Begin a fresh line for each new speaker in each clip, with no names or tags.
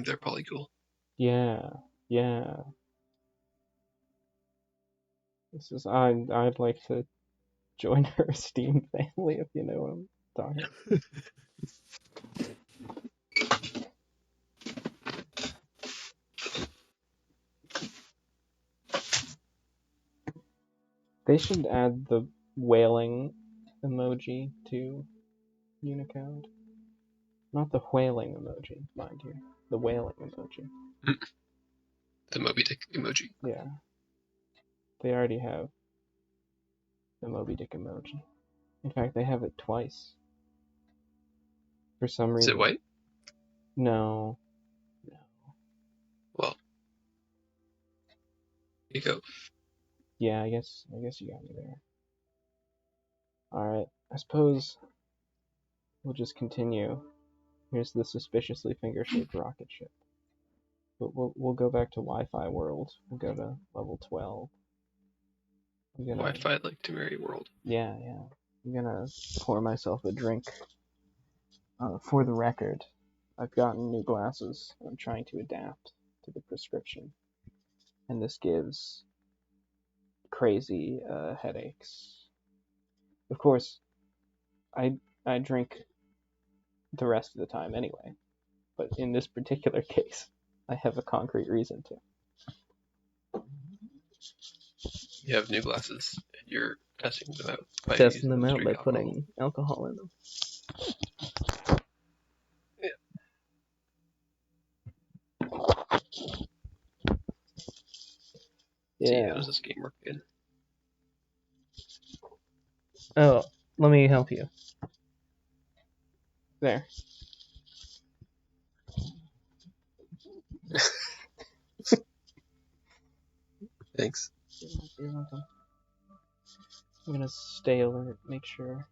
they're probably cool.
Yeah, yeah. I'd like to join her Steam family, if you know what I'm talking about. They should add the wailing emoji to Unicode. Not the whaling emoji, mind you. The wailing emoji.
The Moby Dick emoji.
Yeah. They already have the Moby Dick emoji. In fact, they have it twice. For some reason.
Is it white?
No.
Well, here you go.
Yeah, I guess you got me there. Alright, I suppose we'll just continue. Here's the suspiciously finger-shaped rocket ship. But we'll go back to Wi-Fi world. We'll go to level 12.
Wi-Fi like to marry world.
Yeah. I'm gonna pour myself a drink. For the record, I've gotten new glasses. I'm trying to adapt to the prescription. And this gives crazy headaches. Of course, I drink the rest of the time anyway. But in this particular case, I have a concrete reason to.
You have new glasses, and you're testing them out.
Testing them out by putting alcohol in them.
Yeah. See, how does this game work again?
Oh, let me help you. There.
Thanks.
You're welcome. I'm gonna stay alert, make sure.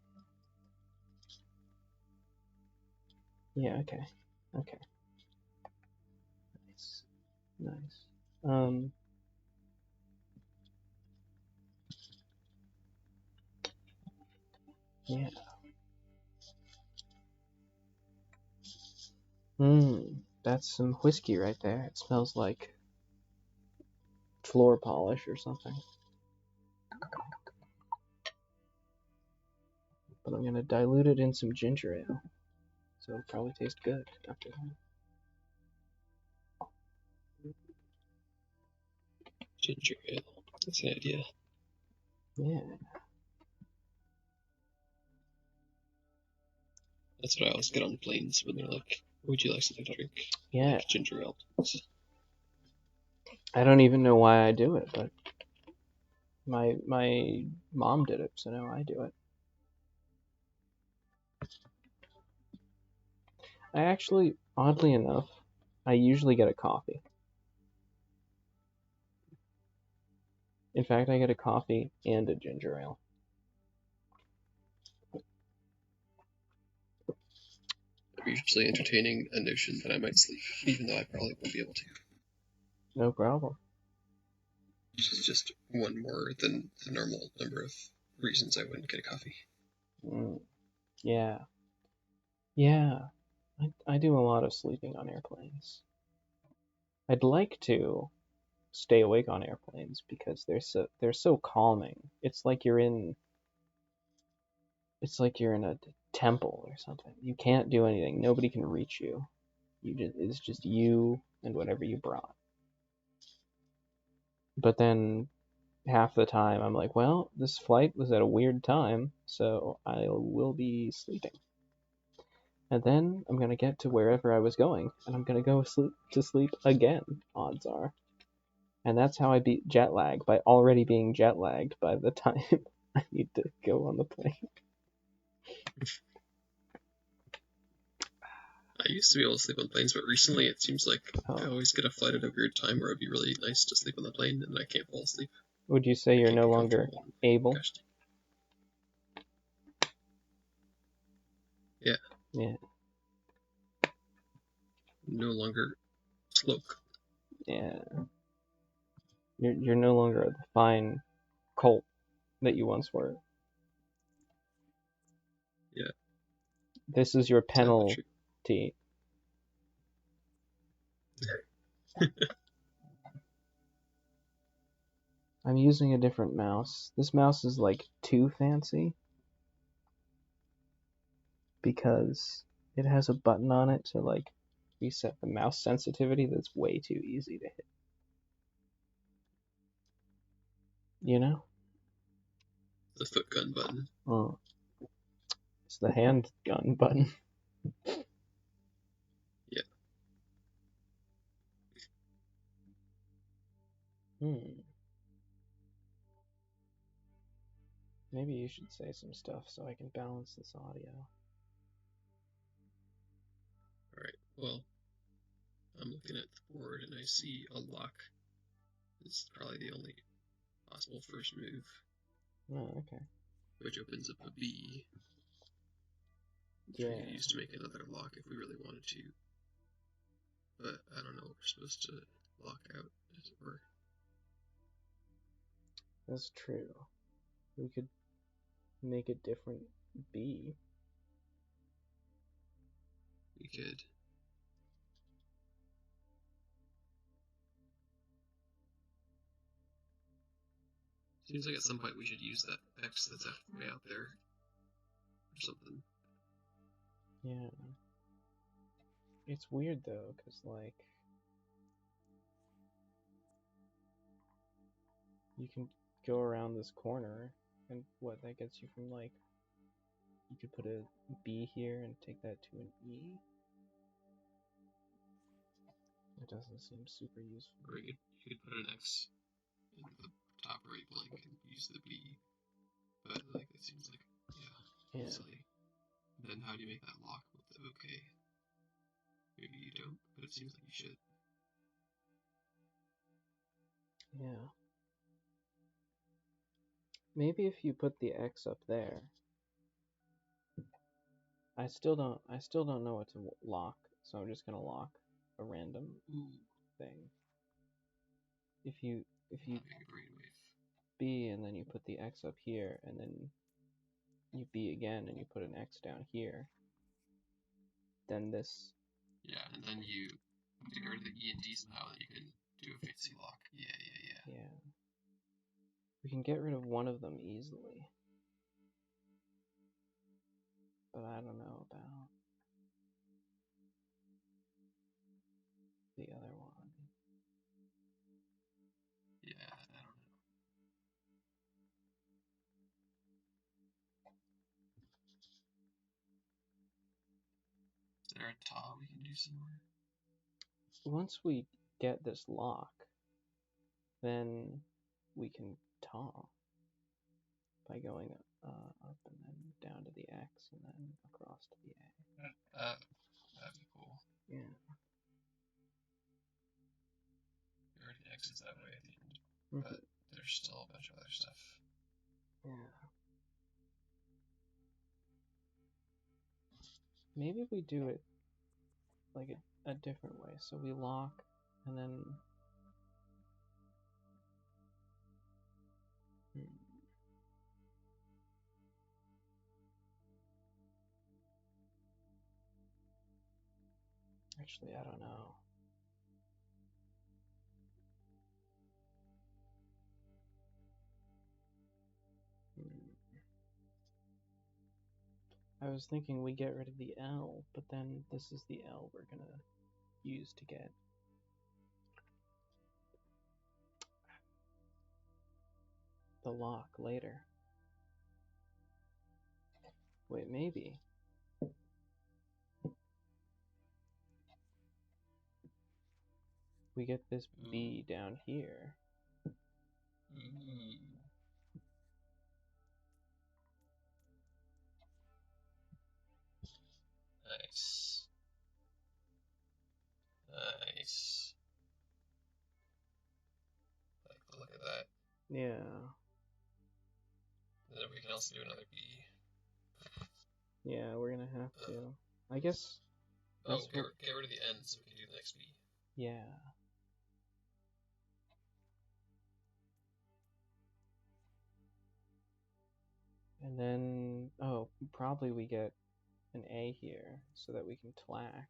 Yeah, okay. Nice. Yeah. That's some whiskey right there. It smells like floor polish or something. But I'm gonna dilute it in some ginger ale. So it'll probably taste good after that.
Ginger ale. That's an idea.
Yeah.
That's what I always get on planes when they're like, would you like something to drink?
Yeah.
Like ginger ale.
I don't even know why I do it, but my mom did it, so now I do it. I actually, oddly enough, I usually get a coffee. In fact, I get a coffee and a ginger ale.
I'm usually entertaining a notion that I might sleep, even though I probably won't be able to.
No problem.
Which is just one more than the normal number of reasons I wouldn't get a coffee.
Yeah. I do a lot of sleeping on airplanes. I'd like to stay awake on airplanes because they're so calming. It's like you're in a temple or something. You can't do anything. Nobody can reach you. It's just you and whatever you brought. But then half the time I'm like, well, this flight was at a weird time, so I will be sleeping. And then I'm going to get to wherever I was going, and I'm going to go to sleep again, odds are. And that's how I beat jet lag, by already being jet lagged by the time I need to go on the plane.
I used to be able to sleep on planes, but recently it seems like I always get a flight at a weird time where it'd be really nice to sleep on the plane, and I can't fall asleep.
Would you say you're no longer able?
Yeah.
Yeah.
No longer sloke.
Yeah. You're no longer the fine colt that you once were.
Yeah.
This is your penalty. I'm using a different mouse. This mouse is like too fancy because it has a button on it to like reset the mouse sensitivity that's way too easy to hit. You know?
The foot gun button.
Oh. It's the hand gun button.
Yeah.
Maybe you should say some stuff so I can balance this audio.
Alright, well, I'm looking at the board and I see a lock. It's probably the only possible first move.
Oh, okay.
Which opens up a B. Which
Yeah.
we could use to make another lock if we really wanted to. But I don't know what we're supposed to lock out, as it were.
That's true. We could make a different B.
We could. Seems like at some point we should use that X that's way out there. Or something.
Yeah. It's weird though, because like you can go around this corner and what that gets you from like you could put a B here and take that to an E. It doesn't seem super useful.
Or you could put an X in the top right blank and use the B. But like it seems like
Yeah.
silly. Then how do you make that lock with the OK? Maybe you don't, but it seems like you should.
Yeah. Maybe if you put the X up there. I still don't know what to lock, so I'm just gonna lock a random thing. If you B and then you put the X up here and then you B again and you put an X down here, then this.
Yeah, and then you get rid of the E and D somehow, and you can do a fancy lock. Yeah.
We can get rid of one of them easily. But I don't know about the other one.
Yeah, I don't know. Is there a top we can do somewhere?
Once we get this lock, then we can top by going up and then down to the X and then across to the A.
That'd be cool.
Yeah.
There already exits that way at the end, but there's still a bunch of other stuff.
Yeah. Maybe we do it like a different way. So we lock and then actually, I don't know. I was thinking we get rid of the L, but then this is the L we're gonna use to get the lock later. Wait, maybe. We get this B down here.
Nice. Nice. I like the look of that.
Yeah.
And then we can also do another B.
Yeah, we're gonna have to. I guess.
Oh, get rid of the N so we can do the next B.
Yeah. And then, probably we get an A here so that we can tlack.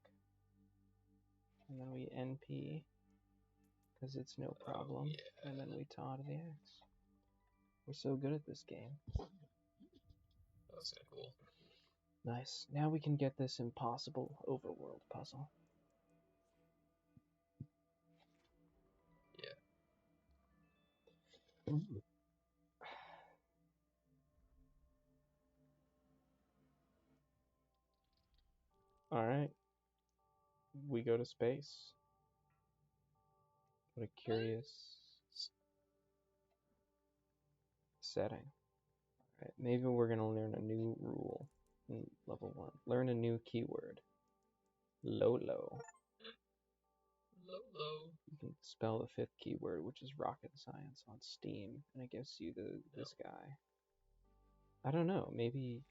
And then we NP. because it's no
Oh,
problem.
yeah.
And then we taw to the X. We're so good at this game.
That's kind of cool.
Nice. Now we can get this impossible overworld puzzle.
Yeah.
Alright. We go to space. What a curious setting. Alright, maybe we're gonna learn a new rule in level 1. Learn a new keyword. Lolo.
Lolo.
You can spell the 5th keyword, which is rocket science, on Steam, and it gives you this guy. I don't know, maybe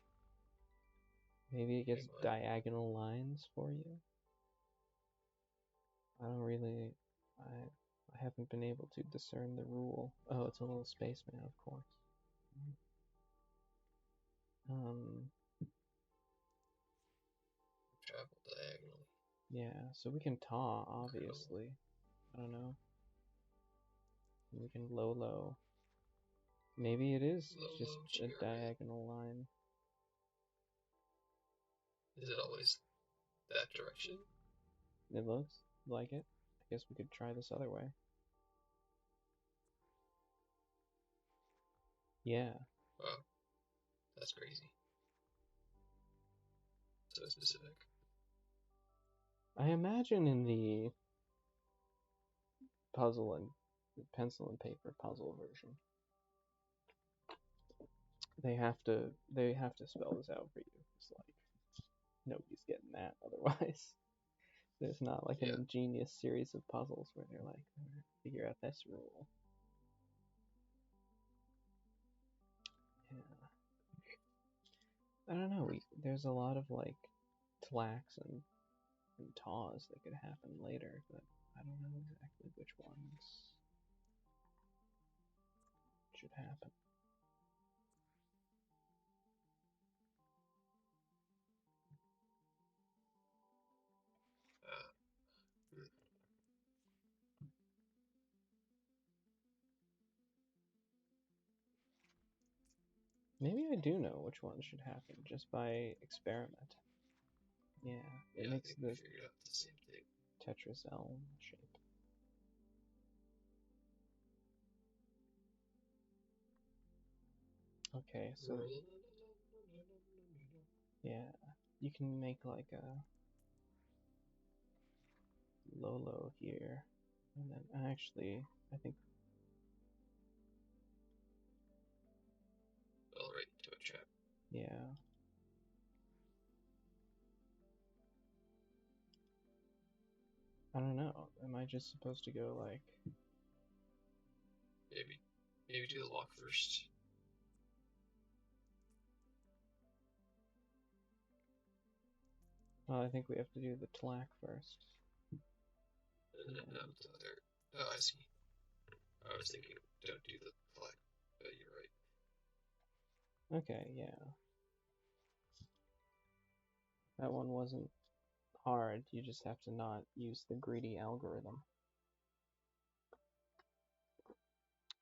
it gives diagonal lines for you. I don't really, I haven't been able to discern the rule. Oh, it's a little spaceman, of course.
Travel diagonally.
Yeah, so we can taw, obviously. I don't know. We can low. Maybe it is just a diagonal line.
Is it always that direction?
It looks like it. I guess we could try this other way. Yeah.
Wow. That's crazy. So specific.
I imagine in the puzzle and pencil and paper puzzle version, they have to spell this out for you. It's like nobody's getting that otherwise. There's not like an ingenious series of puzzles where they're like, figure out this rule. Yeah. I don't know. There's a lot of like tlacks and taws that could happen later, but I don't know exactly which ones should happen. Maybe I do know which one should happen just by experiment. Yeah, it makes the Tetris L shape. Okay, so yeah, you can make like a Lolo here, and then actually, I think.
Fell right into a trap.
Yeah. I don't know. Am I just supposed to go like?
Maybe do the lock first.
Well, I think we have to do the tlack first.
Oh, I see. I was thinking don't do the tlack, but you're right.
Okay, yeah. That one wasn't hard. You just have to not use the greedy algorithm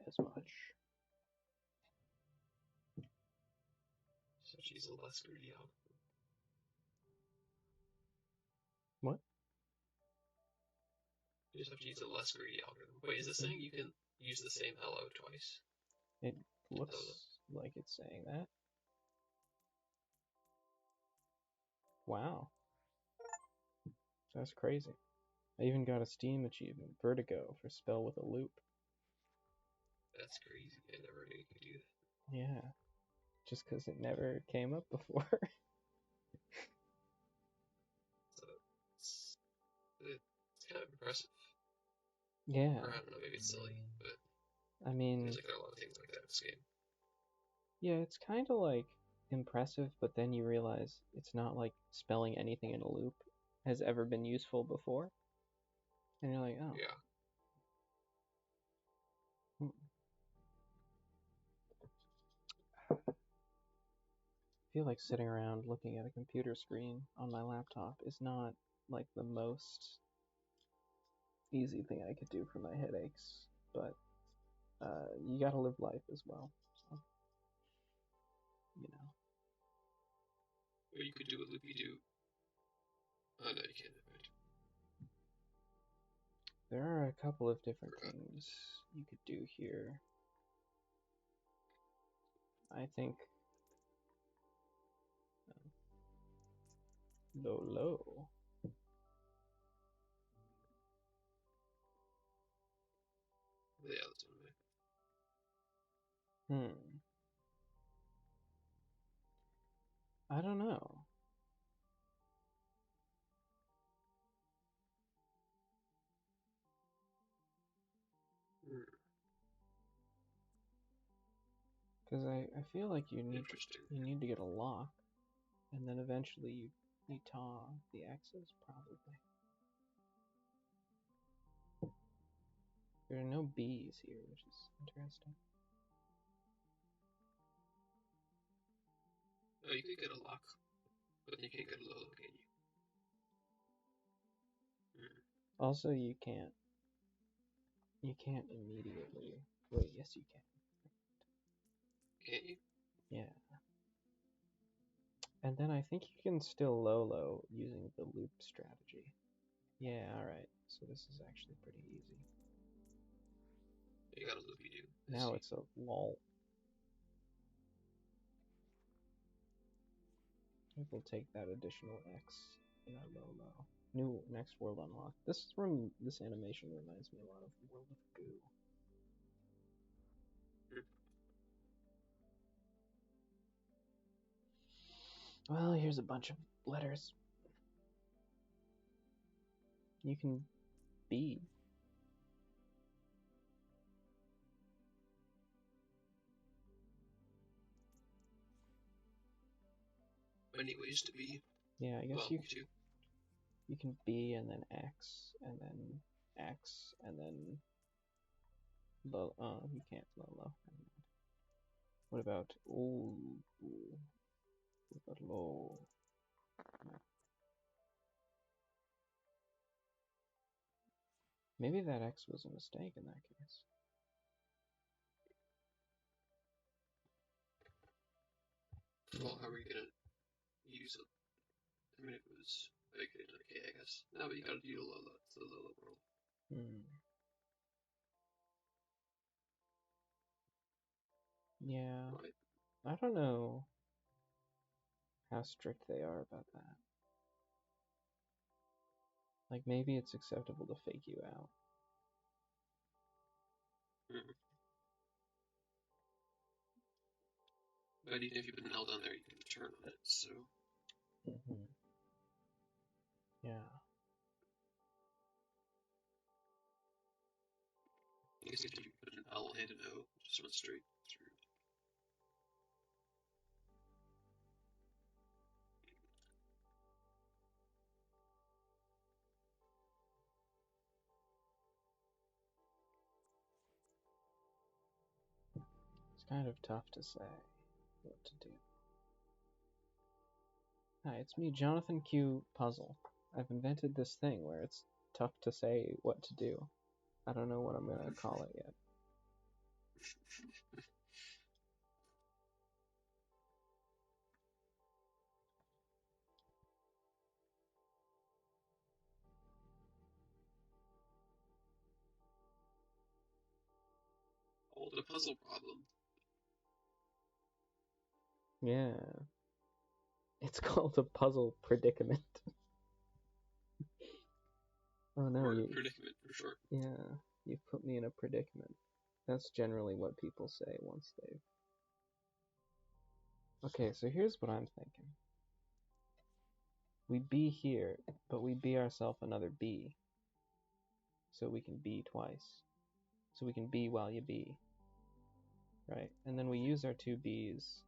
as much.
So she's a less greedy algorithm.
What?
You just have to use a less greedy algorithm. Wait, is this saying you can use the same hello twice?
It looks like it's saying that. Wow. That's crazy. I even got a Steam achievement, Vertigo, for spell with a loop.
That's crazy. I never knew you could do that.
Yeah. Just because it never came up before.
So it's kind of impressive.
Yeah.
Or I don't know, maybe it's silly, but
I mean,
seems like there are a lot of things like that in this game.
Yeah, it's kind of like impressive, but then you realize it's not like spelling anything in a loop has ever been useful before. And you're like, oh.
Yeah.
I feel like sitting around looking at a computer screen on my laptop is not like the most easy thing I could do for my headaches, but you gotta live life as well. So, you know.
Or you could do a loopy doo. Oh no, you can't. Right.
There are a couple of different things you could do here. I think low low.
Yeah, that's one way.
I don't know. Because I feel like you need to get a lock, and then eventually you taw the X's, probably. There are no B's here, which is interesting.
Oh, you could get a lock, but you can't get a low, can you?
Also, you can't immediately. Wait, yes you can.
Can't you?
Yeah. And then I think you can still low using the loop strategy. Yeah, alright. So this is actually pretty easy.
You got a loopy doo.
Now it's a lol. We'll take that additional X in our low. New next world unlocked. This animation reminds me a lot of World of Goo. Well, here's a bunch of letters. You can be.
Many ways to be.
Yeah, I guess
well,
you can be and then X and then X and then low. You can't low. What about What about low? Maybe that X was a mistake in that case.
Well, how are we gonna use it? I mean, if it was okay, I guess. No, but you gotta do the Lola world.
Yeah.
Right.
I don't know how strict they are about that. Like, maybe it's acceptable to fake you out.
But even if you've been held on there, you can return on it, so.
Yeah.
I guess if you put an L and an O, just run straight through.
It's kind of tough to say what to do. Hi, it's me, Jonathan Q. Puzzle. I've invented this thing where it's tough to say what to do. I don't know what I'm gonna call it yet.
Oh, the puzzle problem.
Yeah. It's called a puzzle predicament. Oh no,
or predicament for short.
Yeah, you've put me in a predicament. That's generally what people say once they've... Okay, so here's what I'm thinking. We be here, but we be ourselves another B. So we can be twice. So we can be while you be. Right? And then we use our two B's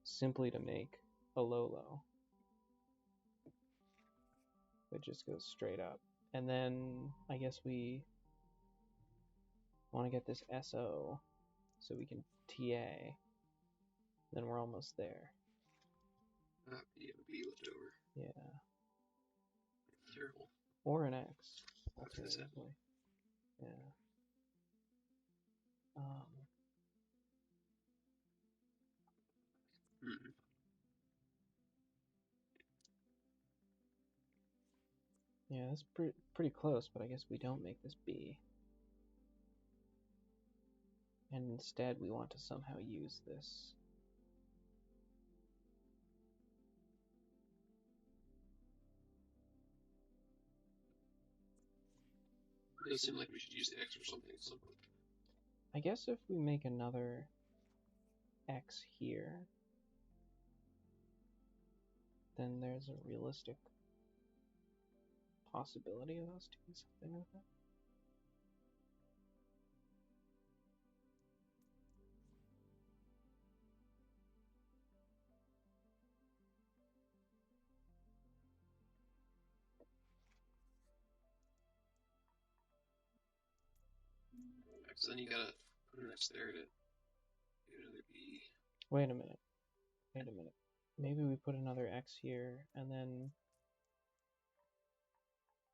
simply to make a low. It just goes straight up. And then I guess we want to get this SO so we can TA. Then we're almost there.
You have a B left over.
Yeah.
Terrible.
or an X,
After this happens.
alternatively. Yeah. Yeah, that's pretty close, but I guess we don't make this B. And instead we want to somehow use this.
It does seem like we should use the X or something at some point.
I guess if we make another X here, then there's a realistic possibility of us doing something with it.
So then you gotta put an X there to get another B.
Wait a minute. Maybe we put another X here, and then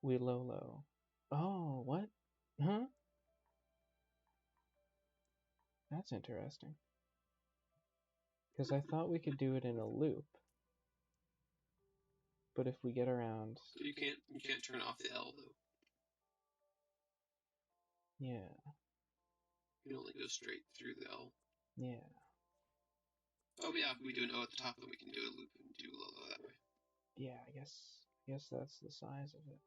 we low. Oh, what? Huh? That's interesting. Because I thought we could do it in a loop. But if we get around...
So you can't turn off the L, though.
Yeah.
You can only go straight through the L.
Yeah.
Oh, yeah, if we do an O at the top, then we can do a loop and do low that way.
Yeah, I guess that's the size of it.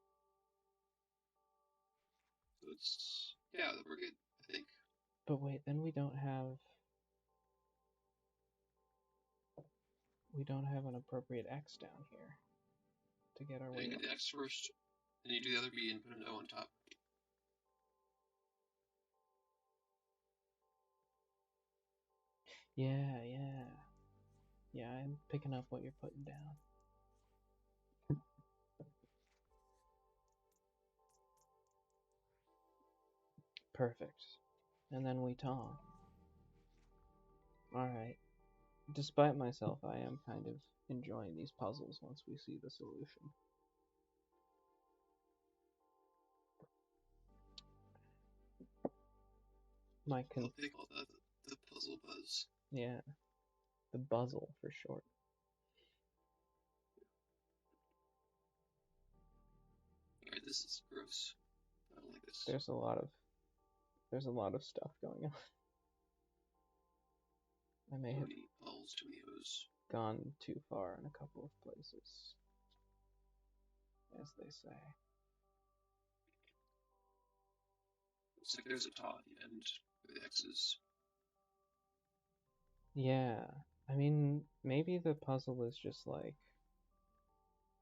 So it's... yeah, we're good, I think.
But wait, then we don't have an appropriate X down here to get our way
You
up.
do the X first, then you do the other B and put an O on top.
Yeah. Yeah, I'm picking up what you're putting down. Perfect. And then we tong. Alright. Despite myself, I am kind of enjoying these puzzles once we see the solution.
I think they call that the puzzle buzz.
Yeah. The buzzle, for short.
Alright, this is gross. I don't like this.
There's a lot of stuff going on. I may have
too many O's.
Gone too far in a couple of places, as they say.
Looks like there's a taw at the end for the X's.
Yeah, I mean, maybe the puzzle is just like,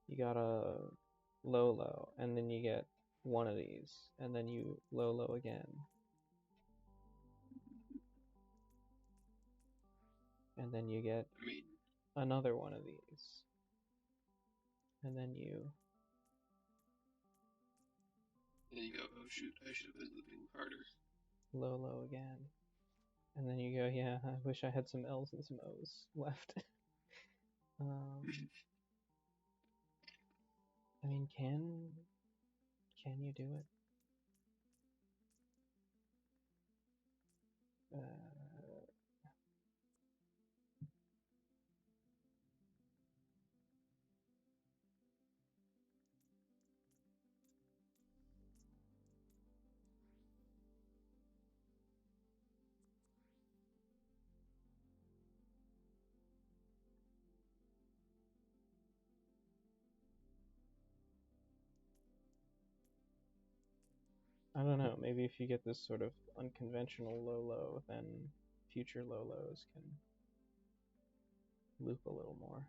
you gotta low, and then you get one of these, and then you low again. And then you get another one of these. And then you...
Then you go, oh shoot, I should have been looping harder.
Low again. And then you go, yeah, I wish I had some L's and some O's left. I mean, can you do it? I don't know, maybe if you get this sort of unconventional low, then future lows can loop a little more.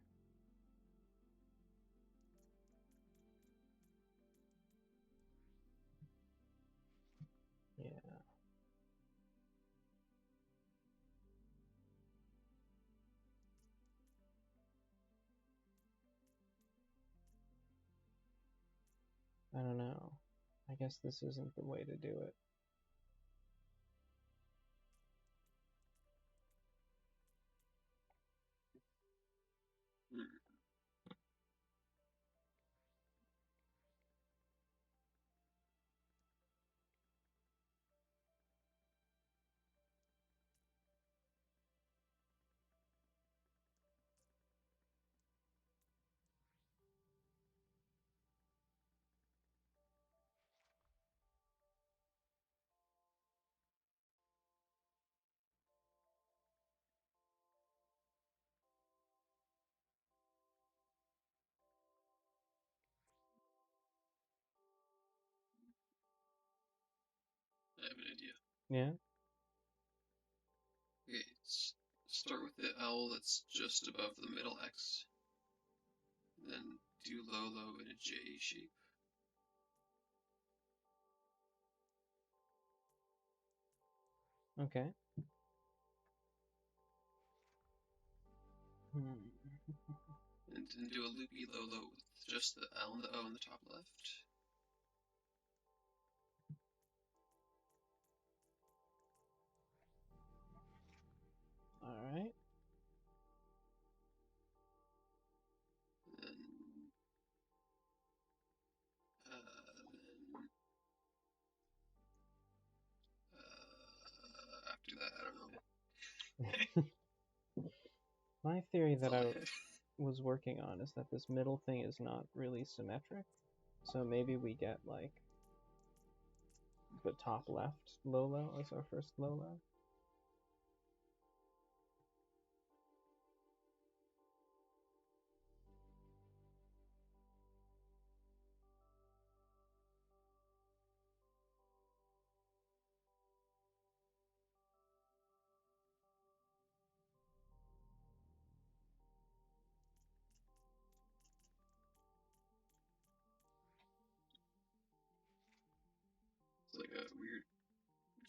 Yeah. I don't know. I guess this isn't the way to do it. Yeah.
Okay, start with the L that's just above the middle X. Then do low, low in a J shape.
Okay.
And then do a loopy low, low with just the L and the O in the top left.
Alright.
And then after that, I don't know.
My theory
That's
that
all I
I
have.
was working on is that this middle thing is not really symmetric. So maybe we get like the top left low low as our first low low.
It's like a weird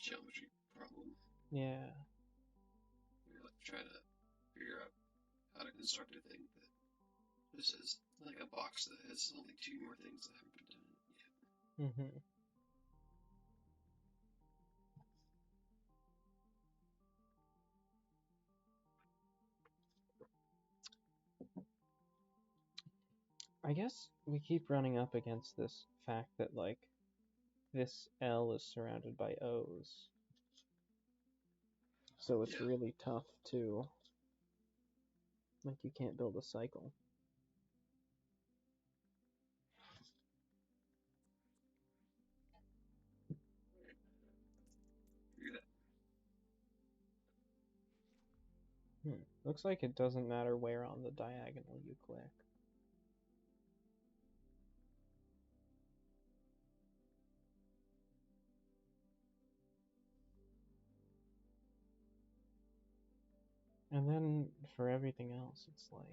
geometry problem.
Yeah.
You're like trying to figure out how to construct a thing that just is like a box that has only two more things that haven't been done yet.
Mm-hmm. I guess we keep running up against this fact that like this L is surrounded by O's. So it's really tough to, like, you can't build a cycle. Looks like it doesn't matter where on the diagonal you click. And then for everything else, it's like,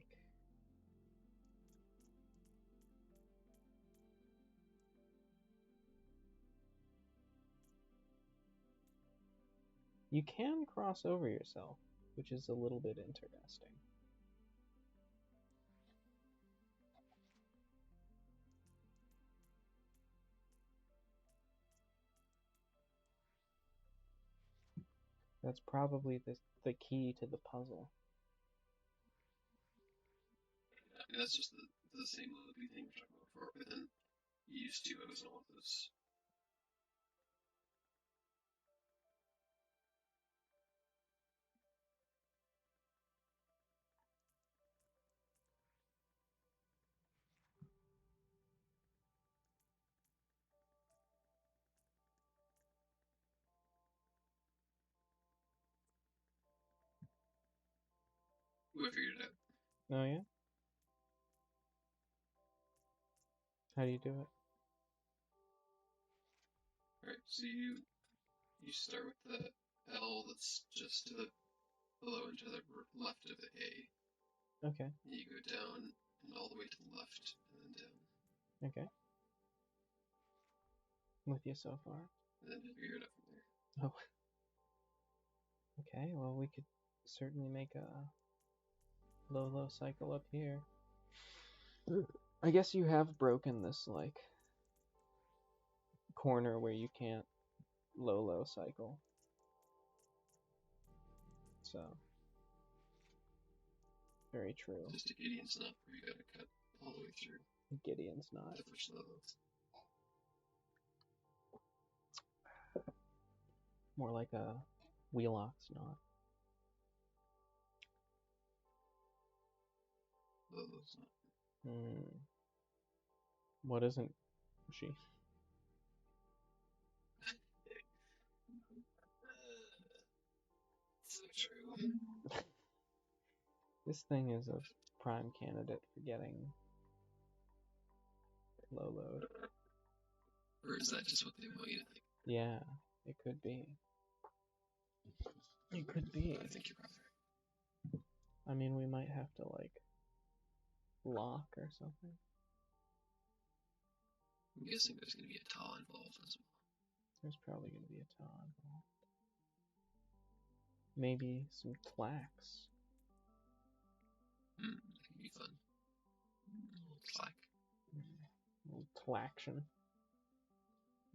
you can cross over yourself, which is a little bit interesting. That's probably the key to the puzzle.
And that's just the same loopy thing we're talking about before, but then you use two O's in all of those. We figured it out.
Oh yeah? How do you do it?
Alright, so you start with the L that's just to the below and to the left of the A.
Okay.
And you go down and all the way to the left and then down.
Okay. With you so far.
And then figure it out from there.
Oh. Okay, well we could certainly make a low cycle up here. I guess you have broken this like corner where you can't low cycle. So very true.
Just a Gideon's knot where you gotta cut all the way through.
Gideon's knot.
The first level.
More like a Wheelock's knot.
Lolo's knot.
What isn't she?
So true.
This thing is a prime candidate for getting low load.
Or is that just what they want you to think?
Yeah, it could be. It could be.
I think you're probably right.
I mean, we might have to, like, LOK or something.
I'm guessing there's going to be a TA involved as well.
There's probably going to be a TA involved. Maybe some tlax.
That could be fun. A little tlack.
A little tlaction.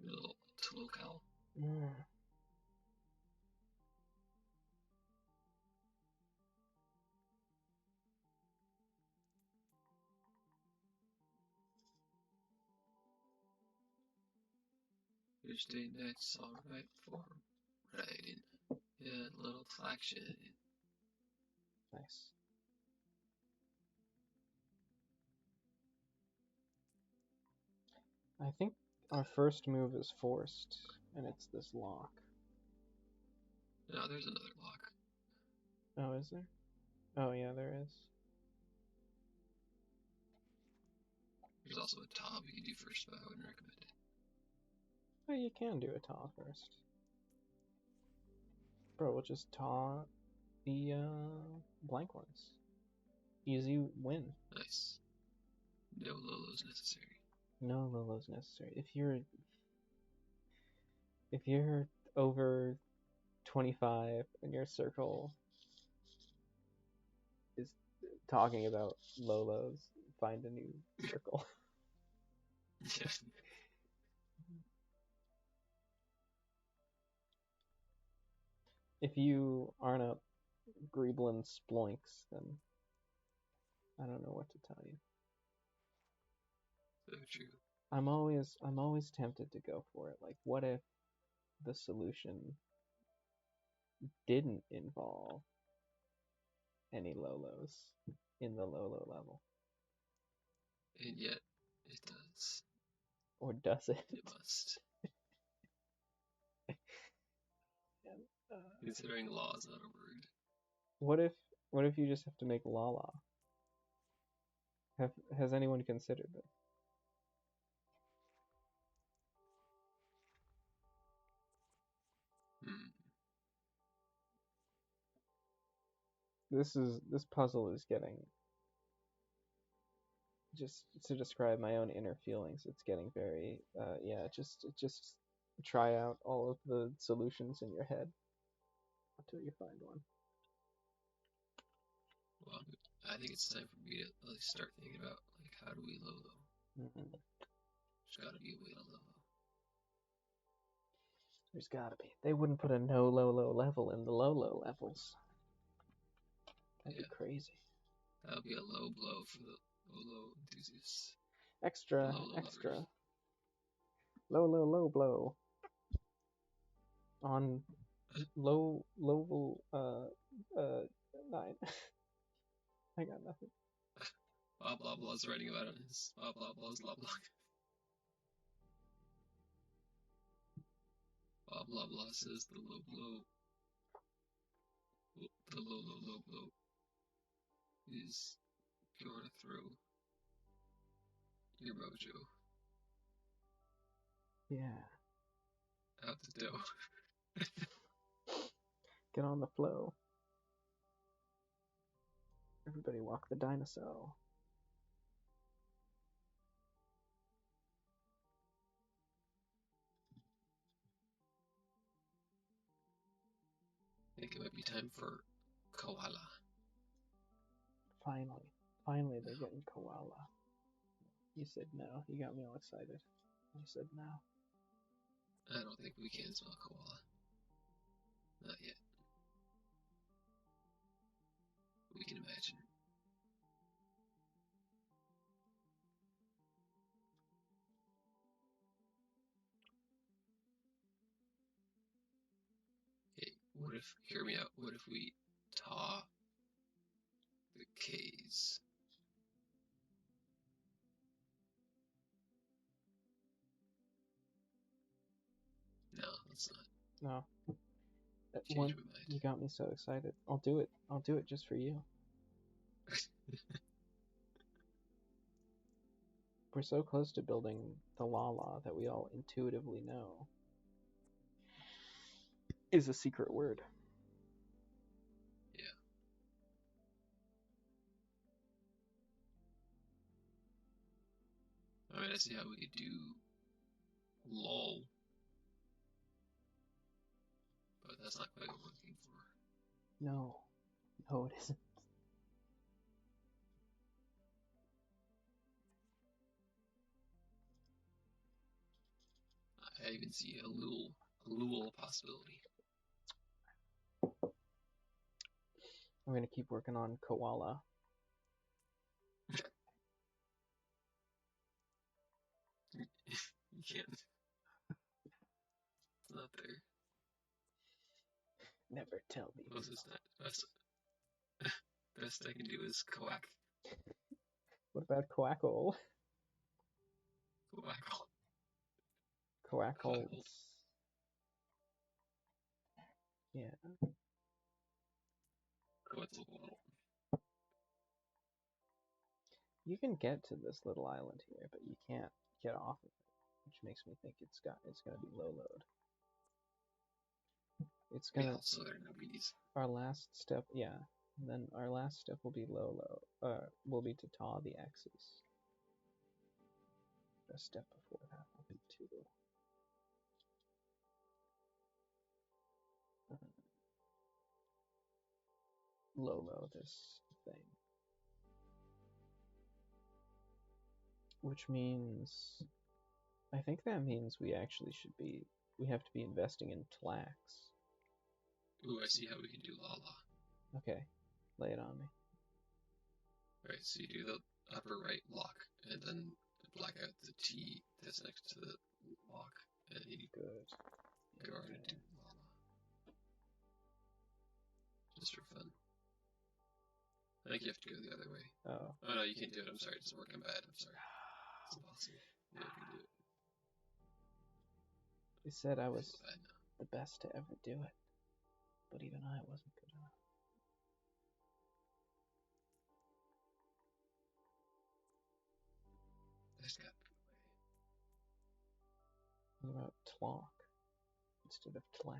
A little tlocal. Thursday night's alright for riding. Yeah, a little flaction.
Nice. I think our first move is forced, and it's this LOK.
No, there's another lock.
Oh, is there? Oh, yeah, there is.
There's also a TA we could do first, but I wouldn't recommend it.
Oh, you can do a TA first. Bro, we'll just TA the blank ones. Easy win.
Nice. No Lolos necessary.
No Lolos necessary. If you're over 25 and your circle is talking about Lolos, find a new circle.
Yeah.
If you aren't up Greeblin Sploinks, then I don't know what to tell you.
So true.
I'm always tempted to go for it. Like, what if the solution didn't involve any Lolos in the Lolo level?
And yet, it does.
Or does it?
It must. Considering law is not a word.
What if you just have to make Lala? Has anyone considered this? This puzzle is getting, just to describe my own inner feelings, it's getting very just try out all of the solutions in your head until you find one.
Well, I think it's time for me to at least start thinking about, like, how do we Lolo? There's gotta be a way to Lolo.
There's gotta be. They wouldn't put a no Lolo level in the Lolo levels. That'd be crazy.
That would be a low blow for the Lolo enthusiasts.
Extra. Low blow. On low 9. I got nothing.
Blah blah blah's writing about it. His blah blah blah's blah blah. Blah blah blah says the low blow. The low blow is going to throw your mojo.
Yeah.
Out the dough.
Get on the flow. Everybody walk the dinosaur.
I think it might be time for koala.
Finally they're getting koala. You said no. You got me all excited. You said no.
I don't think we can smell koala. Not yet. We can imagine. Hey, what if, hear me out, what if we tar the K's? No, let's not.
No.
Change my mind.
You got me so excited. I'll do it. I'll do it just for you. We're so close to building the Lala that we all intuitively know is a secret word.
I mean, I see how we could do lol, but that's not quite what we're looking for.
No. No, it isn't.
I even see a lul possibility.
I'm gonna keep working on koala.
You can't. It's not there.
Never tell me.
What's this? Best I can do is quack.
What about coackle?
Quackle.
Coackles. Yeah.
Quetzalcoatl.
You can get to this little island here, but you can't get off of it, which makes me think it's gonna be low load. It's gonna.
Yeah, so there are no bees.
Our last step, yeah. And then our last step will be low. Will be to taw the X's. The step before that will be to low this thing. Which means, I think that means we have to be investing in Tlax.
Ooh, I see how we can do Lala.
Okay, lay it on me.
Right, so you do the upper right lock, and then black out the T that's next to the lock, and you
Good.
go around and do Lala. Just for fun. I think you have to go the other way.
Oh.
Oh no, you can't do it. I'm sorry, it doesn't work. I'm bad. I'm sorry. It's impossible. Yeah, you can do it.
They said I was the best to ever do it, but even I wasn't good enough.
I just got
What about Tlock instead of Tlack?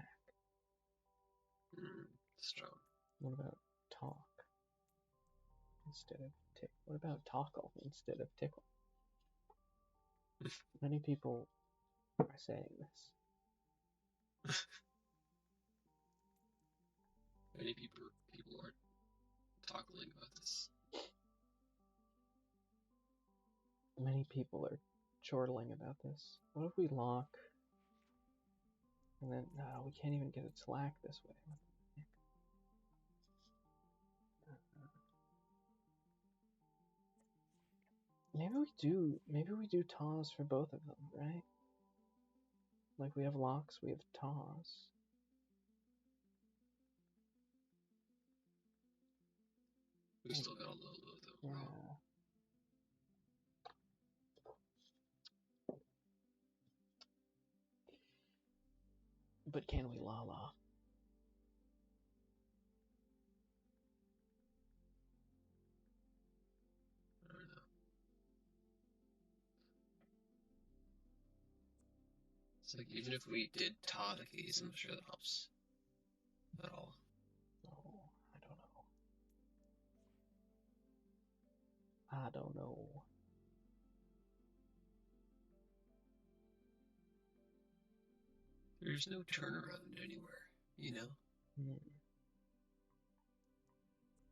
Strong.
What about Talk instead of Tick? What about Tockle instead of Tickle? Many people are saying this.
Many people are talking about this.
Many people are chortling about this. What if we lock? And then, no, we can't even get a Slack this way. Maybe we do Taws for both of them, right? Like we have locks, we have Taws.
We still got a low though.
Yeah. But can we la-la?
I don't know. It's like, even if we did Todd the keys, I'm not sure that helps at all.
Oh, I don't know.
There's no turnaround anywhere, you know?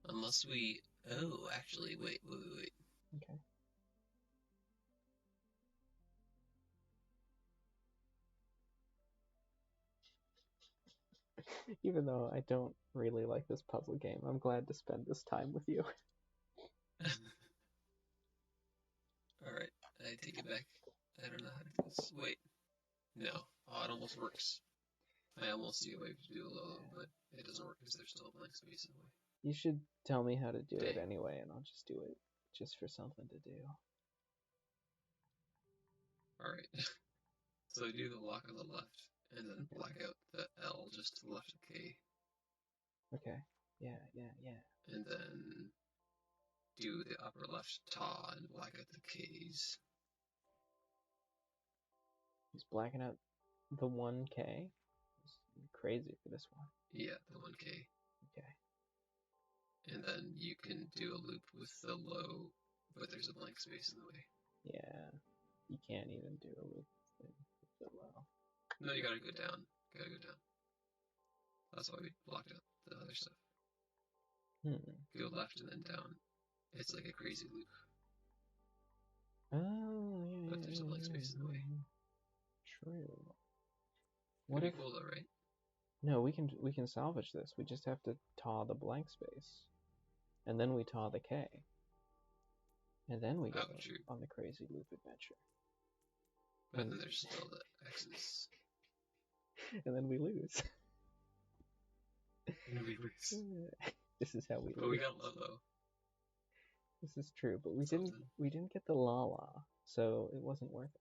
Unless we... Oh, actually, wait.
Okay. Even though I don't really like this puzzle game, I'm glad to spend this time with you.
Alright, I take it back. I don't know how to do this. Wait. No. Oh, it almost works. I almost see a way to do a low, but it doesn't work because there's still a blank space in the way.
You should tell me how to do it anyway, and I'll just do it just for something to do.
Alright. So do the lock on the left, and then black out the L just to the left of K.
Okay. Yeah.
And then do the upper left Ta and black out the Ks.
He's blacking out the 1K? It's crazy for this one.
Yeah, the 1K.
Okay.
And then you can do a loop with the low, but there's a blank space in the way.
Yeah. You can't even do a loop thing so low.
No, you gotta go down. Gotta go down. That's why we blocked out the other stuff. Go left and then down. It's like a crazy loop.
Oh, yeah,
But there's a blank space in the way.
True.
What if cool though, right?
No, we can salvage this. We just have to taw the blank space, and then we taw the K, and then we go on the crazy loop adventure.
But then there's still the X's.
And then we lose.
And we lose.
This is how we lose.
But we got low though.
This is true, but we didn't get the la, so it wasn't worth it.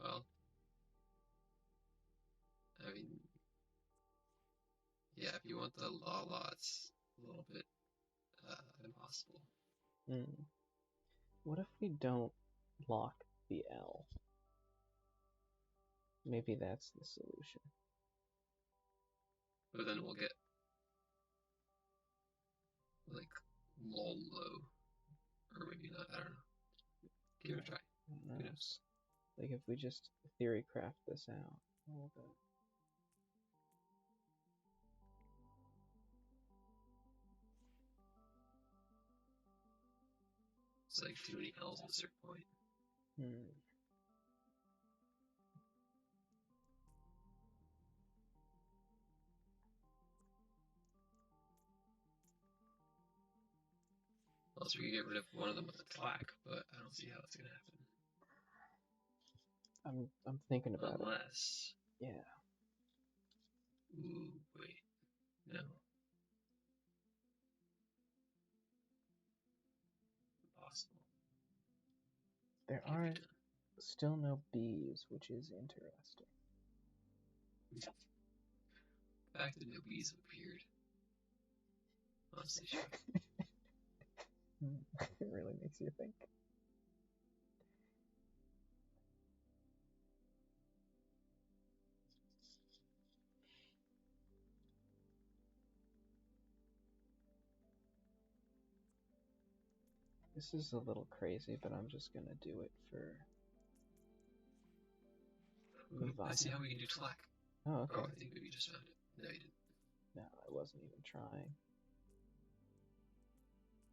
Well, I mean, yeah, if you want the la, it's a little bit impossible.
What if we don't lock the L? Maybe that's the solution.
But then we'll get like low, or maybe not. I don't know. Give it a try. Who knows?
Like if we just theory craft this out a little bit.
It's like too many L's at a certain point. Unless we can get rid of one of them with a clack, but I don't see how that's gonna
happen. I'm thinking about it.
Unless.
Yeah.
Ooh, wait. No. Impossible.
There are still no B's, which is interesting.
The fact that no B's appeared. Honestly, shocking.
It really makes you think. This is a little crazy, but I'm just gonna do it for.
I see how we can do tlack.
Oh, okay.
Oh, I think maybe you just found it. No, you didn't.
No, I wasn't even trying.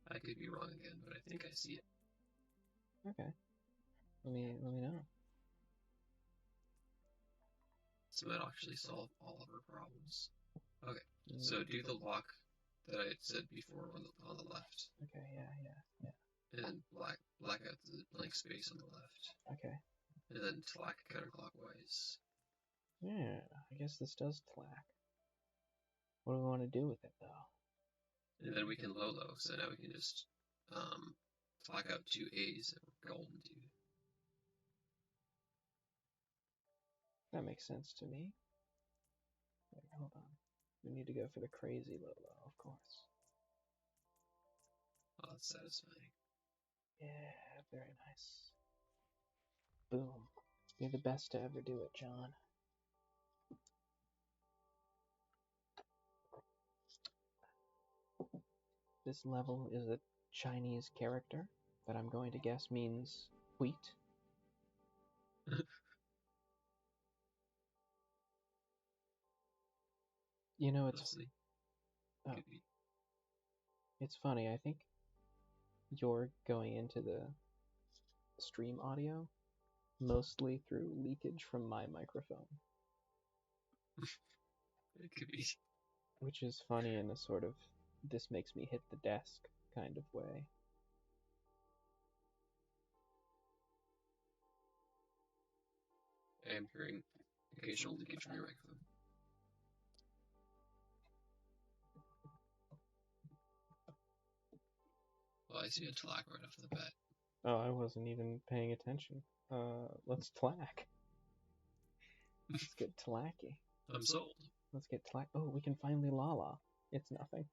I could be wrong again, but I think I see it.
Okay. Let me know.
This might actually solve all of our problems. Okay, so do the lock that I said before on the left.
Okay, yeah.
And then black out the blank space on the left.
Okay.
And then tlack counterclockwise.
Yeah, I guess this does tlack. What do we want to do with it, though?
And then we can low, so now we can just tlack out 2 A's and we're golden, dude.
That makes sense to me. Wait, hold on. We need to go for the crazy low, of course.
Oh, that's satisfying.
Yeah, very nice. Boom. You're the best to ever do it, John. This level is a Chinese character that I'm going to guess means wheat. You know, it's funny. I think you're going into the stream audio mostly through leakage from my microphone.
It could be.
Which is funny in a sort of this makes me hit the desk kind of way.
I am hearing occasional leakage from your microphone. Well, I see a tlack right off the bat.
Oh, I wasn't even paying attention. Let's tlack. Let's get tlacky.
I'm sold.
Let's get tlack. Oh, we can finally la. It's nothing.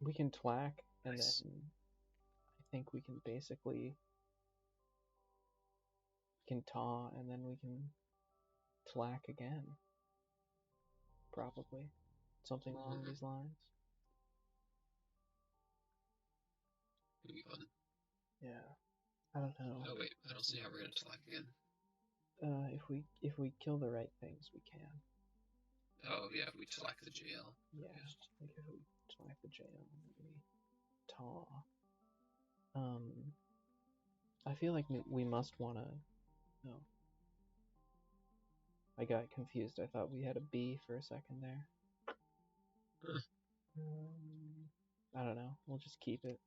We can tlack, and then I think we can basically taw, and then we can tlack again. Probably. Something along these lines.
It'd be fun.
Yeah. I don't know.
Oh wait, I don't see how we're gonna talk again.
If we kill the right things, we can.
Oh yeah, if we select the jail.
Yeah. Like if we select the jail and then we taw. I feel like we must wanna. No. I got confused. I thought we had a B for a second there.
Huh.
I don't know. We'll just keep it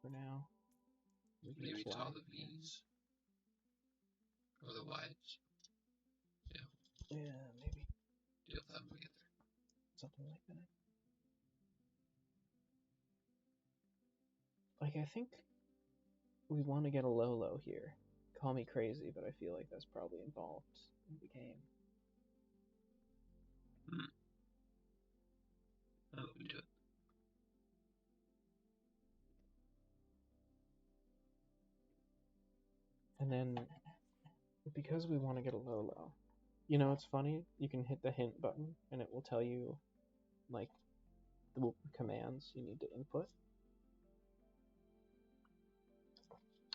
for now. We can
Maybe taw
flag
the V's. Or the Y's. Yeah.
Yeah, maybe
Deal with that when we get there.
something like that. Like I think we want to get a low here. Call me crazy, but I feel like that's probably involved in the game.
I'm open to it.
And then because we want to get a low, you know, it's funny. You can hit the hint button and it will tell you like the commands you need to input.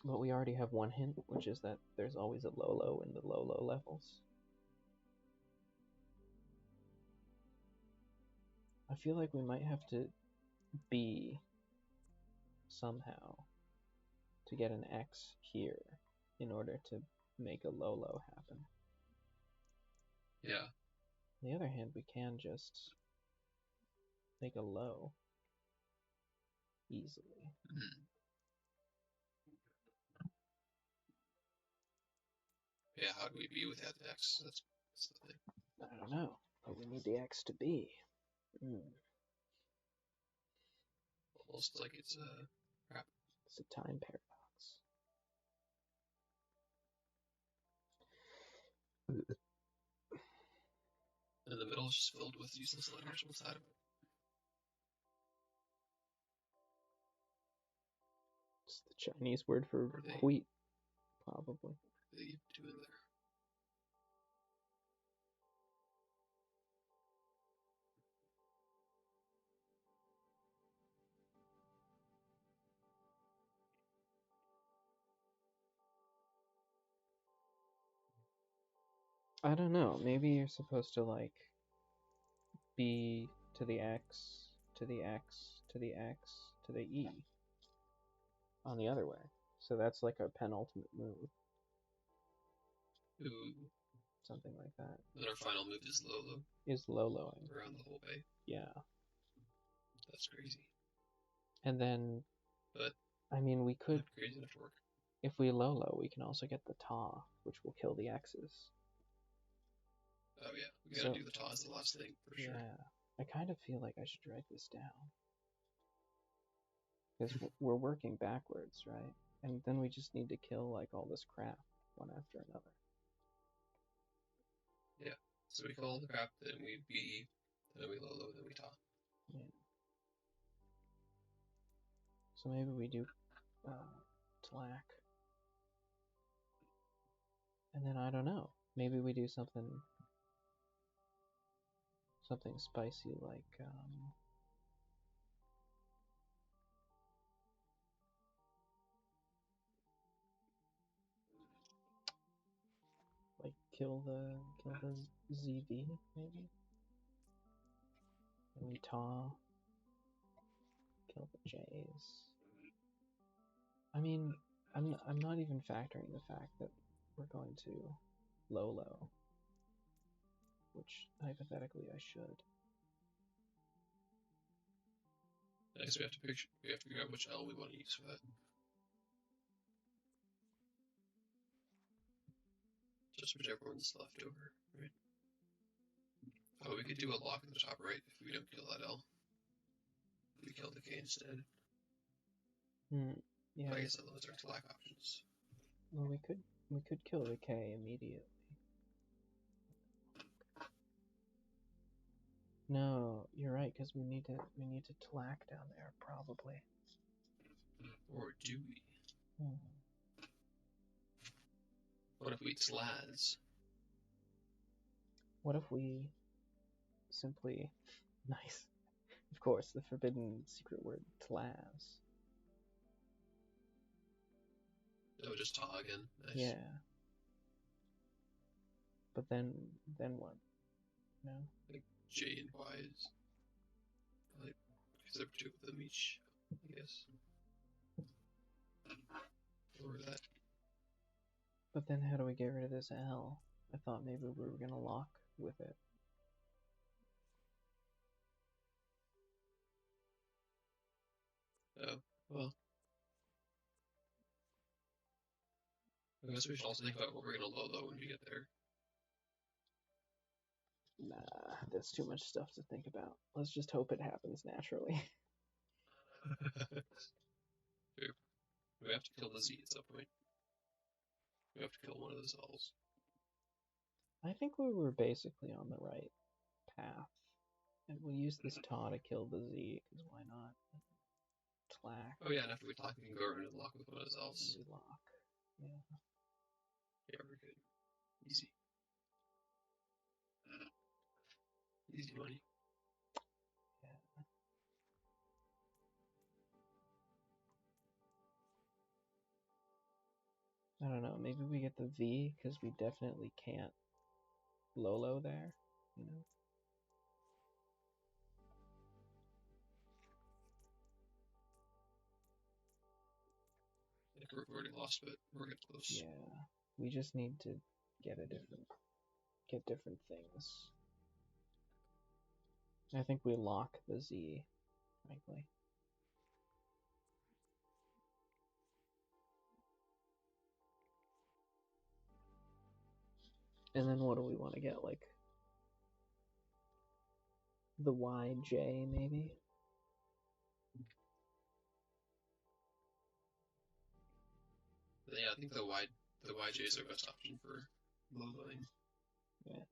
But we already have one hint, which is that there's always a low in the low levels. I feel like we might have to B somehow to get an X here in order to make a low happen.
Yeah.
On the other hand, we can just make a low easily.
Yeah, how do we be without the X? That's the thing.
I don't know, but we need the X to be.
Almost like it's a crap.
It's a time paradox.
And the middle is just filled with useless letters. What's that about?
It's the Chinese word for wheat, probably.
What are they doing there?
I don't know. Maybe you're supposed to like B to the X to the X to the X to the E on the other way. So that's like a penultimate move.
Ooh.
Something like that.
Then our final move is low.
Is low-lowing.
Around the whole way.
Yeah.
That's crazy.
And then,
but
I mean, we could.
Not crazy enough to work.
If we low, we can also get the taw, which will kill the X's.
Oh yeah, we gotta do the taw as the last thing for sure.
Yeah, I kind of feel like I should write this down because we're working backwards, right? And then we just need to kill like all this crap one after another.
Yeah. So we kill all the crap, then we B, then we low, then we taw.
Yeah. So maybe we do Tlack. And then I don't know. Maybe we do something spicy like kill the ZV maybe. And we taw. Kill the J's. I mean, I'm not even factoring the fact that we're going to low, which hypothetically I should.
I guess we have to figure out which L we want to use for that. Just whichever one's left over, right? Oh, we could do a lock at the top right if we don't kill that L. We kill the K instead.
Yeah.
But I guess that limits our Tlack options.
Well, we could kill the K immediately. No, you're right, because we need to Tlack down there probably.
Or do we? What if we Tlaz?
What if we simply nice? Of course, the forbidden secret word Tlaz.
Oh, just Ta again. Nice.
Yeah. But then what? No?
Like J and Y is probably because there are two of them each, I guess. Or that.
But then how do we get rid of this L? I thought maybe we were gonna lock with it.
Oh, well. I guess we should also think about what we're gonna low when we get there.
Nah, that's too much stuff to think about. Let's just hope it happens naturally.
True. We have to kill the Z at some point. We have to kill one of those L's.
I think we were basically on the right path. And we'll use this Ta to kill the Z, because why not? Tlack.
Oh yeah, and after we talk, we can go around and lock with one of those L's.
We lock. Yeah.
Yeah, we're good. Easy. Easy money.
Yeah. I don't know, maybe we get the V, because we definitely can't Lolo there, you know?
Like we've already lost, but we're getting close.
Yeah. We just need to get different things. I think we lock the Z, frankly. And then what do we want to get, like the YJ maybe?
Yeah, I think the YJ is our best option for low-loading.
Yeah.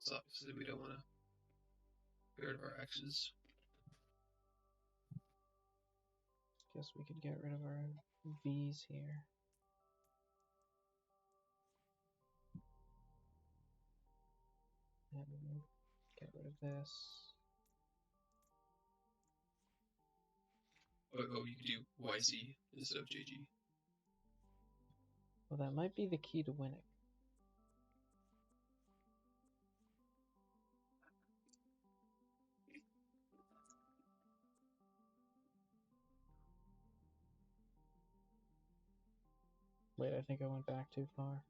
So obviously we don't want to get rid of our X's.
Guess we could get rid of our V's here. And get rid of this.
Oh, you could do YZ instead of JG.
Well, that might be the key to winning. Wait, I think I went back too far.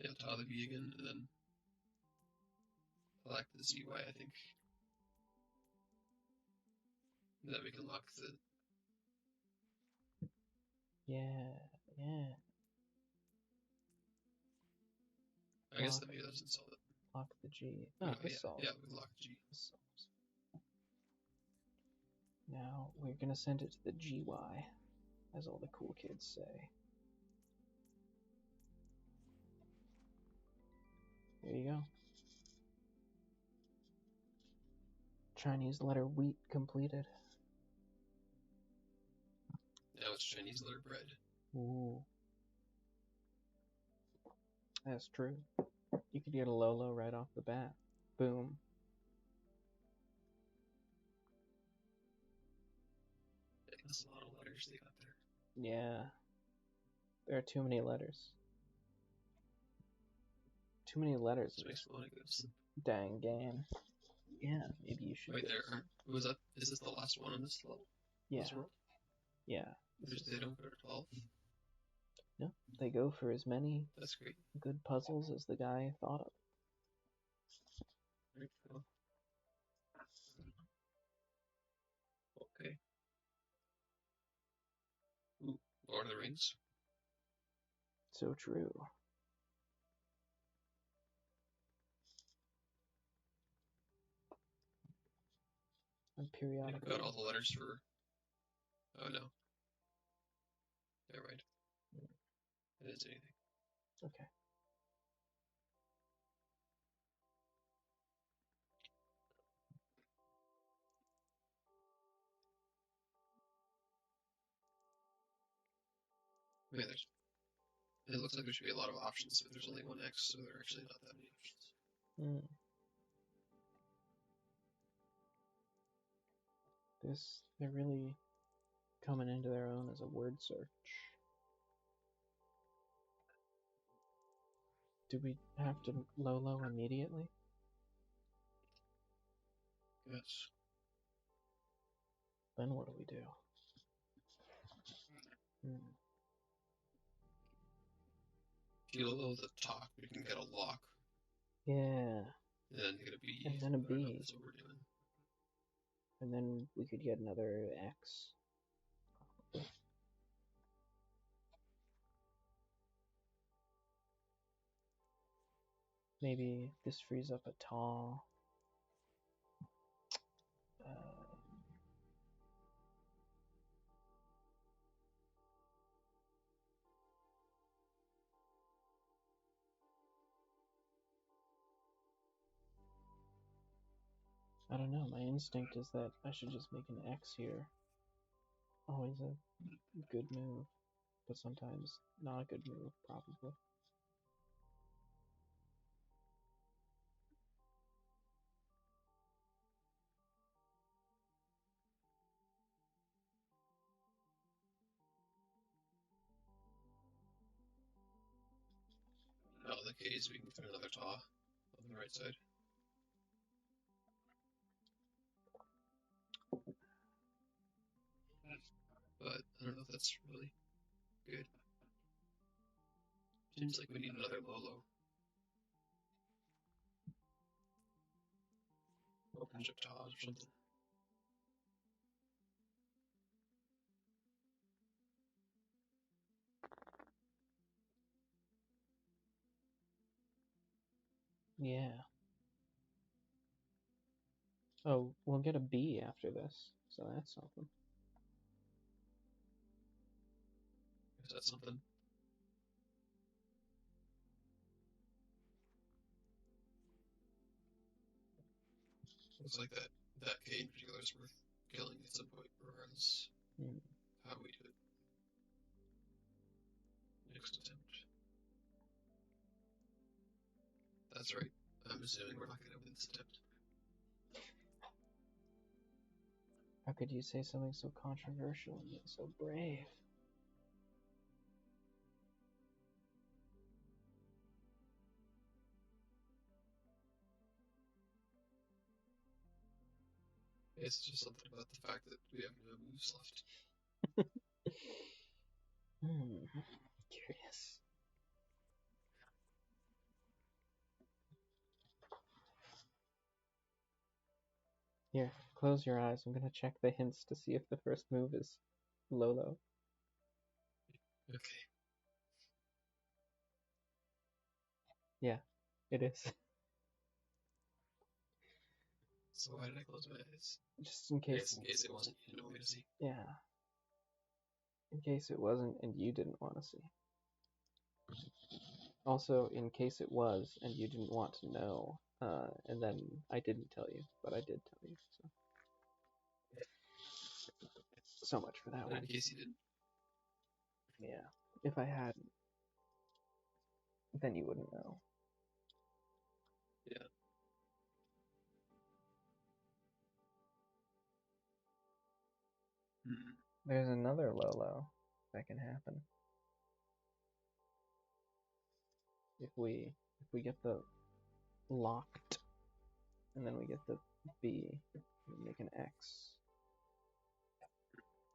Yeah, Ta the B again, and then select the ZY, I think. And then we can lock the...
Yeah.
I guess that maybe that doesn't solve it.
Lock the G. No, this solves.
Yeah, we can lock the G.
This solves. Now we're gonna send it to the GY, as all the cool kids say. There you go. Chinese letter wheat completed.
Now it's Chinese letter bread.
Ooh. That's true. You could get a Lolo right off the bat. Boom.
Yeah, that's a lot of letters they got there.
Yeah. There are too many letters. Too many letters.
This makes me want to go to sleep.
Dang game. Yeah, maybe you should.
Wait, is this the last one on this level?
Yeah.
This world?
Yeah.
They don't go to 12?
No, they go for as many
That's great.
good puzzles as the guy thought of.
Very cool. Okay. Ooh, Lord of the Rings.
So true. And periodically.
I've got all the letters for... Oh no. Never mind. I didn't say anything.
Okay.
Okay, it looks like there should be a lot of options, but there's only one X, so there are actually not that many options.
They're really coming into their own as a word search. Do we have to Lolo immediately?
Yes.
Then what do we do?
If you level the talk, we can get a lock.
Yeah.
And then get a B.
And then a
I don't know if
B.
that's what we're doing.
And then we could get another X. Maybe this frees up a tall. I don't know, my instinct is that I should just make an X here. Always a good move, but sometimes not a good move, probably.
No, in the case we can put another taw on the right side. But I don't know if that's really good. Seems like we need another Lolo. Or punch up taws or something.
Yeah. Oh, we'll get a B after this, so that's something.
Is that something? Looks like that K in particular is worth killing at some point, regardless how we do it. Next attempt. That's right. I'm assuming we're not going to win this attempt.
How could you say something so controversial and yet so brave?
It's just something about the fact that we have no moves left.
Curious. Here, close your eyes. I'm gonna check the hints to see if the first move is Lolo.
Okay.
Yeah, it is.
So why did I close my eyes?
Just in case.
In case it wasn't, you didn't want me to see.
Yeah. In case it wasn't and you didn't want to see. Also, in case it was and you didn't want to know, and then I didn't tell you, but I did tell you. So much for that one.
In case you didn't.
Yeah. If I hadn't, then you wouldn't know.
Yeah.
There's another Lolo that can happen. If we get the locked, and then we get the B, we make an X,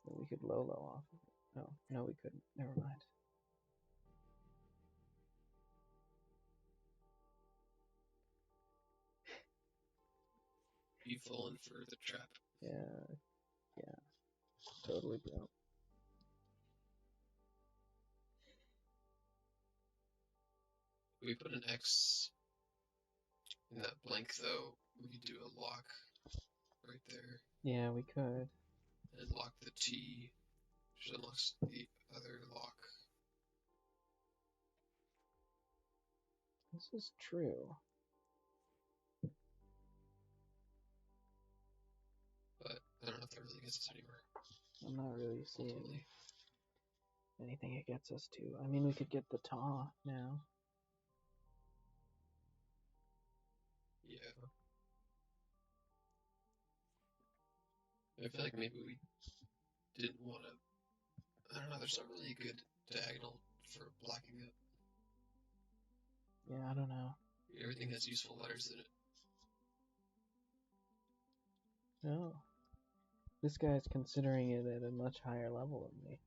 then we could Lolo off of it. Oh, no, we couldn't. Never mind.
You've fallen for the trap.
Yeah. Totally, bro.
We put an X in that blank, though. We could do a lock right there.
Yeah, we could.
And lock the T, which unlocks the other lock.
This is true.
But I don't know if that really gets us anywhere.
I'm not really seeing anything it gets us to. I mean, we could get the Taw now.
Yeah. I feel like maybe we didn't want to. I don't know. There's not really a good diagonal for blacking up.
Yeah, I don't know.
Everything has useful letters in it.
No. This guy's considering it at a much higher level than me.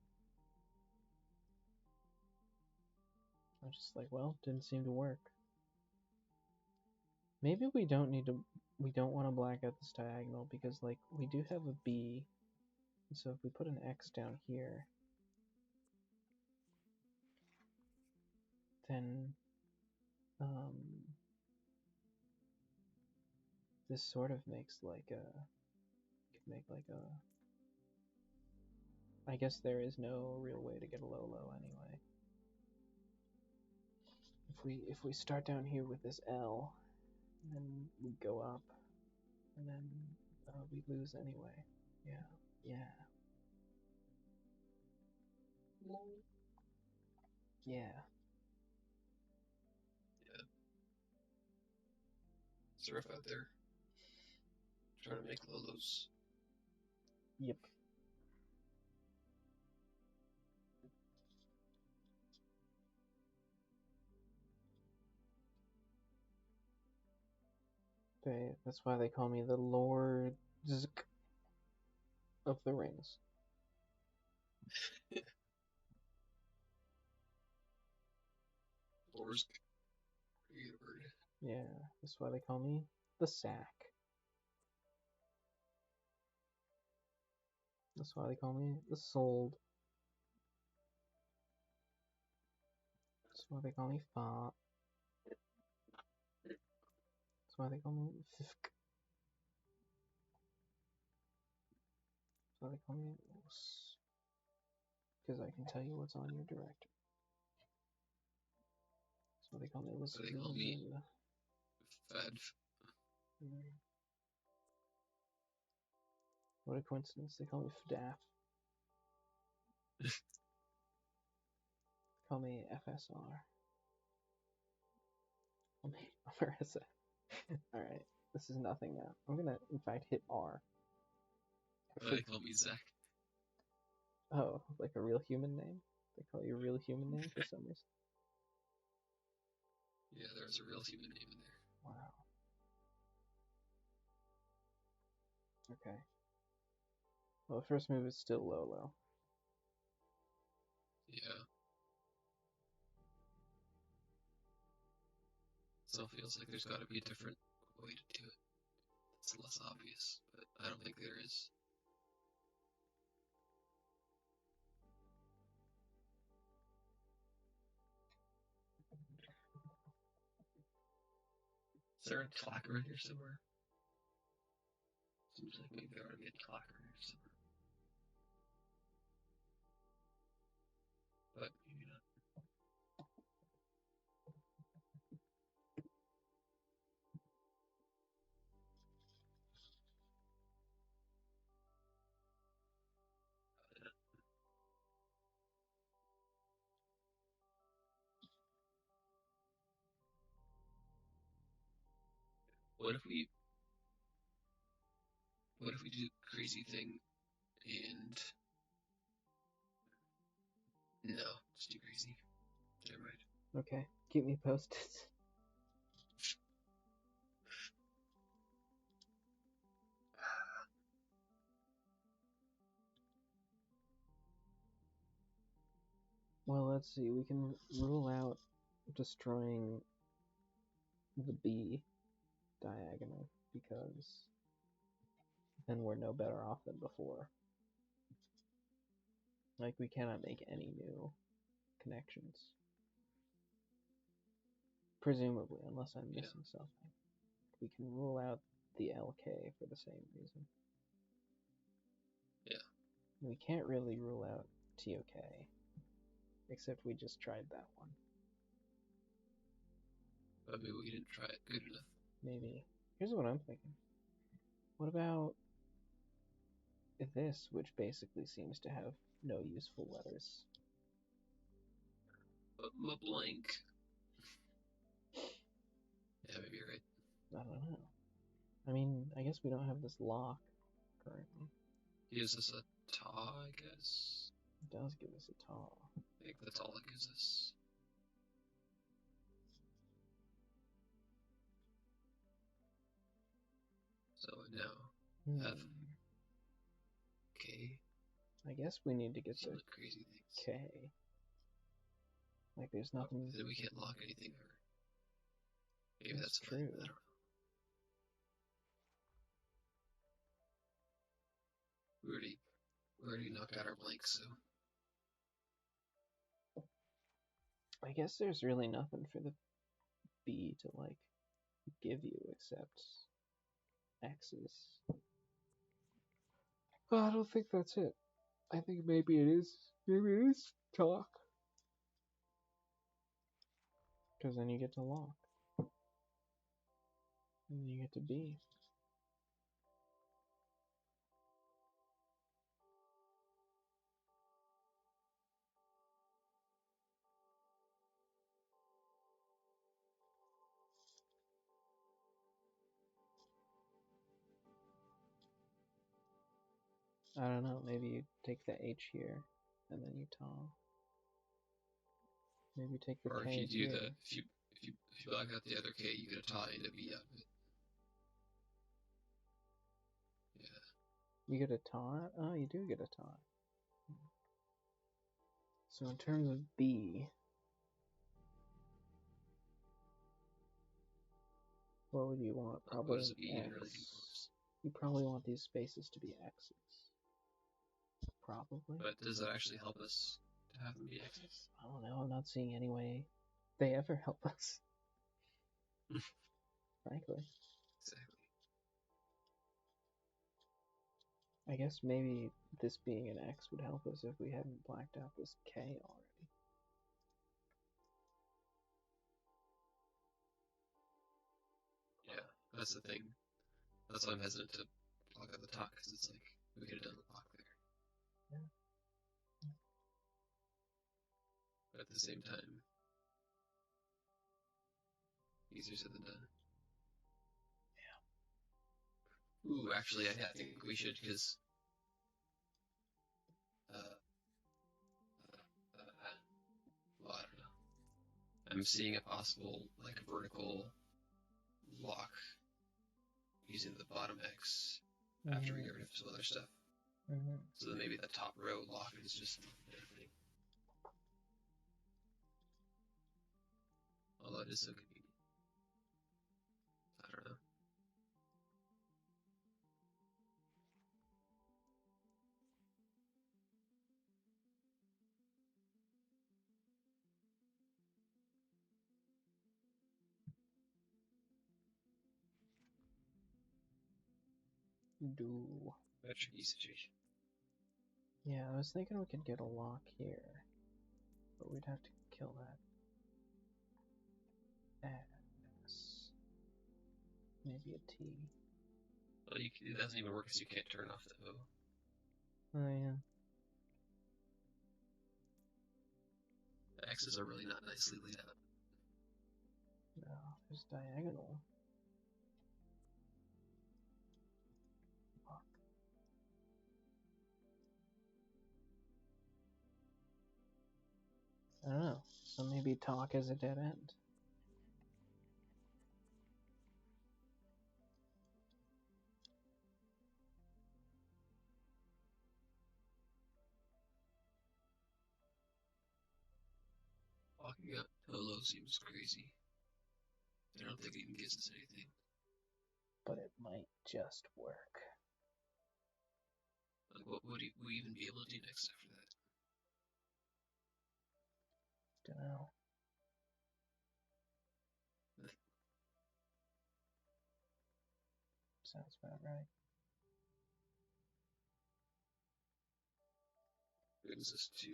I'm just like, well, didn't seem to work. Maybe we don't want to black out this diagonal because, like, we do have a B. So if we put an X down here, then this sort of makes like a, could make like a, I guess there is no real way to get a low anyway. If we start down here with this L, and then we go up, and then we lose anyway. Yeah.
Yeah. It's rough out there. Trying to make Lolos.
Yep. That's why they call me the Lord of the Rings.
Orsk. Pretty good word.
Yeah, that's why they call me the Sack. That's why they call me the Sold. That's why they call me Fa. That's why they call me Fifk. That's why they call me Os. Because I can tell you what's on your director. That's why they call me
That's why they call me Fad.
What a coincidence. They call me FDAF. Call me FSR. Call me RSA. Alright, this is nothing now. I'm gonna, in fact, hit R.
They call me Zach.
Oh, like a real human name? They call you a real human name for some reason?
Yeah, there's a real human name in there.
Wow. Okay. Well, the first move is still low.
Yeah. Still feels like there's got to be a different way to do it. It's less obvious, but I don't think there is. Is there a clacker in here somewhere? Seems like maybe there ought to be a clacker in here somewhere. But maybe not. What if we do crazy thing and no, it's too crazy. Never mind.
Okay, keep me posted. Well, let's see. We can rule out destroying the B diagonal because then we're no better off than before. Like, we cannot make any new connections. Presumably, unless I'm missing something. We can rule out the LK for the same reason.
Yeah.
We can't really rule out TOK, except we just tried that one.
But maybe we didn't try it good enough.
Maybe. Here's what I'm thinking. What about this, which basically seems to have no useful letters?
Blank. Yeah, maybe you're right.
I don't know. I mean, I guess we don't have this lock currently.
Gives us a taw, I guess.
It does give us a taw.
I think that's all it gives us. So now F, K.
I guess we need to get
Seem
the
like crazy things.
K. Like there's nothing.
Then we can't lock anything, or maybe
That's
that's fine.
true.
I don't know. We already knocked out our blanks, so
I guess there's really nothing for the B to like give you except X's. Well, I don't think that's it. I think maybe it is. Maybe it is talk. Because then you get to lock. And then you get to B. I don't know. Maybe you take the H here, and then you taw. Maybe take the
or
K
if you do
here.
if you block out the other K, you get a tie and a B out of it. Yeah.
You get a taw? Oh, you do get a taw. So in terms of B, what would you want? Probably
what does B even
X.
really do for us?
You probably want these spaces to be X's. Probably.
But does that actually help us to have them be X's?
I don't know. I'm not seeing any way they ever help us. Frankly.
Exactly.
I guess maybe this being an X would help us if we hadn't blacked out this K already.
Yeah, that's the thing. That's why I'm hesitant to block out the top, because it's like, we could have done the block there.
Yeah.
But at the same time, easier said than done. Yeah. Ooh, actually, I think we should, because well, I don't know. I'm seeing a possible, like, vertical lock using the bottom X after we get rid of some other stuff. So then maybe the top row lock is just everything. Although it is so convenient. I don't know.
Do.
A tricky situation.
Yeah, I was thinking we could get a lock here, but we'd have to kill that S. Maybe a T.
Well, it doesn't even work because you can't turn off the O.
Oh yeah.
The X's are really not nicely laid out.
No, there's diagonal. Fuck. I don't know. So maybe talk is a dead end.
Locking up Holo seems crazy. I don't think it even gives us anything.
But it might just work.
Like, what would we even be able to do next after that?
Dunno. Sounds about right.
Brings us to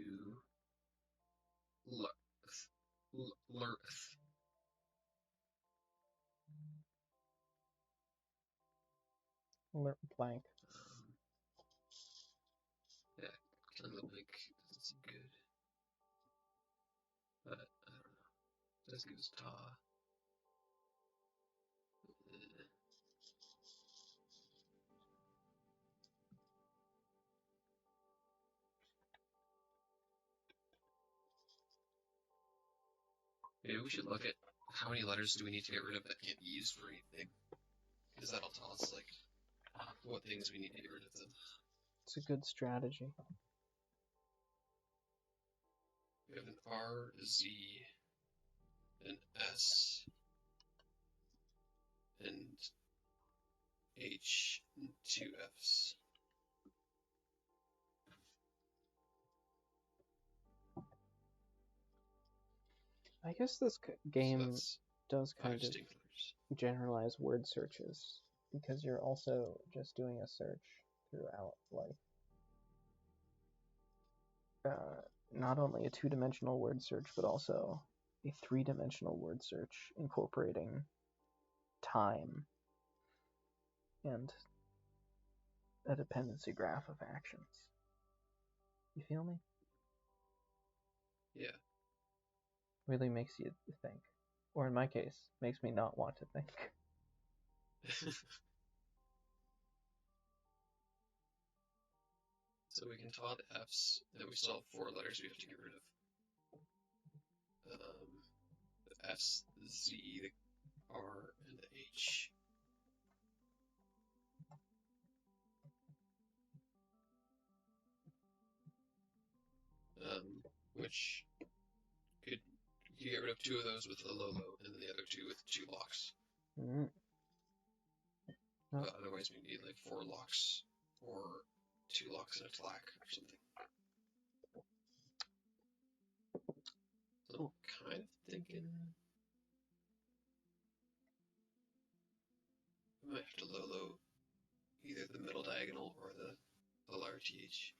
Lurth.
Blank.
Yeah, killing the blink doesn't seem good. But, I don't know. It does give us Taw. Maybe we should look at how many letters do we need to get rid of that can't be used for anything. Because that'll tell us, like, what things we need to get rid of them.
It's a good strategy.
We have an R, Z, an S, and H, and 2 Fs.
I guess this game does kind of
distinct letters.
generalize word searches, because you're also just doing a search throughout life. Not only a two-dimensional word search, but also a three-dimensional word search incorporating time and a dependency graph of actions. You feel me?
Yeah.
Really makes you think. Or in my case, makes me not want to think.
So we can taw the Fs, then we still have 4 letters we have to get rid of. The S, the Z, the R, and the H. Which could you get rid of 2 of those with a low, and then the other 2 with 2 locks.
Mm. Oh.
But otherwise we need like 4 locks, or 2 locks and a tlack, or something. So I'm kind of thinking I might have to low either the middle diagonal or the LRTH.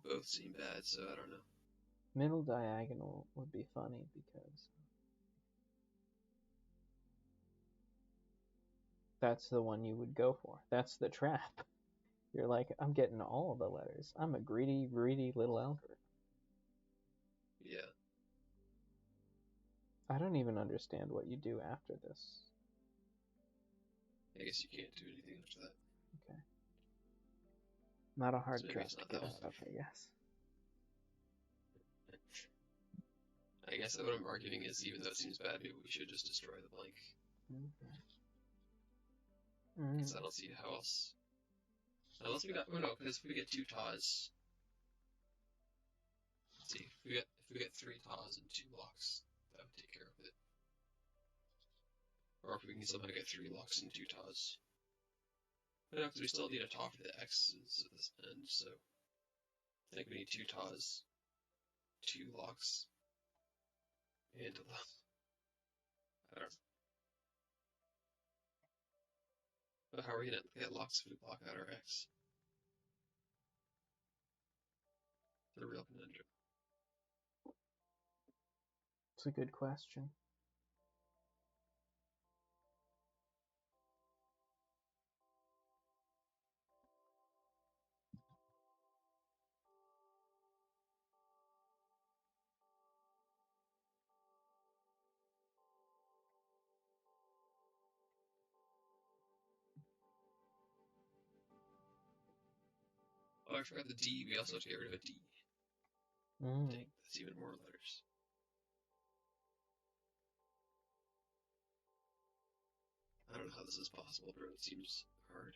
Both seem bad, so I don't know.
Middle diagonal would be funny because that's the one you would go for. That's the trap. You're like, I'm getting all the letters. I'm a greedy little algorithm.
Yeah.
I don't even understand what you do after this.
I guess you can't do anything after that.
Okay. Not a hard
So
trap to get out of, I guess.
I guess what I'm arguing is, even though it seems bad, maybe we should just destroy the blank. Because I don't see how else. Unless we got, oh no, because if we get 2 taws. Let's see, if we get 3 taws and 2 locks, that would take care of it. Or if we can somehow get 3 locks and 2 taws. But no, because we still need a taw for the X's at this end, so I think we need 2 taws, 2 locks, and a lock. I don't know. But how are we going to get locks if we block out our X? It's a real conundrum.
It's a good question.
Oh, I forgot the D. We also have to get rid of a D. Dang, that's even more letters. I don't know how this is possible, bro. It seems hard.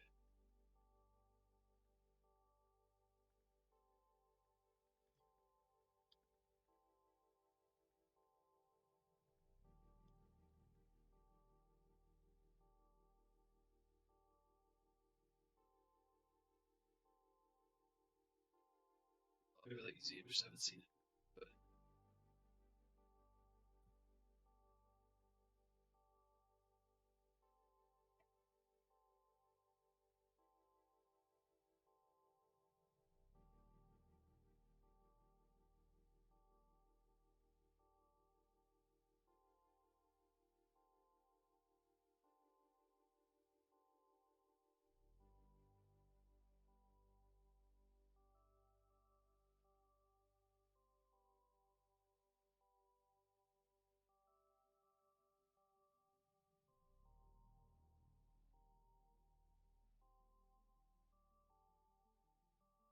Maybe like easy, I just haven't seen it. But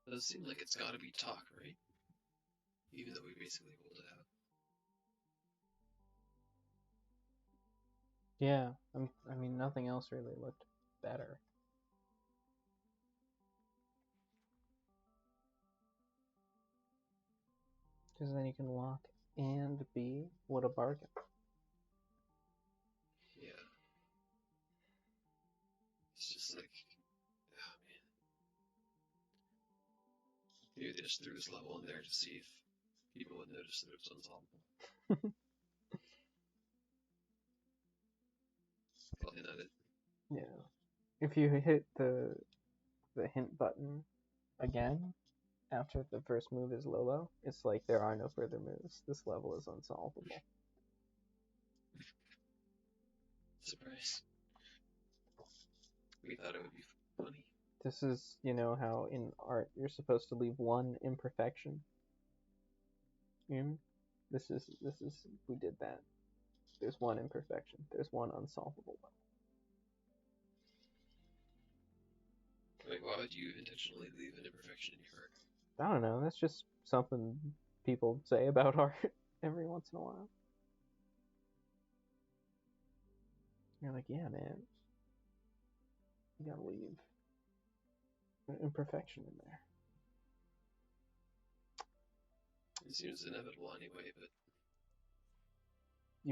it does seem like it's gotta be talk, right? Even though we basically rolled it out.
Yeah, I mean, nothing else really looked better. Because then you can lock and B. What a bargain.
Yeah. It's just like, oh man. Maybe they just threw this level in there to see if people would notice that it was unsolvable. Probably not it.
Yeah. If you hit the hint button again after the first move is Lolo, it's like there are no further moves. This level is unsolvable.
Surprise. We thought it would be funny.
This is, you know, how in art you're supposed to leave one imperfection in. This is we did that. There's one imperfection. There's one unsolvable level.
Like, why would you intentionally leave an imperfection in your art?
I don't know. That's just something people say about art every once in a while. You're like, yeah, man, you gotta leave an imperfection in there.
It seems inevitable anyway, but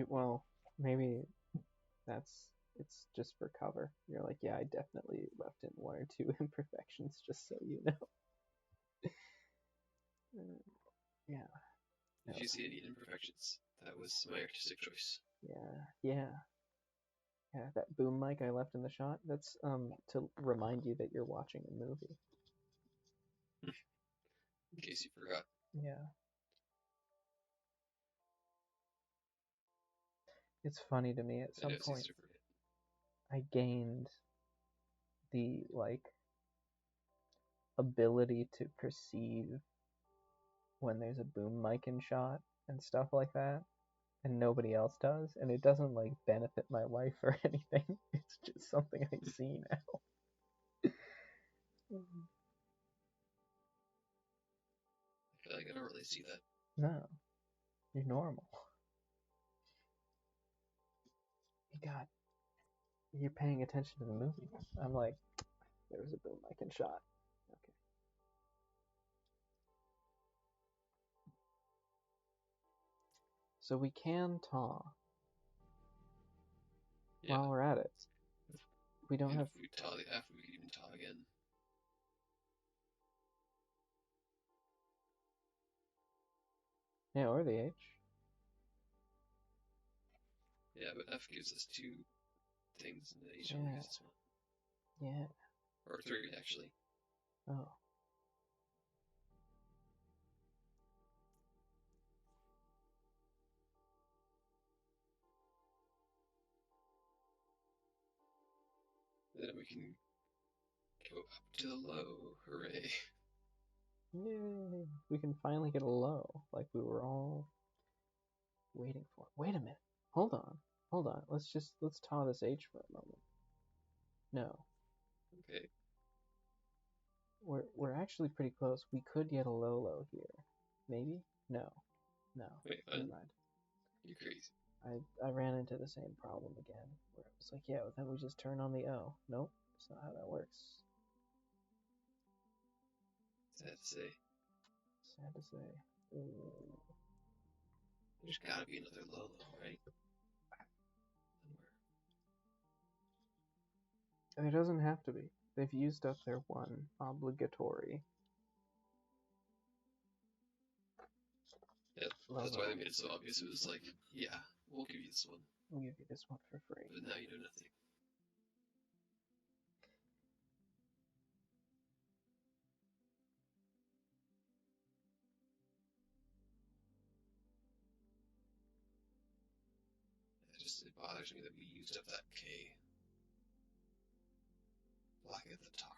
Well, maybe it's just for cover. You're like, yeah, I definitely left in one or two imperfections, just so you know. Yeah.
if you see any imperfections, that was my artistic choice.
Yeah. That boom mic I left in the shot. That's to remind you that you're watching a movie.
In case you forgot.
Yeah. It's funny to me. At some point, I gained the ability to perceive when there's a boom mic in shot and stuff like that, and nobody else does, and it doesn't benefit my life or anything. It's just something I see now.
I feel like I don't really see that.
No, you're normal. You're paying attention to the movie. I'm like, there was a boom mic in shot. Okay. So we can taw.
Yeah.
While we're at it. We don't have.
If we taw the F, we could even taw again.
Yeah, or the H.
Yeah, but F gives us two things, and the H
Yeah.
only gives us one.
Yeah.
Or three, actually.
Oh.
Then we can go up to the low. Hooray.
Yay. We can finally get a low, like we were all waiting for. Wait a minute. Hold on. Let's taw this H for a moment. No.
Okay.
We're actually pretty close. We could get a low here. Maybe? No.
Wait,
never mind.
You're crazy.
I ran into the same problem again, where it was like, yeah, but then we just turn on the O. Nope, that's not how that works.
Sad to say.
Sad to say. Ooh.
There's gotta be another low, right?
There doesn't have to be. They've used up their one obligatory.
Yeah, that's why they made it so obvious. It was like, yeah, we'll give you this one.
We'll give you this one for free.
But now you know nothing. It bothers me that we used up that K. Black at the top.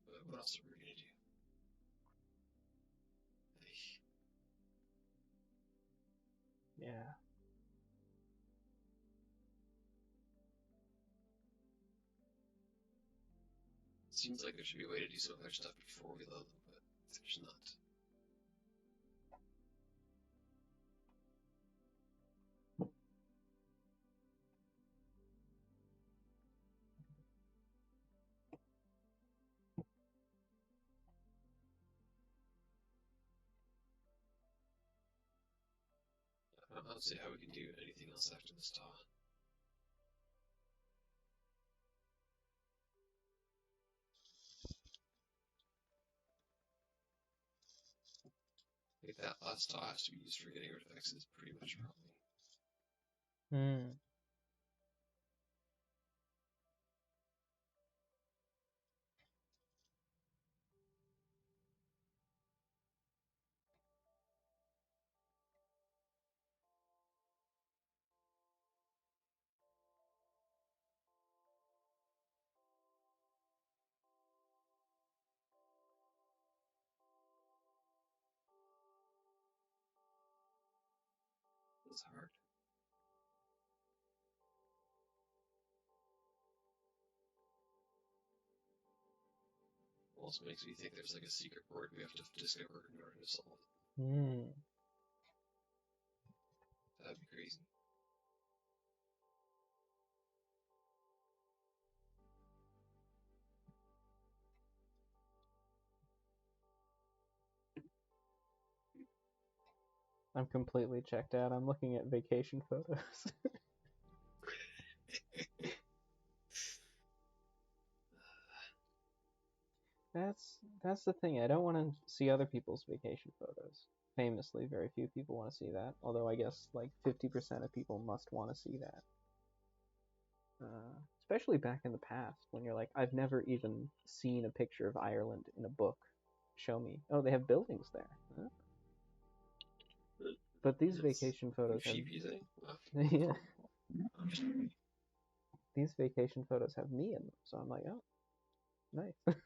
But what else are we gonna do?
Yeah.
Seems like there should be a way to do some other stuff before we load them, but there's not. I don't see how we can do anything else after this thaw. Like that last thaw has to be used for getting artifacts is pretty much probably.
Hmm.
It's hard. Also makes me think there's like a secret word we have to discover in order to solve it.
Hmm.
That'd be crazy.
I'm completely checked out. I'm looking at vacation photos. That's the thing. I don't want to see other people's vacation photos. Famously, very few people want to see that. Although I guess like 50% of people must want to see that. Especially back in the past when you're like, I've never even seen a picture of Ireland in a book. Show me. Oh, they have buildings there. Huh? But these vacation photos have
sheepy thing.
yeah. These vacation photos have me in them, so I'm like, oh, nice.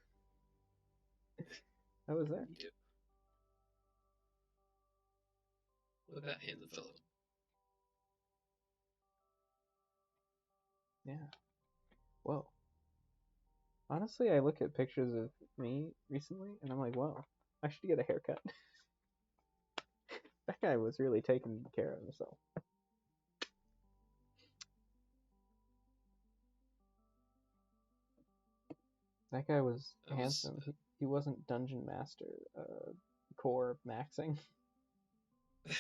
I was there.
Look at that hand that fell.
Yeah. Whoa. Honestly, I look at pictures of me recently, and I'm like, whoa, I should get a haircut. That guy was really taking care of himself. That guy was handsome. He wasn't Dungeon Master core maxing.
At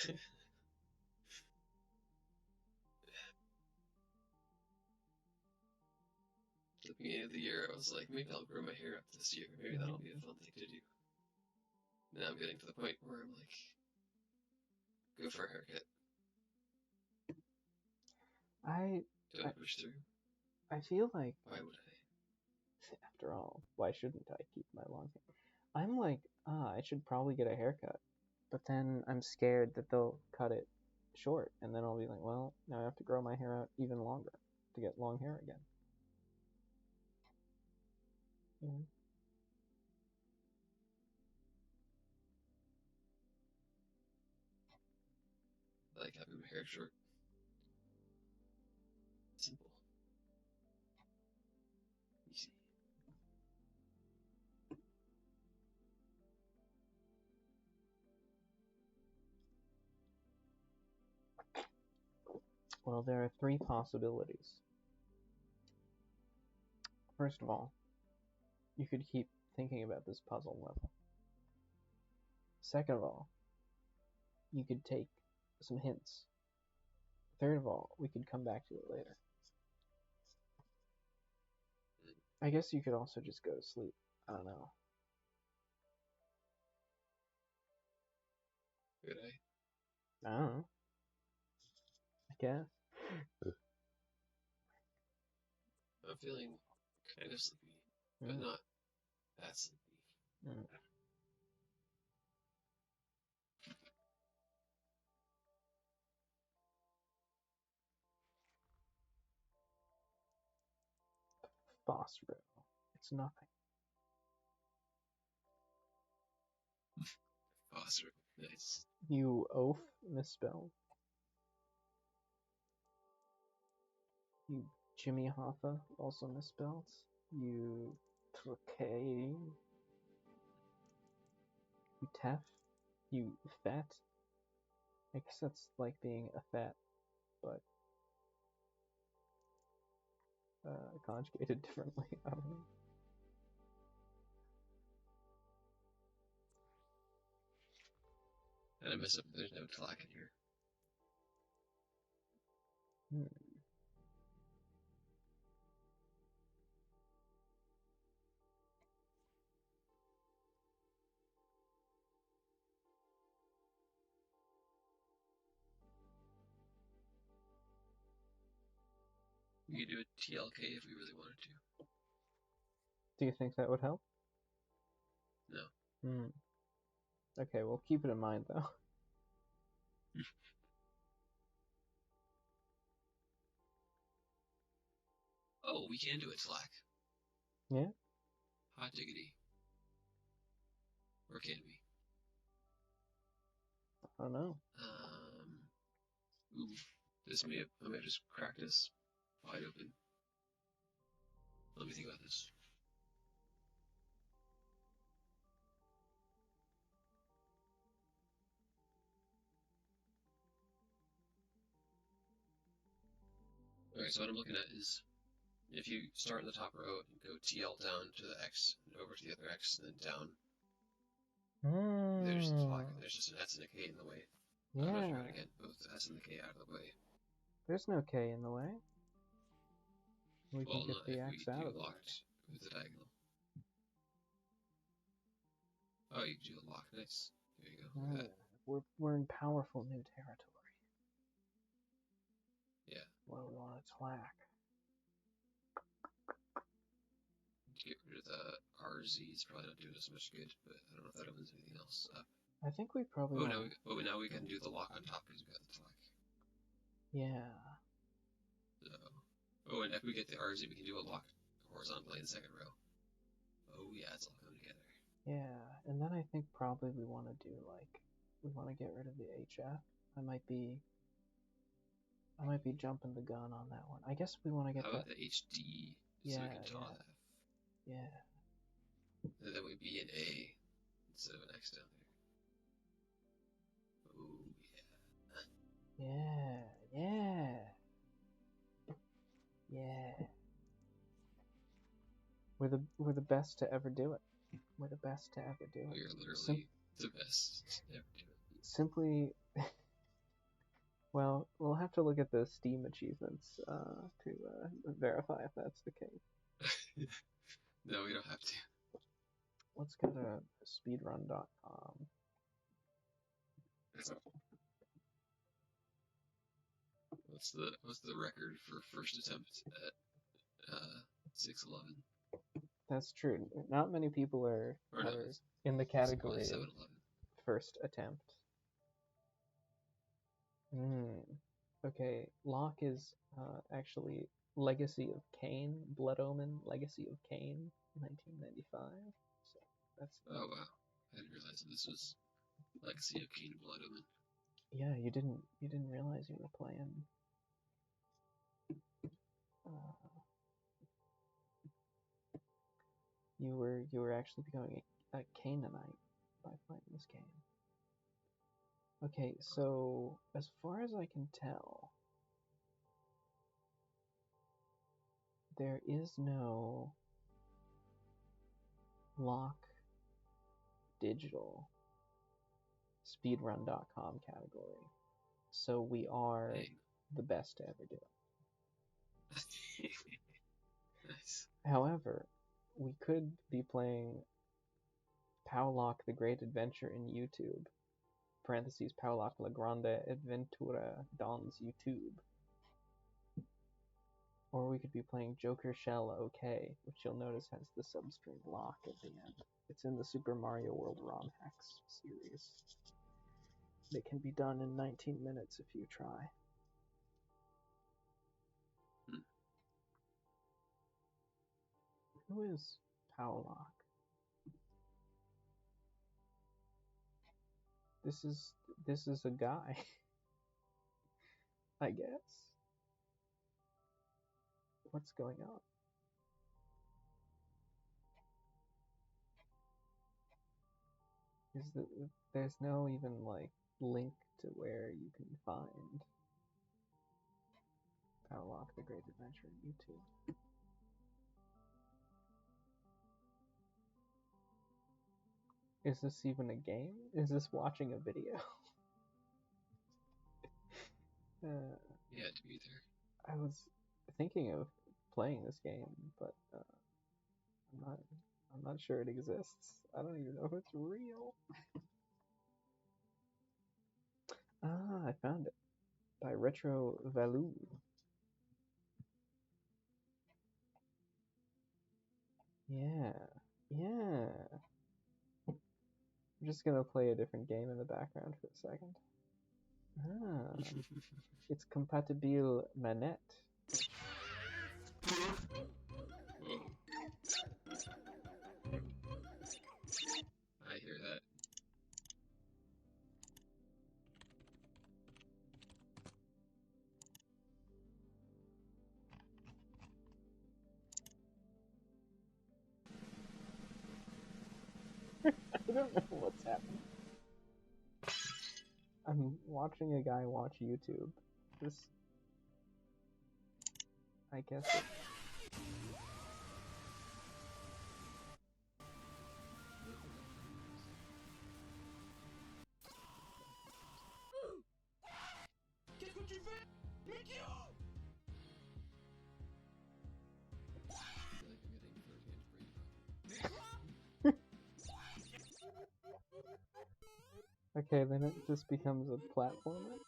the beginning of the year, I was like, maybe I'll grow my hair up this year. Maybe that'll be a fun thing to do. Now I'm getting to the point where I'm like, go for a haircut. Do I push through?
I feel like,
why would I?
After all, why shouldn't I keep my long hair? I'm like, I should probably get a haircut. But then I'm scared that they'll cut it short, and then I'll be like, well, now I have to grow my hair out even longer to get long hair again. Mm-hmm.
I like having my hair short. Simple. Easy.
Well, there are three possibilities. First of all, you could keep thinking about this puzzle level. Second of all, you could take some hints. Third of all, we could come back to it later. I guess you could also just go to sleep. I don't know.
Could I?
I don't know. I guess.
I'm feeling kind of sleepy, but not that sleepy.
Boss row. It's nothing.
Boss room. Nice.
You oaf misspelled. You Jimmy Hoffa also misspelled. You Trokay. You Tef. You Fat. I guess that's like being a fat, but conjugated differently. I don't know.
And I mess up. There's no clack in here.
Hmm.
We could do a TLK if we really wanted to.
Do you think that would help?
No.
Hmm. Okay, well, keep it in mind, though.
Oh, we can do a TLAC.
Yeah?
Hot diggity. Or can we?
I don't know.
Ooh. I may just crack this wide open. Let me think about this. Alright, so what I'm looking at is if you start in the top row and go TL down to the X and over to the other X and then down, there's just an S and a K in the way. I don't know if you're gonna get both the S and the K out of the way.
There's no K in the way. We
Well,
can get
not
the
if we
X out
do
of the way.
locked with the diagonal. Oh, you can do a lock. Nice. There you go. Look at that.
We're in powerful new territory.
Yeah.
What do we want to TLAC?
Get rid of the RZ. It's probably not doing us much good, but I don't know if that opens anything else up.
I think we probably want
to... now we can do the lock on top because we got the TLAC.
Yeah.
So... Oh, and if we get the RZ, we can do a lock horizontally in the second row. Oh, yeah, it's all coming together.
Yeah, and then I think probably we want to do, like, we want to get rid of the HF. I might be jumping the gun on that one. I guess we want to get
How about the HD so we can draw that?
Yeah.
And then we'd be an A instead of an X down there. Oh,
yeah. Yeah. Yeah. We're the best to ever do it. We're the best to ever do it.
We are literally the best to ever do it.
Simply, well, we'll have to look at the Steam achievements to verify if that's the case.
No, we don't have to.
Let's go to speedrun.com.
What's the record for first attempt at 6:11?
That's true. Not many people are in the category of first attempt. Okay, LOK is actually Legacy of Kain, Blood Omen, Legacy of Kain, 1995. So that's.
Oh wow! I didn't realize that this was Legacy of Kain, Blood Omen.
Yeah, you didn't realize you were playing. You were actually becoming a Canaanite by playing this game. Okay, so as far as I can tell, there is no LOK digital speedrun.com category. So we are the best to ever do it.
Nice.
However, we could be playing Powlock the Great Adventure in YouTube. Parentheses Powlock La Grande Adventura Don's YouTube. Or we could be playing Joker Shell OK, which you'll notice has the substring LOK at the end. It's in the Super Mario World ROM hacks series. It can be done in 19 minutes if you try. Who is Powlock? This is a guy. I guess. What's going on? There's no even like link to where you can find Powlock the Great Adventure on YouTube. Is this even a game? Is this watching a video?
Yeah, to be there.
I was thinking of playing this game, but I'm not sure it exists. I don't even know if it's real. Ah, I found it by Retro Value. Yeah, yeah. I'm just gonna play a different game in the background for a second. Ah, it's compatible manette.
Whoa. I hear that.
I don't know what's happening. I'm watching a guy watch YouTube. This, I guess it.
Qu'est-ce que tu fais? Mais qui oh? I feel like I'm getting first-hand brain
Okay, then it just becomes a platformer.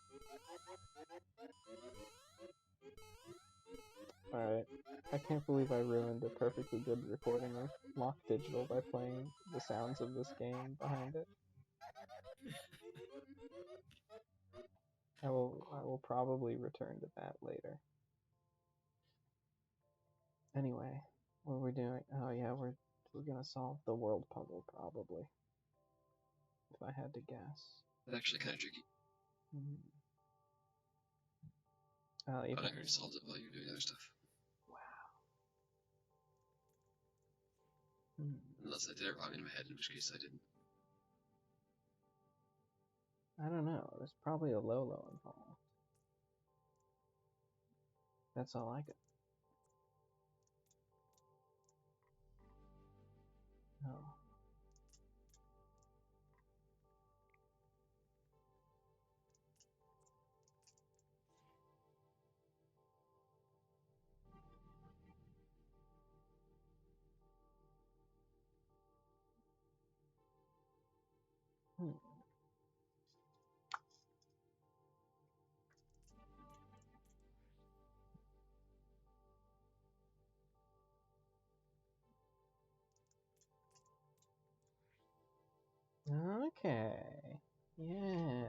Alright. I can't believe I ruined a perfectly good recording of LOK Digital by playing the sounds of this game behind it. I will probably return to that later. Anyway, what are we doing? Oh yeah, we're gonna solve the world puzzle probably. If I had to guess.
It's actually kind of tricky.
Oh, you
But I already solved it while you were doing other stuff.
Wow.
Unless I did it wrong in my head, in which case I didn't.
I don't know. There's probably a Lolo involved. That's all I got. Oh. Okay. Yeah.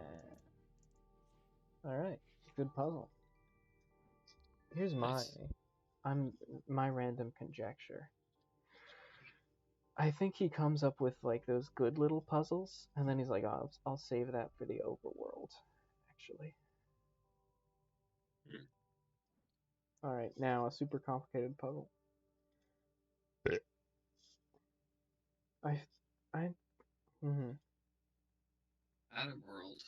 Alright. Good puzzle. Here's
Nice.
my random conjecture. I think he comes up with like those good little puzzles, and then he's like, oh, I'll save that for the overworld, actually. Alright, now a super complicated puzzle. I, I,
Adam World.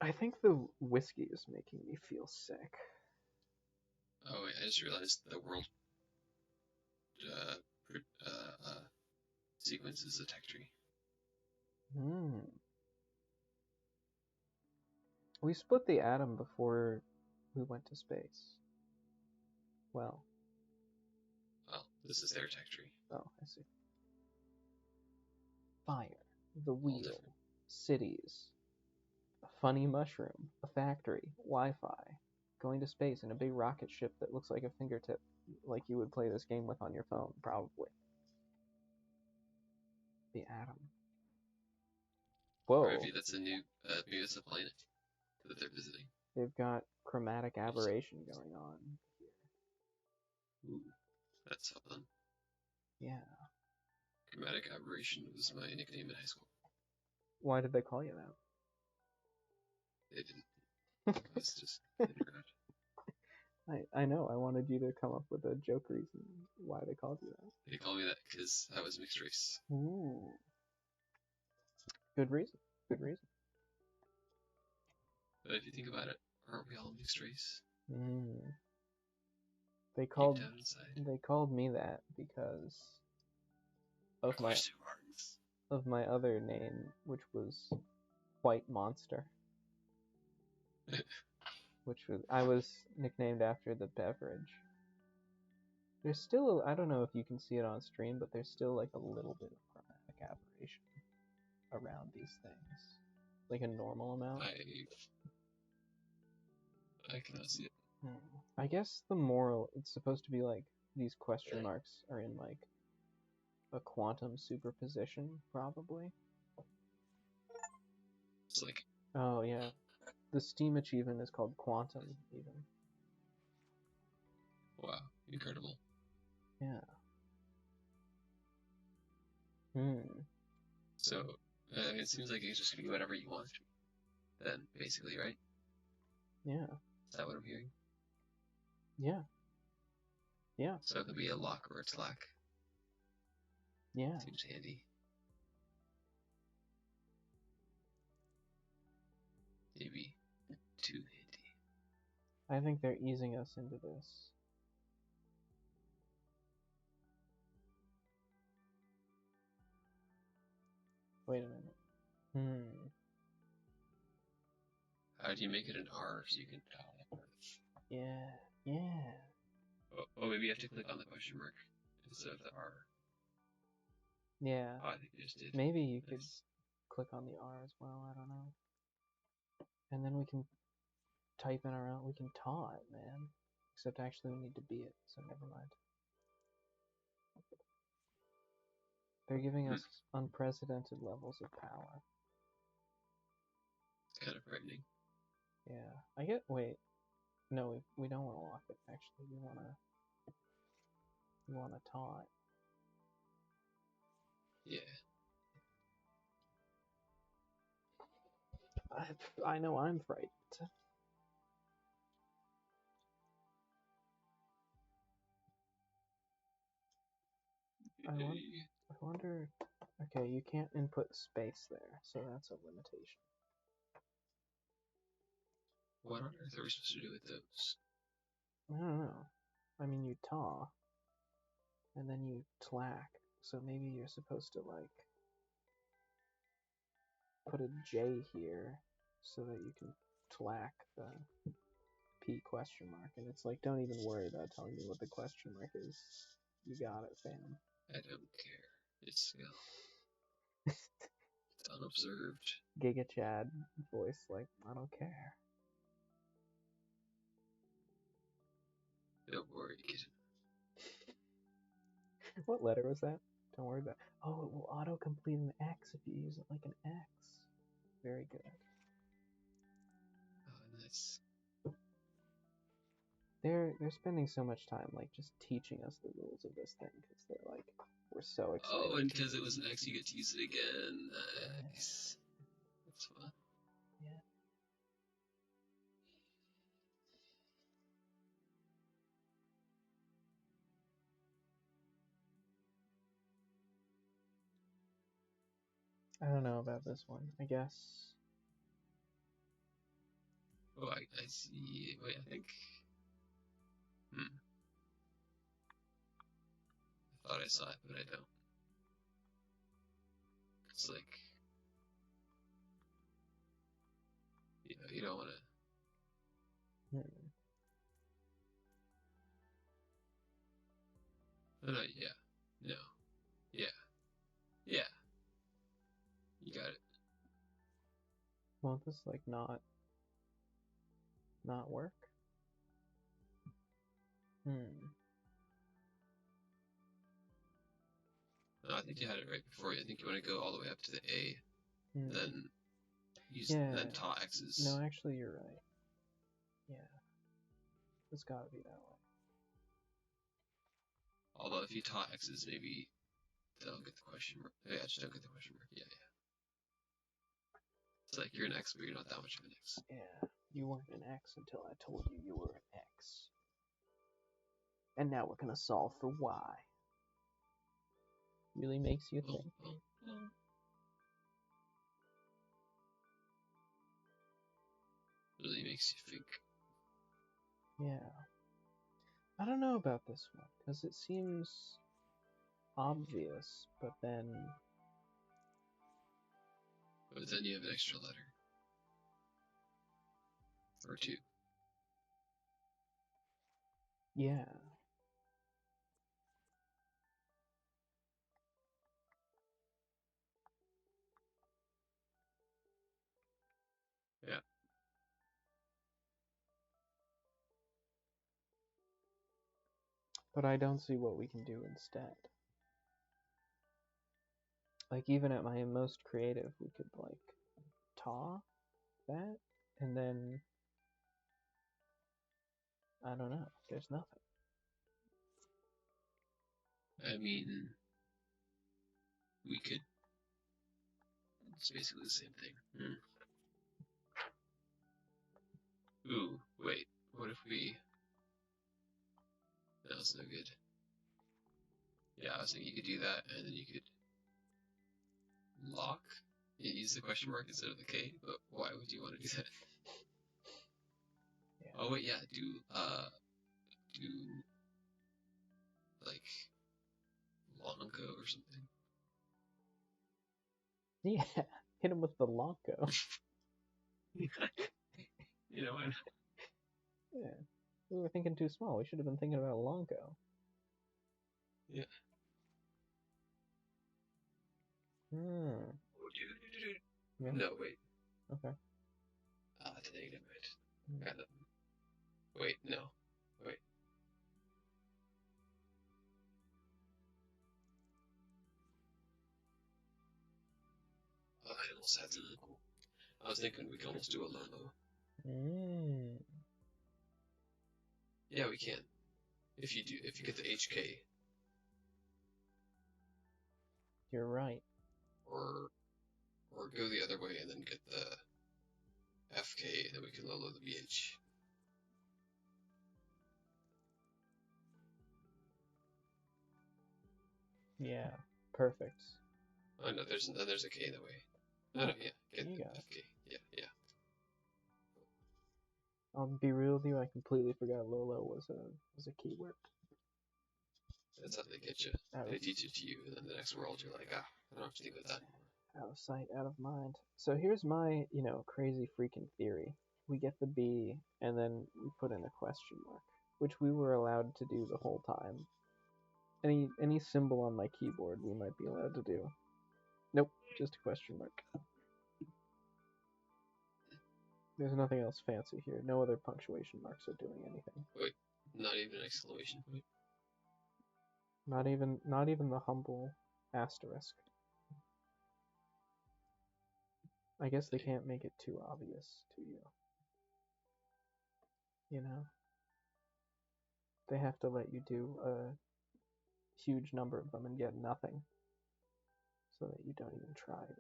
I think the whiskey is making me feel sick.
Oh wait, I just realized the world sequence is a tech tree.
We split the atom before we went to space. Well,
this is their tech tree.
Oh, I see. Fire, the wheel, cities, a funny mushroom, a factory, Wi-Fi, going to space in a big rocket ship that looks like a fingertip, like you would play this game with on your phone, probably. The atom. Whoa.
Or maybe that's a new, maybe it's a planet that they're visiting.
They've got chromatic aberration going on here.
Ooh, that's fun.
Yeah.
Chromatic aberration was my nickname in high school.
Why did they call you that?
They didn't. It was just underground.
I know. I wanted you to come up with a joke reason why they called you that.
They called me that because I was mixed race.
Ooh. Good reason. Good reason.
But if you think about it, aren't we all mixed race?
They called
Deep down inside.
They called me that because of my other name, which was White Monster. which I was nicknamed after the beverage. There's still, I don't know if you can see it on stream, but there's still like a little bit of chromatic aberration around these things. Like a normal amount.
I cannot see it.
I guess the moral, it's supposed to be like these question marks are in like a quantum superposition, probably.
It's like,
oh yeah, the Steam achievement is called Quantum, even.
Wow, incredible.
Yeah.
So, it seems like it's just gonna be whatever you want it to be. Then, basically, right?
Yeah.
Is that what I'm hearing?
Yeah. Yeah.
So it could be a LOK or a TLAC.
Yeah.
Seems handy. Maybe too handy.
I think they're easing us into this. Wait a minute.
How do you make it an R so you can
Yeah. Yeah.
Oh, maybe you have to click on the question mark instead of the R.
Yeah.
Oh, I think you just did.
Maybe you could click on the R as well, I don't know. And then we can type in our own, we can taw it, man. Except actually we need to be it, so never mind. They're giving us unprecedented levels of power.
It's kind of frightening.
Yeah. Wait. No, we don't want to lock it, actually. We want to taw it.
Yeah.
I know I'm frightened. I wonder. Okay, you can't input space there, so that's a limitation.
What on earth are we supposed to do with those?
I don't know. I mean, you taw, and then you tlack, so maybe you're supposed to, like, put a J here so that you can tlack the P question mark, and it's like, don't even worry about telling me what the question mark is. You got it, fam.
I don't care. It's it's unobserved.
Giga Chad voice, like, I don't care.
Don't worry, kid.
What letter was that? Don't worry about it. Oh, it will auto-complete an X if you use it like an X. Very good.
Oh, nice.
They're spending so much time like just teaching us the rules of this thing because they're like, we're so excited.
Oh, and because it was an X, you get to use it again. Nice. That's fun.
Yeah. I don't know about this one. I guess.
Oh, I see. Wait, I think. I thought I saw it, but I don't. It's like, you don't want to. No, yeah, no, yeah, yeah. You got it.
Won't this like not work?
No, I think you had it right before you. I think you want to go all the way up to the A, then then taw X's.
No, actually, you're right. Yeah, it's got to be that way.
Although if you taw X's, maybe they'll get the question mark. Yeah, just don't get the question mark. Yeah. It's like you're an X, but you're not that much of an X.
Yeah, you weren't an X until I told you you were an X. And now we're gonna solve for Y. Really makes you think.
Really makes you think.
Yeah. I don't know about this one, because it seems obvious, but then...
But then you have an extra letter. Or two.
Yeah.
Yeah.
But I don't see what we can do instead. Like, even at my most creative, we could, like, taw that, and then, I don't know, there's nothing.
I mean, we could. It's basically the same thing. Ooh, wait. What if we? That was no good. Yeah, I was thinking you could do that, and then you could lock. You use the question mark instead of the K, but why would you want to do that?
Yeah.
Oh wait, yeah, do like Lonko or something.
Yeah, hit him with the Lonko.
You know, and
Yeah, we were thinking too small. We should have been thinking about Lonko.
yeah.
Hmm. Yeah.
No, wait.
Okay.
Dang it. Got it. Wait, no. Wait. I almost had to. I was thinking we could almost do a Lolo.
Mm.
Yeah, we can. If you get the HK.
You're right.
Or go the other way and then get the FK, and then we can Lolo the BH.
Yeah. Perfect.
Oh no, there's a K in the way. No, no, yeah, get
you
the
got it.
FK. Yeah, yeah.
I'll be real with you. I completely forgot Lolo was a keyword.
That's how they get you. They teach it to you, and then the next world you're like, I don't have to think about that anymore.
Out of sight, out of mind. So here's my, crazy freaking theory. We get the B, and then we put in a question mark, which we were allowed to do the whole time. Any symbol on my keyboard we might be allowed to do. Nope, just a question mark. There's nothing else fancy here. No other punctuation marks are doing anything.
Wait, not even an exclamation point?
Not even the humble asterisk. I guess they can't make it too obvious to you. You know? They have to let you do a huge number of them and get nothing. So that you don't even try the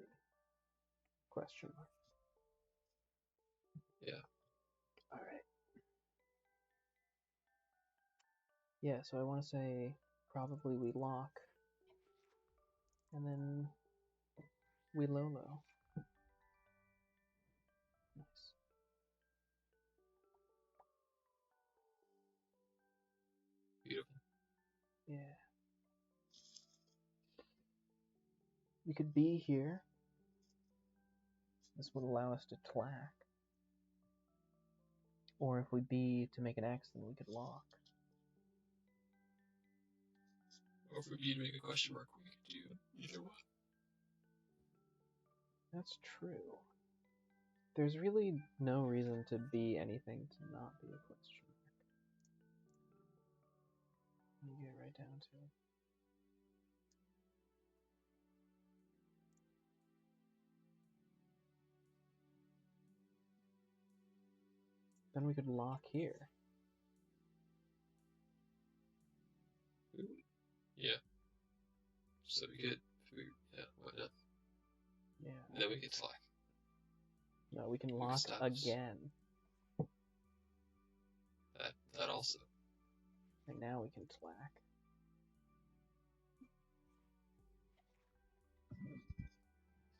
question mark.
Yeah.
Alright. Yeah, so I want to say probably we lock. And then we Lolo. Nice.
Beautiful.
Yeah. We could be here. This would allow us to tlack. Or if we be to make an X, then we could lock.
Or if we be to make a question mark, we could do either one.
That's true. There's really no reason to be anything to not be a question mark. Let me get right down to it. Then we could lock here.
Ooh. Yeah. So we could, yeah, why not?
Yeah.
And then we could slack.
No, we can lock again.
That also.
And now we can tlack.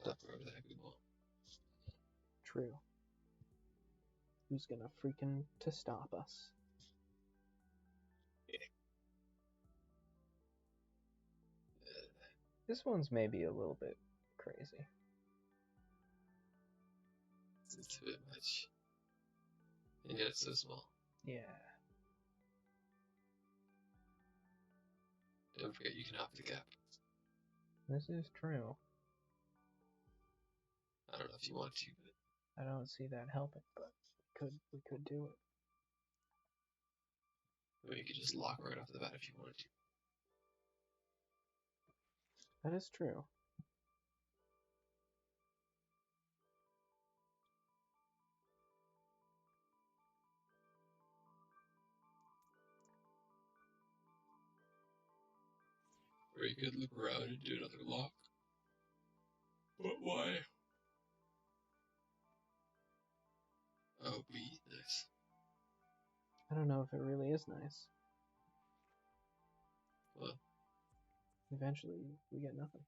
Slap wherever the heck we want.
True. Who's gonna freaking to stop us?
Yeah.
This one's maybe a little bit crazy.
It's a bit much. And yet it's so small.
Yeah.
Don't forget you can hop the gap.
This is true.
I don't know if you want to, but
I don't see that helping, but we could do it.
I mean, you could just lock right off the bat if you wanted to.
That is true.
Or you could loop around and do another lock. But why? Oh, B, nice.
I don't know if it really is nice.
Well,
eventually we get nothing.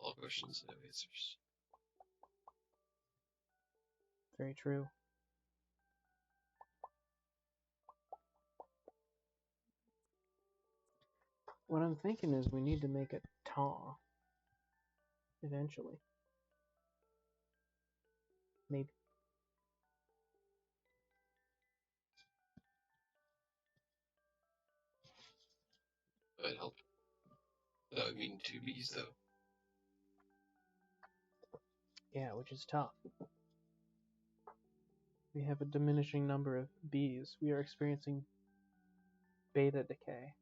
all questions, no answers.
Very true. What I'm thinking is we need to make a taw eventually. Maybe.
That'd help. That would mean 2 Bs, though.
Yeah, which is tough. We have a diminishing number of Bs. We are experiencing beta decay.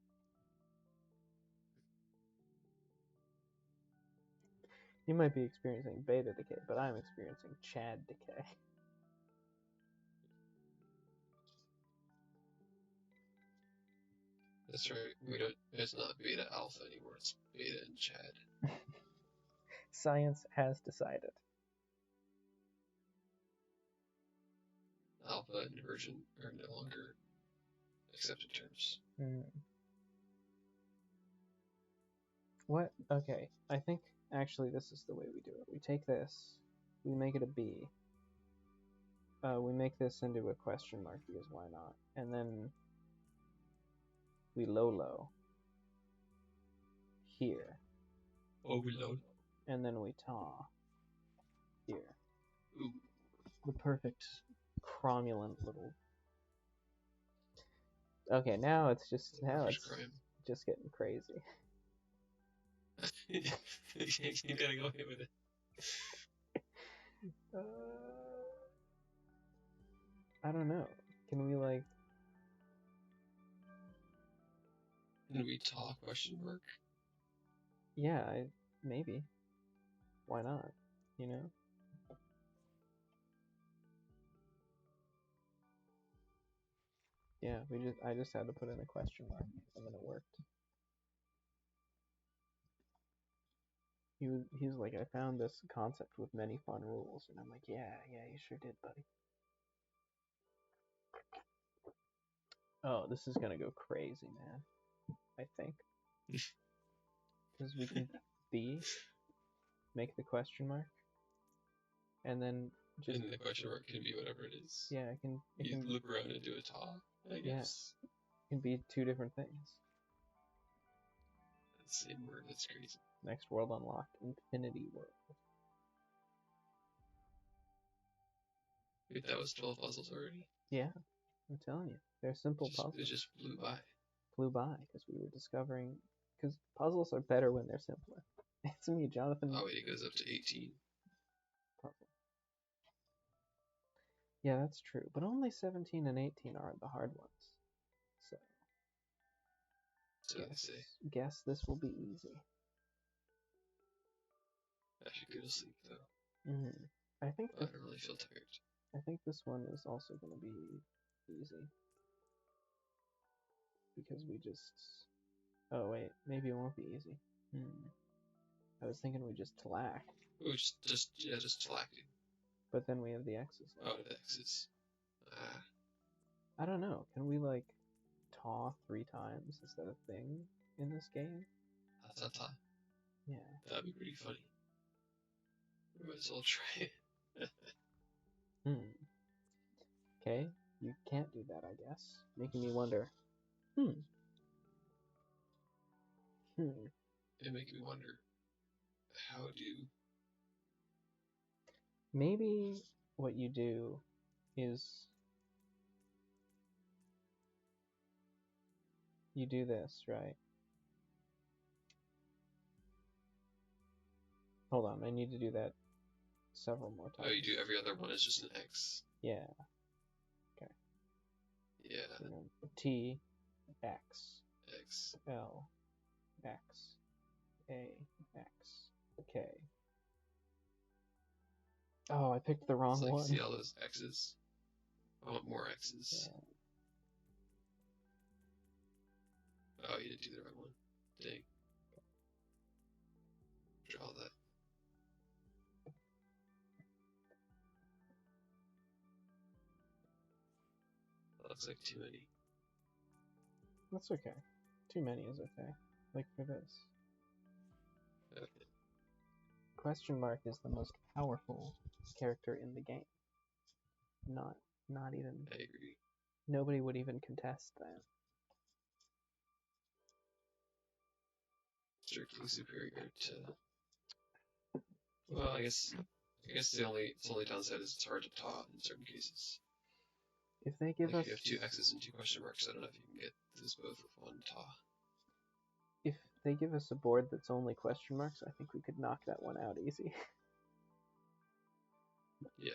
You might be experiencing beta decay, but I'm experiencing Chad decay.
That's right. It's not beta alpha anymore. It's beta and Chad.
Science has decided.
Alpha and version are no longer accepted terms.
What? Okay, I think actually this is the way we do it. We take this, we make it a B. We make this into a question mark because why not? And then we low here.
Oh, we load.
And then we taw here.
Ooh.
The perfect cromulent little. Okay, now it's just getting crazy.
You gotta go ahead with it.
I don't know. Can we like?
Can we talk question mark?
Yeah, maybe. Why not? You know. Yeah, I just had to put in a question mark, and then it worked. He's like, I found this concept with many fun rules, and I'm like, yeah, you sure did, buddy. Oh, this is gonna go crazy, man. I think. Because we can make the question mark, and then just.
And the question mark can be whatever it is.
Yeah, it can
loop around and do a taw, I guess.
It can be 2 different things.
That's the same word, that's crazy.
Next world unlocked, Infinity World.
Wait, that was 12 puzzles already?
Yeah, I'm telling you. They're simple puzzles.
It just flew by.
Because we were discovering... Because puzzles are better when they're simpler. It's me, Jonathan.
Oh wait, it goes up to 18.
Puzzle. Yeah, that's true. But only 17 and 18 are the hard ones. So guess this will be easy.
I should go to sleep though.
I think
I don't really feel tired.
I think this one is also going to be easy. Because we just... Oh wait, maybe it won't be easy. I was thinking we just tlack.
Oh, just tlack.
But then we have the X's.
Oh, the X's.
I don't know. Can we like taw 3 times instead of thing in this game?
Ta.
Yeah.
That'd be pretty funny. We might as well try it.
Okay, you can't do that, I guess. Making me wonder.
It makes me wonder, how do...
Maybe what you do is you do this, right? Hold on, I need to do that several more times.
Oh, you do every other one is just an X.
Yeah. Okay.
Yeah.
So T, X,
X.
L, X, A, X, K. Oh, I picked the wrong one.
See all those X's? I want more X's.
Yeah.
Oh, you didn't do the right one. Dang. Draw that. That looks like too many.
That's okay. Too many is okay. Like for this.
Okay.
Question mark is the most powerful character in the game. Not even.
I agree.
Nobody would even contest that.
Strictly superior to. Well, I guess the only downside is it's hard to taw in certain cases.
If they give
like
us,
if you have 2 X's and 2 question marks, I don't know if you can get those both with 1 taw.
if they give us a board that's only question marks, I think we could knock that one out easy.
Yeah.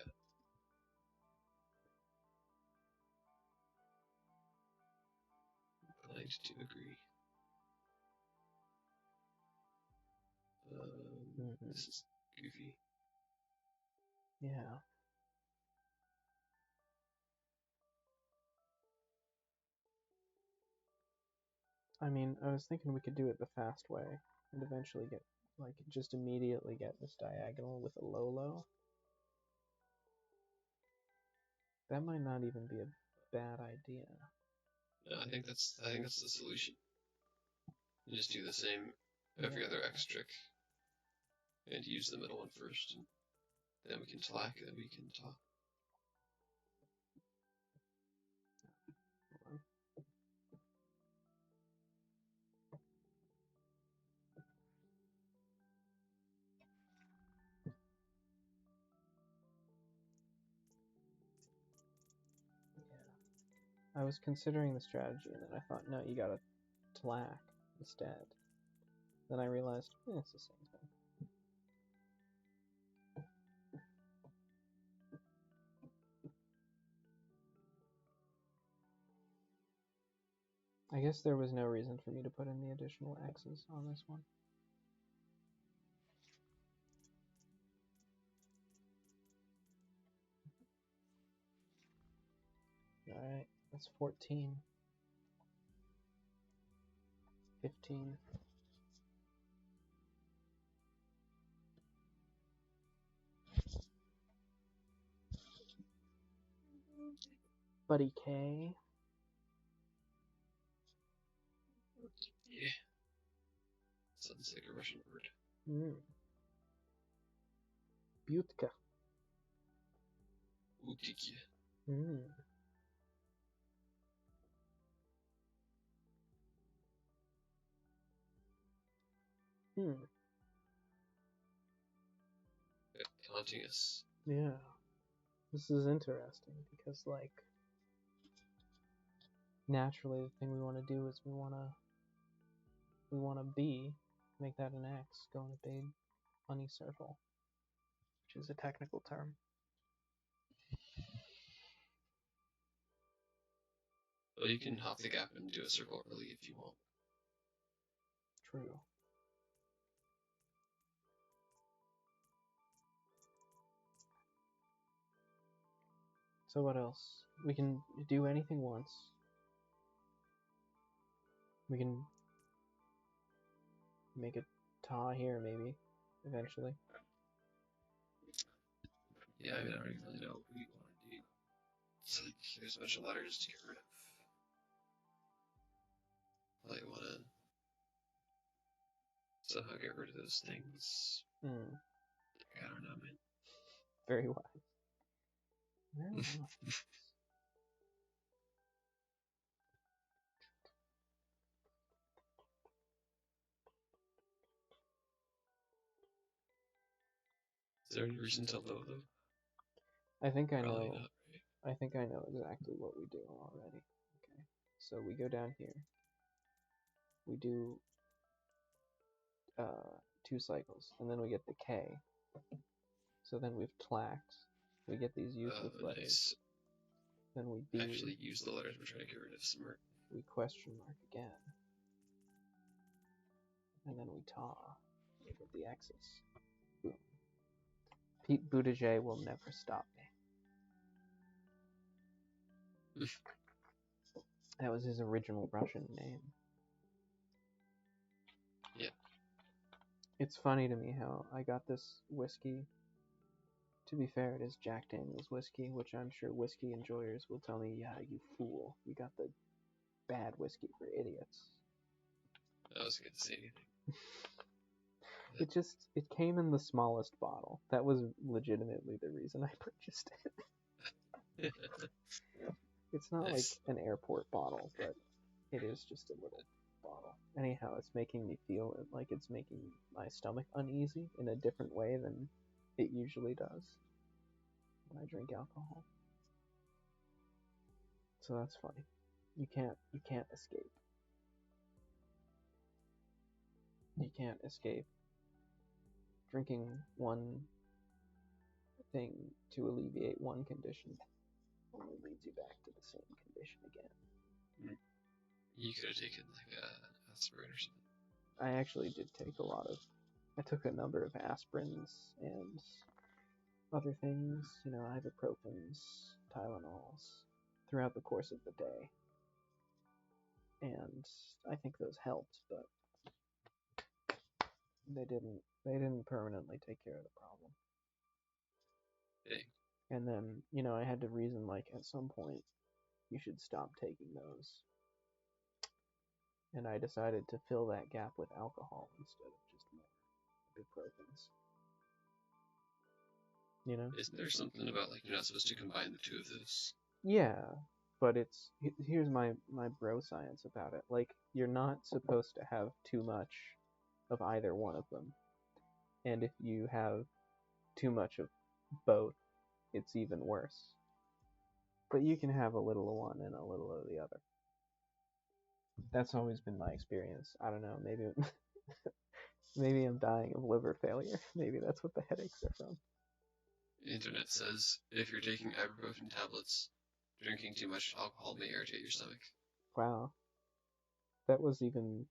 I do agree. This is goofy.
Yeah. I mean, I was thinking we could do it the fast way and eventually get, like, just immediately get this diagonal with a low. That might not even be a bad idea.
No, I think that's the solution. You just do the same every other X trick and use the middle one first, and then we can tlack, and then we can taw.
Hold on. I was considering the strategy, and then I thought, no, you gotta tlack instead. Then I realized, it's the same thing. I guess there was no reason for me to put in the additional X's on this one. Alright, that's 14. 15. Buddy K.
Yeah. Sounds like a Russian word.
Butka.
Utiki. Taunting us.
Yeah. This is interesting because, like, naturally the thing we want to do is we want to B, make that an X, go in a big bunny circle, which is a technical term.
Well, you can hop the gap and do a circle early if you want.
True. So what else? We can do anything once. We can make a taw here, maybe, eventually.
Yeah, I mean, I don't even really know what we want to do. It's like, there's a bunch of letters to get rid of. I want to somehow get rid of those things. I don't know, man.
Very wise. Very wise.
Is there any reason to low them?
I think I
Probably
know.
not, right?
I think I know exactly what we do already. Okay. So we go down here. we do 2 cycles, and then we get the K. So then we've tlacked. We get these useless letters.
Nice.
Then we B.
Actually use the letters we're trying to get rid of smart.
We question mark again. And then we taw. We get the X's. Boom. Pete Buttigieg will never stop me. That was his original Russian name.
Yeah.
It's funny to me how I got this whiskey. To be fair, it is Jack Daniel's whiskey, which I'm sure whiskey enjoyers will tell me, yeah, you fool. You got the bad whiskey for idiots.
I was going to say anything.
It came in the smallest bottle. That was legitimately the reason I purchased it. It's not
Nice.
like an airport bottle, but it is just a little bottle. Anyhow, it's making me feel like it's making my stomach uneasy in a different way than it usually does when I drink alcohol. So that's funny. You can't escape. You can't escape drinking one thing to alleviate one condition only leads you back to the same condition again.
You could have taken like an aspirin or something.
I actually did take I took a number of aspirins and other things, ibuprofens, Tylenols, throughout the course of the day. And I think those helped, but they didn't permanently take care of the problem.
Dang.
And then, I had to reason, like, at some point, you should stop taking those. And I decided to fill that gap with alcohol instead of just more ibuprofens.
Isn't there something about, like, you're not supposed to combine the two of those?
Yeah, but here's my bro science about it. Like, you're not supposed to have too much of either one of them. And if you have too much of both, it's even worse. But you can have a little of one and a little of the other. That's always been my experience. I don't know, maybe I'm dying of liver failure. Maybe that's what the headaches are from.
The internet says if you're taking ibuprofen tablets, drinking too much alcohol may irritate your stomach.
Wow. That was even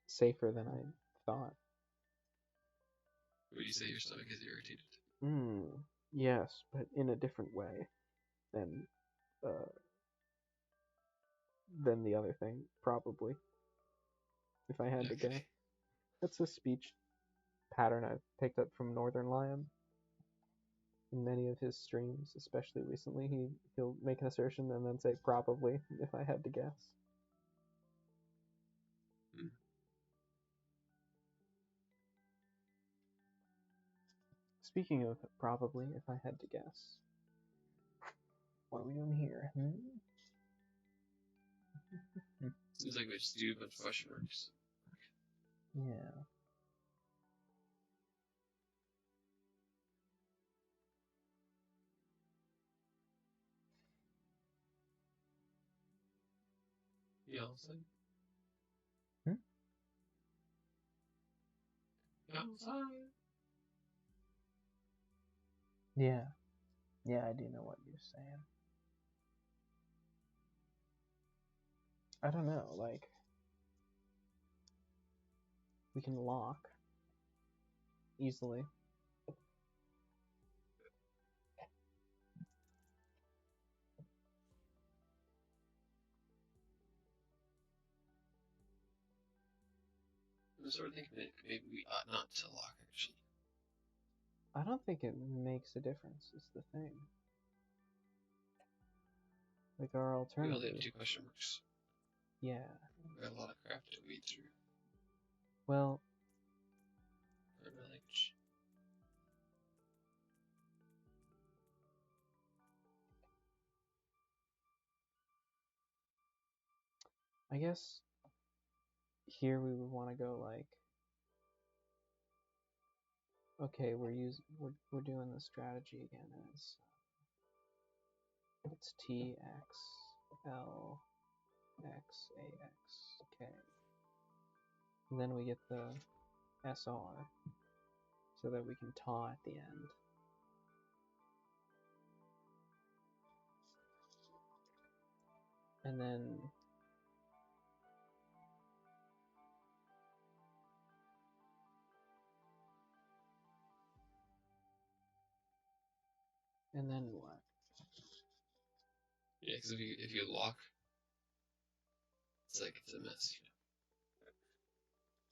safer than I thought.
Would you say your stomach is irritated?
Yes, but in a different way than the other thing, probably. If I had to guess. That's a speech pattern I've picked up from Northern Lion. In many of his streams, especially recently, he'll make an assertion and then say probably, if I had to guess. Speaking of probably, if I had to guess. What are we doing here?
Seems like we just do a bunch of question marks.
Yeah.
Outside?
Hmm?
Outside?
Yeah. Yeah, I do know what you're saying. I don't know, like, we can lock easily.
I'm sort of thinking maybe we ought not to lock, actually.
I don't think it makes a difference, is the thing. Like, our alternative...
We only have 2 question marks.
Yeah.
We got a lot of crap to weed through.
Well...
Pardon my language.
I guess here we would want to go like, okay, we're doing the strategy again as it's T X L X A X K. And then we get the SR so that we can taw at the end. And then what?
Yeah, because if you lock, it's like it's a mess,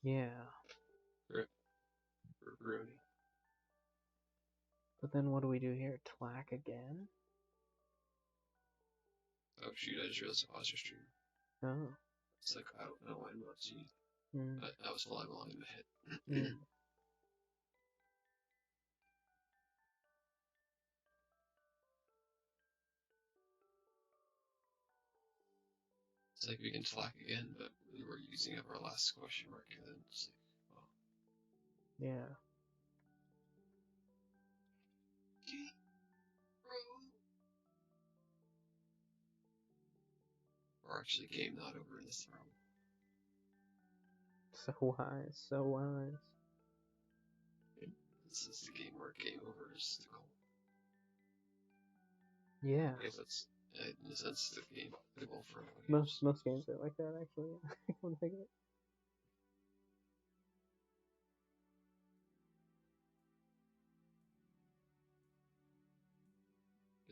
Yeah.
Rudy.
But then what do we do here? Tlack again?
Oh shoot! I just realized I paused your stream.
Oh.
It's like I don't know why I'm not seeing.
Mm.
I was following along in my head.
Mm.
It's like we can talk again, but we were using up our last question mark, and then it's like, well.
Yeah.
Okay, bro. Or actually, game not over in this room.
So wise, so wise.
This is the game where game over is the goal.
Yeah.
I guess that's, in a sense, the goal for everybody.
Most games are like that, actually. I wouldn't think of it.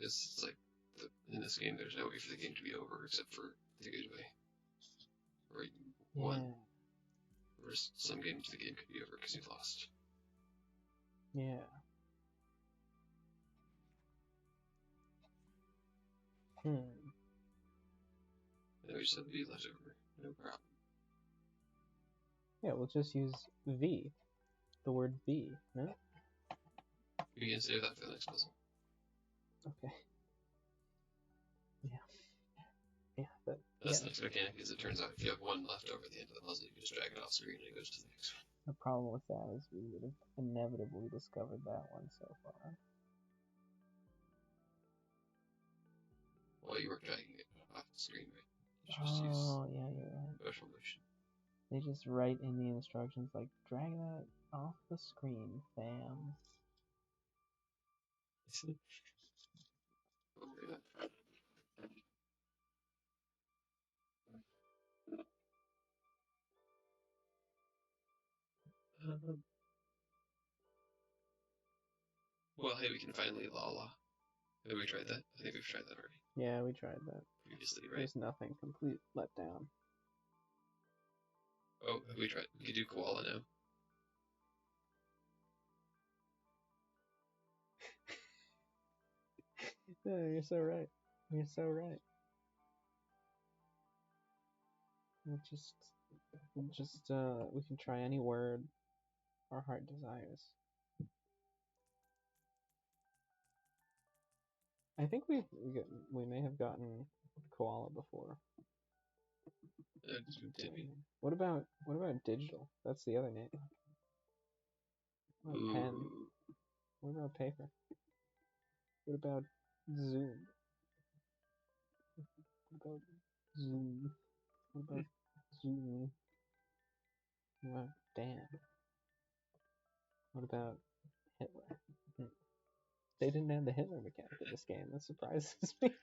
It's like, in this game, there's no way for the game to be over except for the good way. Or you won. Whereas some games, the game could be over because you lost.
Yeah. And
we just have to be left over. No problem.
Yeah, we'll just use V. The word V, no?
We can save that for the next puzzle.
Okay. Yeah. Yeah, but
that's the next mechanic. Is it turns out if you have one left over at the end of the puzzle, you can just drag it off screen and it goes to the next one.
The problem with that is we would have inevitably discovered that one so far.
Well, you weren't dragging it off the screen, right? You
just use yeah, you're right.
Special motion.
They just write in the instructions like, drag that off the screen, fam.
Well, hey, we can finally la. Have we tried that? I think we've tried that already.
Yeah, we tried that.
Previously, right?
There's nothing. Complete letdown.
Oh, have we tried? We could do koala now.
Yeah, you're so right. You're so right. We can try any word our heart desires. I think we may have gotten koala before.
Did we?
What about digital? That's the other name. What about pen? What about paper? What about Zoom? What about Zoom? What about Zoom? What about Dan? What about Hitler? They didn't add the Hitler mechanic in this game. That surprises me.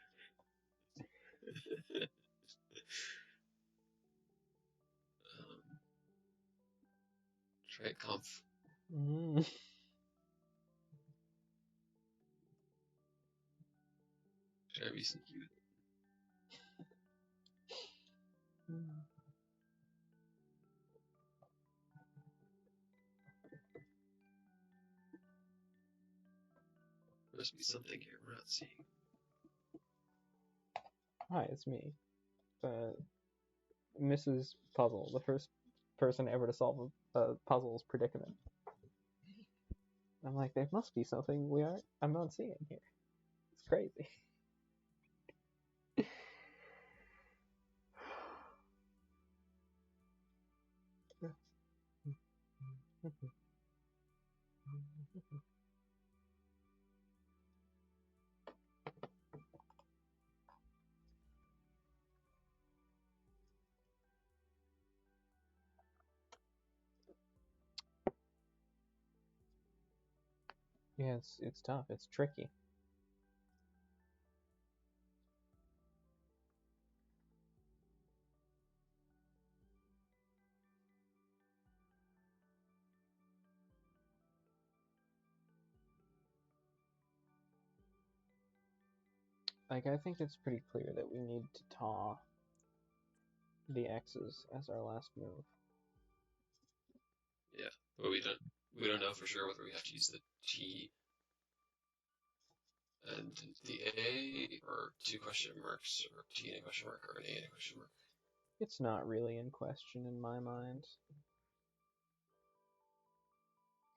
Try conf. Try be sneaky with it. There must be something here we're not seeing.
Hi, it's me. Mrs. Puzzle, the first person ever to solve a puzzle's predicament. I'm like, there must be something I'm not seeing here. It's crazy. Yeah, it's tough. It's tricky. Like, I think it's pretty clear that we need to taw the X's as our last move.
Yeah, but we don't know for sure whether we have to use the T and the A, or two question marks, or T and a question mark, or an A and a question mark.
It's not really in question in my mind.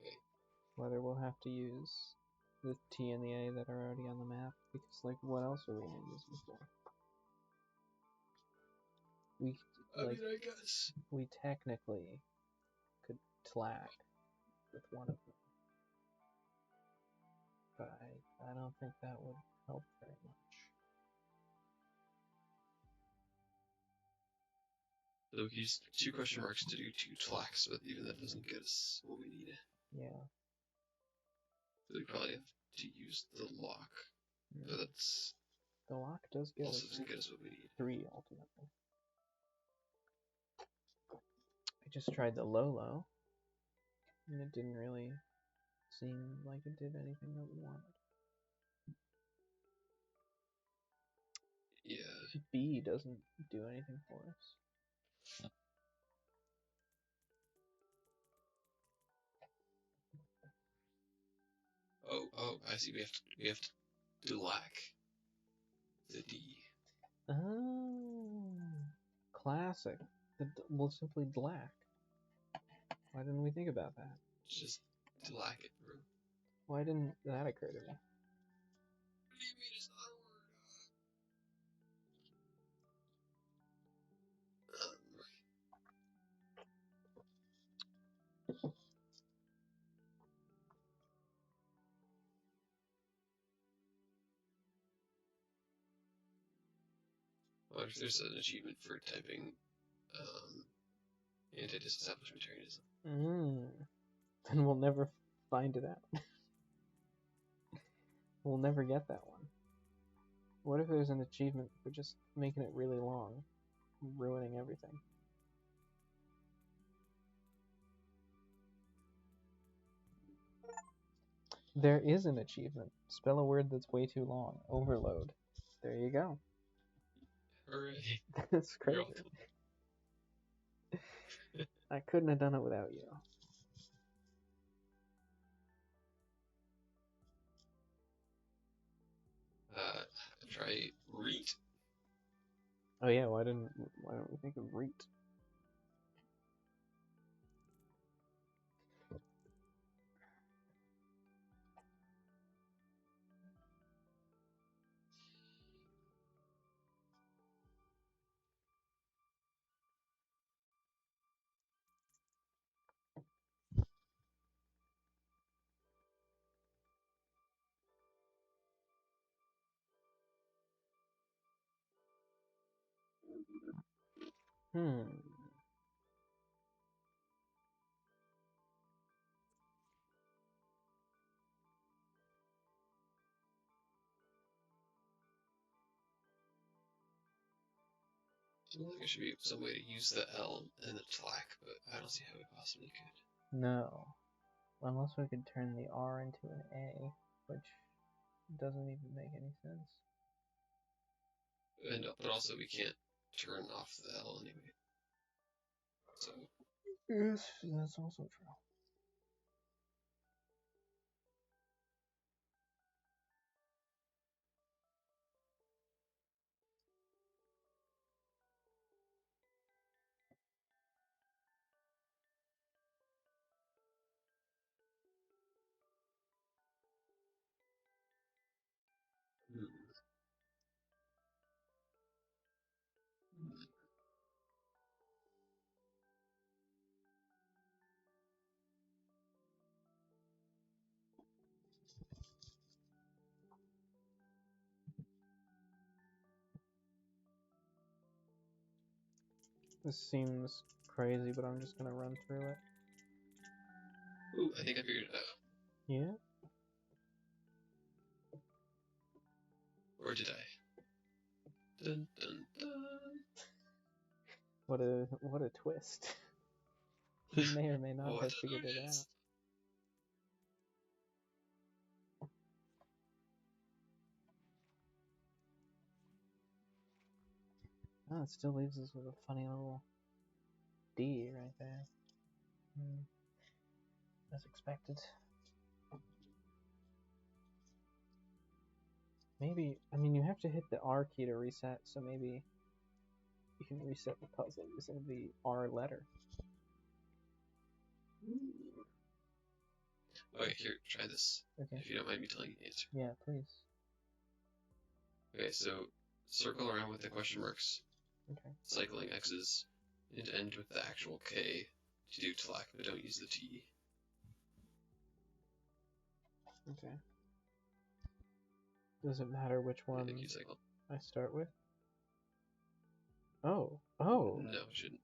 Okay.
Whether we'll have to use the T and the A that are already on the map, because, like, what else are we gonna use them for?
I guess.
We technically could tlack with one of them, but I don't think that would help very much.
So we can use two question marks to do two tlacks, but even that doesn't get us what we need.
Yeah.
So we probably have to use the LOK. But that's
the LOK does get
also
us
doesn't get us what we need.
3 ultimately. I just tried the Lolo, and it didn't really seem like it did anything that we wanted.
Yeah.
B doesn't do anything for us.
Oh, I see. We have to lack the D.
Oh, classic. We'll simply black. Why didn't we think about that?
Just to lack it, bro.
Why didn't that occur to me?
What do you mean it's not a word? What if there's an achievement for typing anti-disestablishmentarianism?
Then we'll never find it out. We'll never get that one. What if there's an achievement for just making it really long, ruining everything? There is an achievement. Spell a word that's way too long. Overload. There you go.
Hooray.
That's crazy. I couldn't have done it without you.
Try reet.
Oh yeah, why don't we think of reet?
Seems like there should be some way to use the L and the tlack, but I don't see how we possibly could.
No. Unless we could turn the R into an A, which doesn't even make any sense.
But also we can't turn off the L anyway. So.
Yes, that's also true. This seems crazy, but I'm just gonna run through it.
Ooh, I think I figured it out.
Yeah?
Or did I? Dun dun dun.
What a twist. He may or may not
What
have
a
figured it out.
twist.
Oh, it still leaves us with a funny little D right there. As expected. Maybe, I mean, you have to hit the R key to reset, so maybe you can reset the puzzle using the R letter.
Okay, here, try this.
Okay.
If you don't mind me telling you the answer.
Yeah, please.
Okay, so circle around with the question marks,
Okay.
cycling X's, and end with the actual K to do TLAC, but don't use the T.
Okay. Does it matter which one
I think you cycle.
I start with? Oh. Oh!
No, it shouldn't.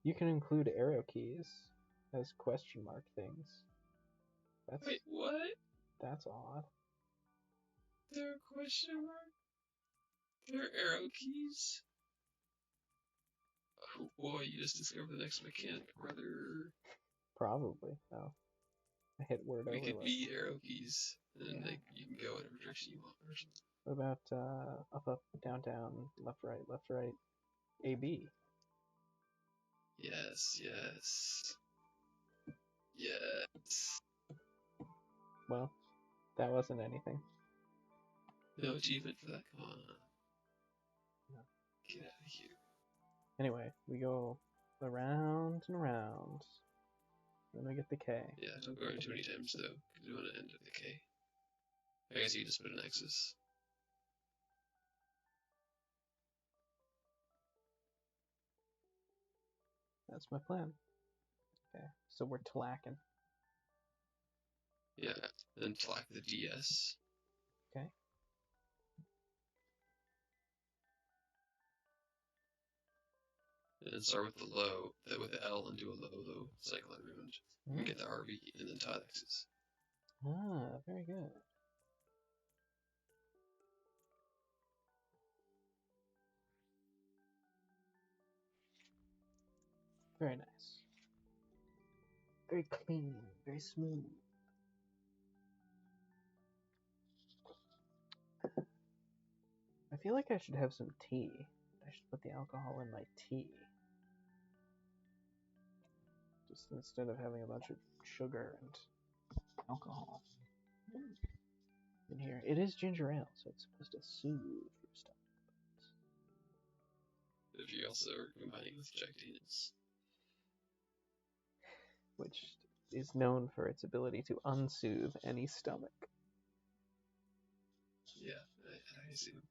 You can include arrow keys as question mark things.
Wait, what?
That's odd.
They're a question mark? They're arrow keys? Oh boy, you just discovered the next mechanic, brother.
Probably. Oh. I hit word
Make it
overload.
be arrow keys, and then like, you can go whatever direction you want or something.
What about up, down, down, left, right, A, B?
Yes, yes. Yes.
Well, that wasn't anything.
No achievement for that. Come on.
No.
Get out of here.
Anyway, we go around and around. Then we get the K.
Yeah, don't go around too many times though, because we want to end with the K. I guess you just put an X's.
That's my plan. Okay, so we're tlacking.
Yeah, then TLAC the DS.
Okay.
And then start with the low, with the L and do a low cycle around. And get the RV and then tie the X's.
Ah, very good. Very nice. Very clean, very smooth. I feel like I should have some tea. I should put the alcohol in my tea. Just instead of having a bunch of sugar and alcohol in here. It is ginger ale, so it's supposed to soothe your stomach.
If you also are combining with Jack Daniels.
Which is known for its ability to unsoothe any stomach.
Yeah, I see them.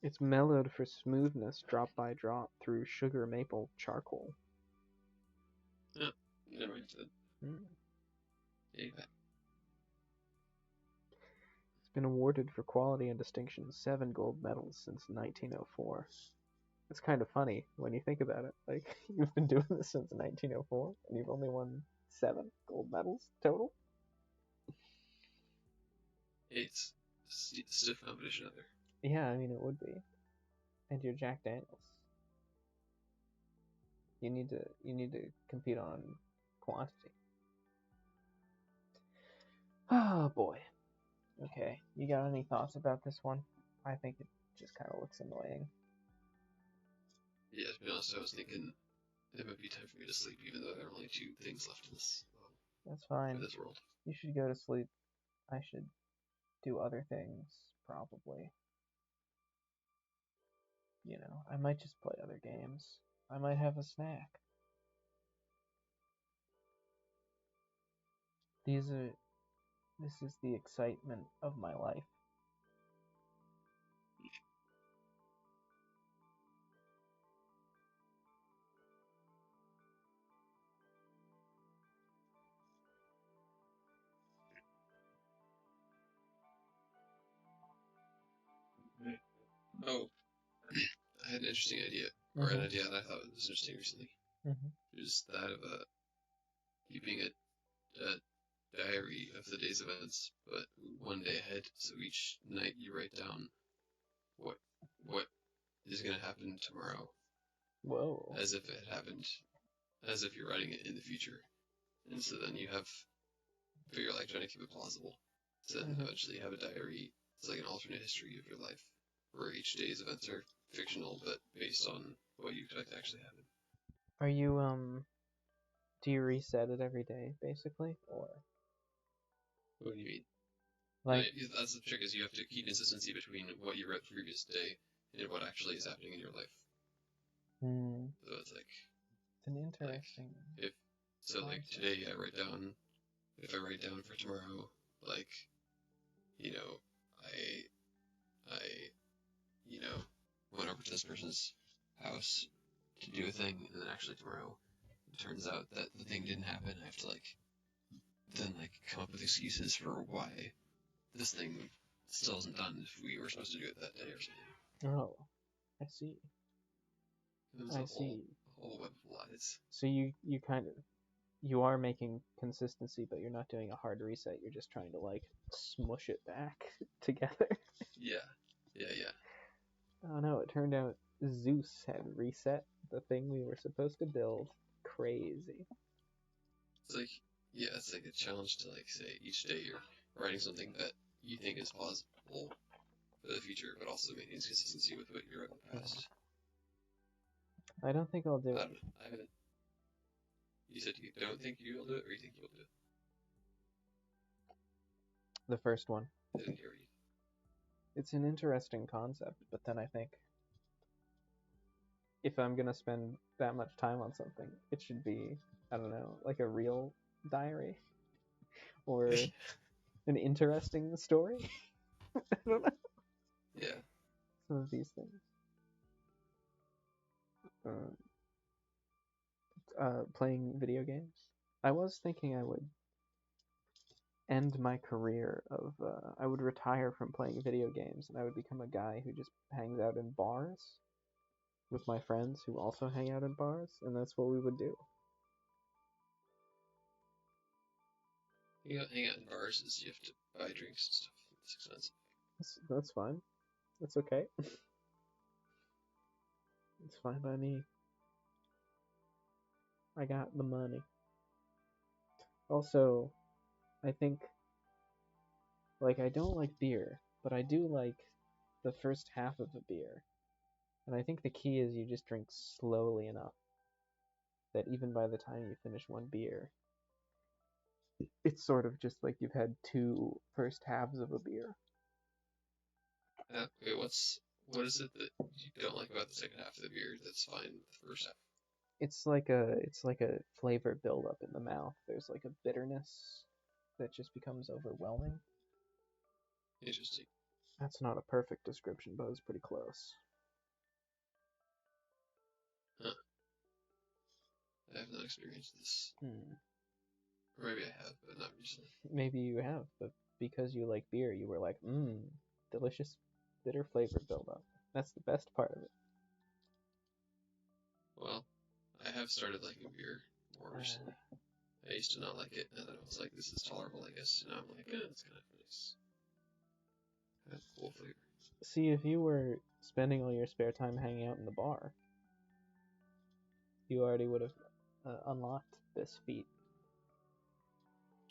It's mellowed for smoothness drop by drop through sugar maple charcoal.
Oh, never mind that. Yeah.
It's been awarded for quality and distinction 7 gold medals since 1904. It's kind of funny when you think about it. Like, you've been doing this since 1904, and you've only won 7 gold medals total?
It's stiff competition out there.
Yeah, I mean, it would be. And you're Jack Daniels. You need to compete on quantity. Oh boy. Okay, you got any thoughts about this one? I think it just kind of looks annoying.
Yeah, to be honest, I was thinking it might be time for me to sleep, even though there are only 2 things left in this.
That's fine.
For this world.
You should go to sleep. I should do other things, probably. You know, I might just play other games. I might have a snack. This is the excitement of my life.
Oh, I had an interesting idea, or an idea that I thought was interesting recently. It was that of keeping a diary of the day's events, but one day ahead. So each night you write down what what is going to happen tomorrow.
Whoa.
As if it happened, as if you're writing it in the future. And so then you have, but you're like trying to keep it plausible. So then eventually you have a diary. It's like an alternate history of your life, where each day's events are fictional, but based on what you expect to actually happen.
Are you do you reset it every day basically, or
What do you mean?
like
That's the trick, is you have to keep consistency between what you wrote the previous day and what actually is happening in your life. So it's like,
it's an interesting.
Like, like today I write down, if I write down for tomorrow, like, you know, I you know, went over to this person's house to do a thing, and then actually tomorrow it turns out that the thing didn't happen. I have to then come up with excuses for why this thing still isn't done if we were supposed to do it that day or something.
Oh, I see. I see.
A whole web of lies.
So you kind of, you are making consistency, but you're not doing a hard reset. You're just trying to like smush it back together.
Yeah.
Oh no, it turned out Zeus had reset the thing we were supposed to build. Crazy.
It's like, yeah, it's like a challenge to like say each day you're writing something that you think is plausible for the future, but also maintains consistency with what you wrote in the past.
I don't think I'll do it.
I haven't. You said you don't think you'll do it, or you think you'll do it?
The first one.
I didn't hear you.
It's an interesting concept, but then I think if I'm gonna spend that much time on something, it should be, I don't know, like a real diary or an interesting story. I don't know.
Yeah.
Some of these things. Playing video games. I was thinking I would end my career of, I would retire from playing video games and I would become a guy who just hangs out in bars with my friends who also hang out in bars, and that's what we would do.
Hang out in bars is you have to buy drinks and stuff. It's expensive.
That's fine. That's okay. It's fine by me. I got the money. Also, I think, like, I don't like beer, but I do like the first half of a beer. And I think the key is you just drink slowly enough that even by the time you finish one beer, it's sort of just like you've had two first halves of a beer.
Okay, what is it that you don't like about the second half of the beer that's fine with the first half?
It's like a flavor buildup in the mouth. There's like a bitterness that just becomes overwhelming.
Interesting.
That's not a perfect description, but it's pretty close.
Huh. I have not experienced this. Or maybe I have, but not recently.
Maybe you have, but because you like beer, you were like, delicious bitter flavor buildup. That's the best part of it.
Well, I have started liking beer more recently. I used to not like it, and then I was like, this is tolerable, I guess. And now I'm like, it's kind of nice. Kind of cool flavor.
See, if you were spending all your spare time hanging out in the bar, you already would have unlocked this feat.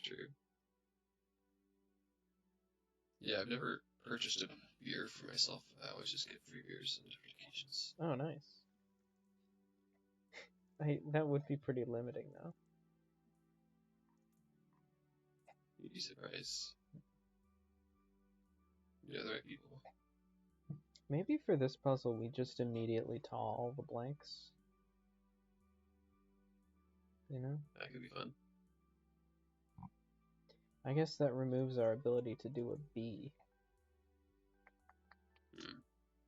True. Yeah, I've never purchased a beer for myself. I always just get free beers on different occasions.
Oh, nice. That would be pretty limiting, though.
You'd be surprised. You know the right people.
Maybe for this puzzle, we just immediately taw all the blanks. You know?
That could be fun.
I guess that removes our ability to do a B.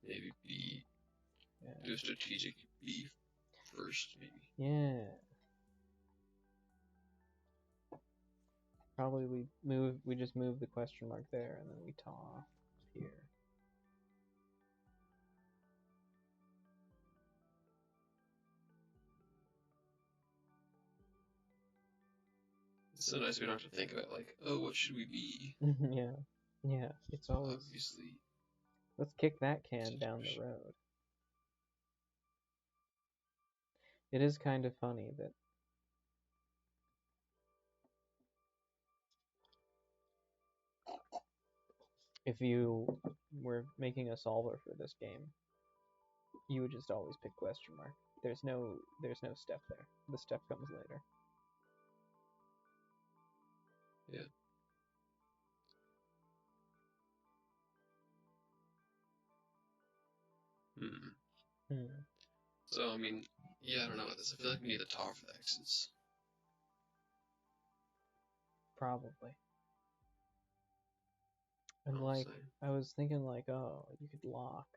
Maybe B.
Yeah.
Do a strategic B first, maybe.
Yeah. Probably we just move the question mark there and then we taw here.
It's so nice we don't have to think about, like, oh, what should we be?
Yeah. Yeah, it's always...
Obviously.
Let's kick that can down the road. It is kind of funny that if you were making a solver for this game, you would just always pick question mark. There's no step there. The step comes later.
Yeah. So, I mean, yeah, I don't know about this. I feel like we need a tar for the X's.
Probably. And
Honestly.
like, I was thinking like, oh, you could lock.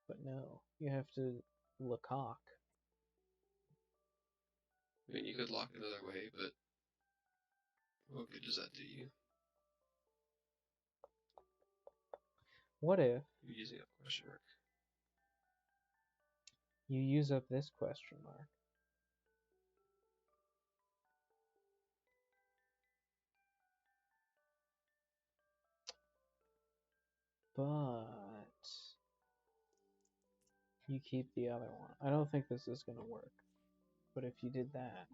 But no, you have to LOK.
I mean, you could lock another way, but what good does that do you?
What if
You're using a question mark.
you use up this question mark? But you keep the other one. I don't think this is going to work. But if you did that,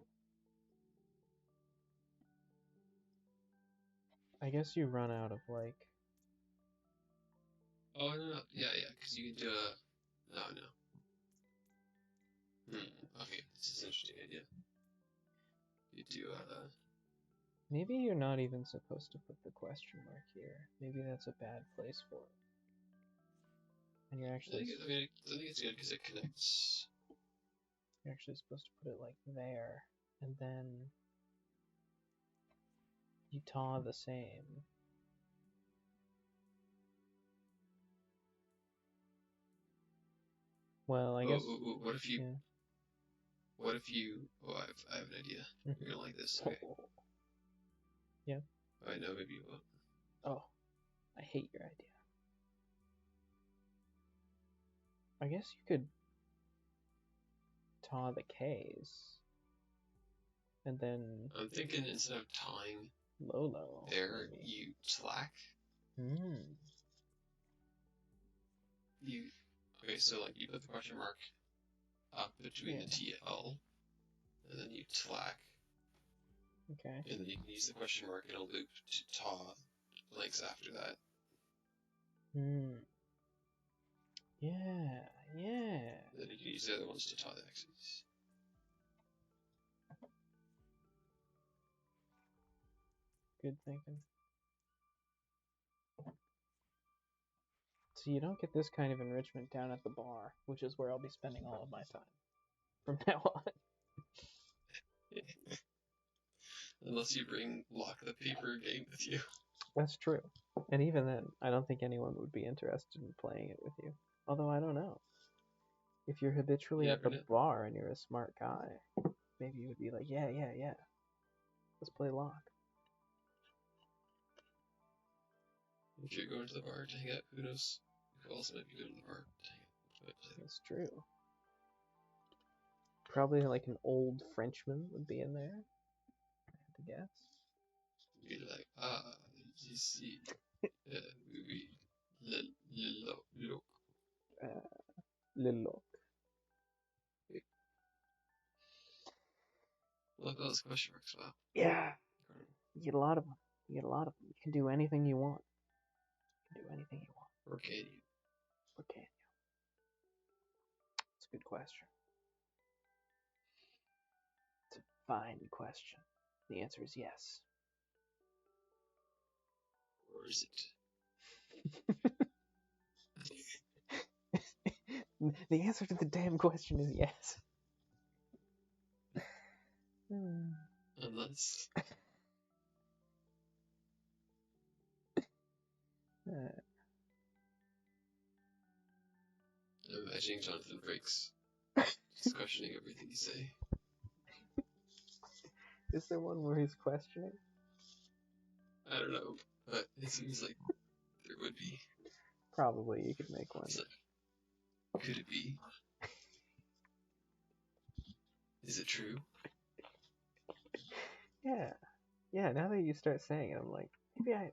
I guess you run out of like...
Oh, no. Yeah, because you can do a... No. Okay, this is an interesting idea. You do
Maybe you're not even supposed to put the question mark here. Maybe that's a bad place for it. And you're actually...
I think it's good because it connects.
You're actually supposed to put it like there. And then you taw the same. Well, I guess...
What if you...
Yeah.
What if you... Oh, I have an idea. You're gonna like this. Okay.
Yeah.
I know, maybe you won't.
Oh, I hate your idea. I guess you could taw the K's. And then...
I'm thinking instead of tying
Lolo.
there,
maybe.
you slack. Okay, so like you put the question mark up between the TL, and then you slack.
Okay.
And then you can use the question mark in a loop to taw lengths after that.
Yeah.
Then you can use the other ones to taw the X's.
Good thinking. So you don't get this kind of enrichment down at the bar, which is where I'll be spending all of my time from now on.
Unless you bring LOK the paper game with you.
That's true. And even then, I don't think anyone would be interested in playing it with you. Although, I don't know. If you're habitually at the bar and you're a smart guy, maybe you would be like, yeah. Let's play LOK.
If you're going to the bar to hang out, who knows? You also might be going to the bar to hang out.
That's true. Probably like an old Frenchman would be in there. I have to guess.
You'd be like, ici, oui, LOK.
LOK.
Look at all those question marks, wow.
Yeah. You get a lot of them. You can do anything you want.
Or can you?
It's a good question. It's a fine question. The answer is yes.
Or is
it? The answer to the damn question is yes.
Unless... I'm imagining Jonathan Frakes just questioning everything you say.
Is there one where he's questioning?
I don't know, but it seems like there would be.
Probably you could make one.
Like, could it be? Is it true?
Yeah. Yeah, now that you start saying it, I'm like,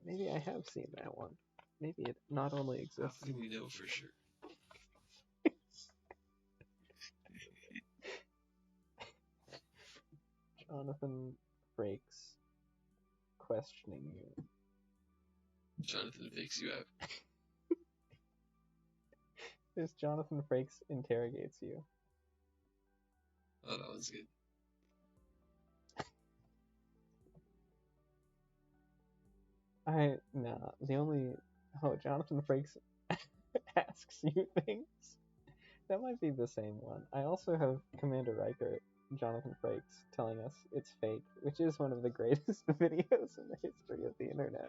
maybe I have seen that one. Maybe it not only
How
exists.
can we know for sure?
Jonathan Frakes questioning you.
Jonathan fakes you out.
There's Jonathan Frakes interrogates you.
Oh, that one's good.
Jonathan Frakes asks you things. That might be the same one. I also have Commander Riker, Jonathan Frakes, telling us it's fake, which is one of the greatest videos in the history of the internet.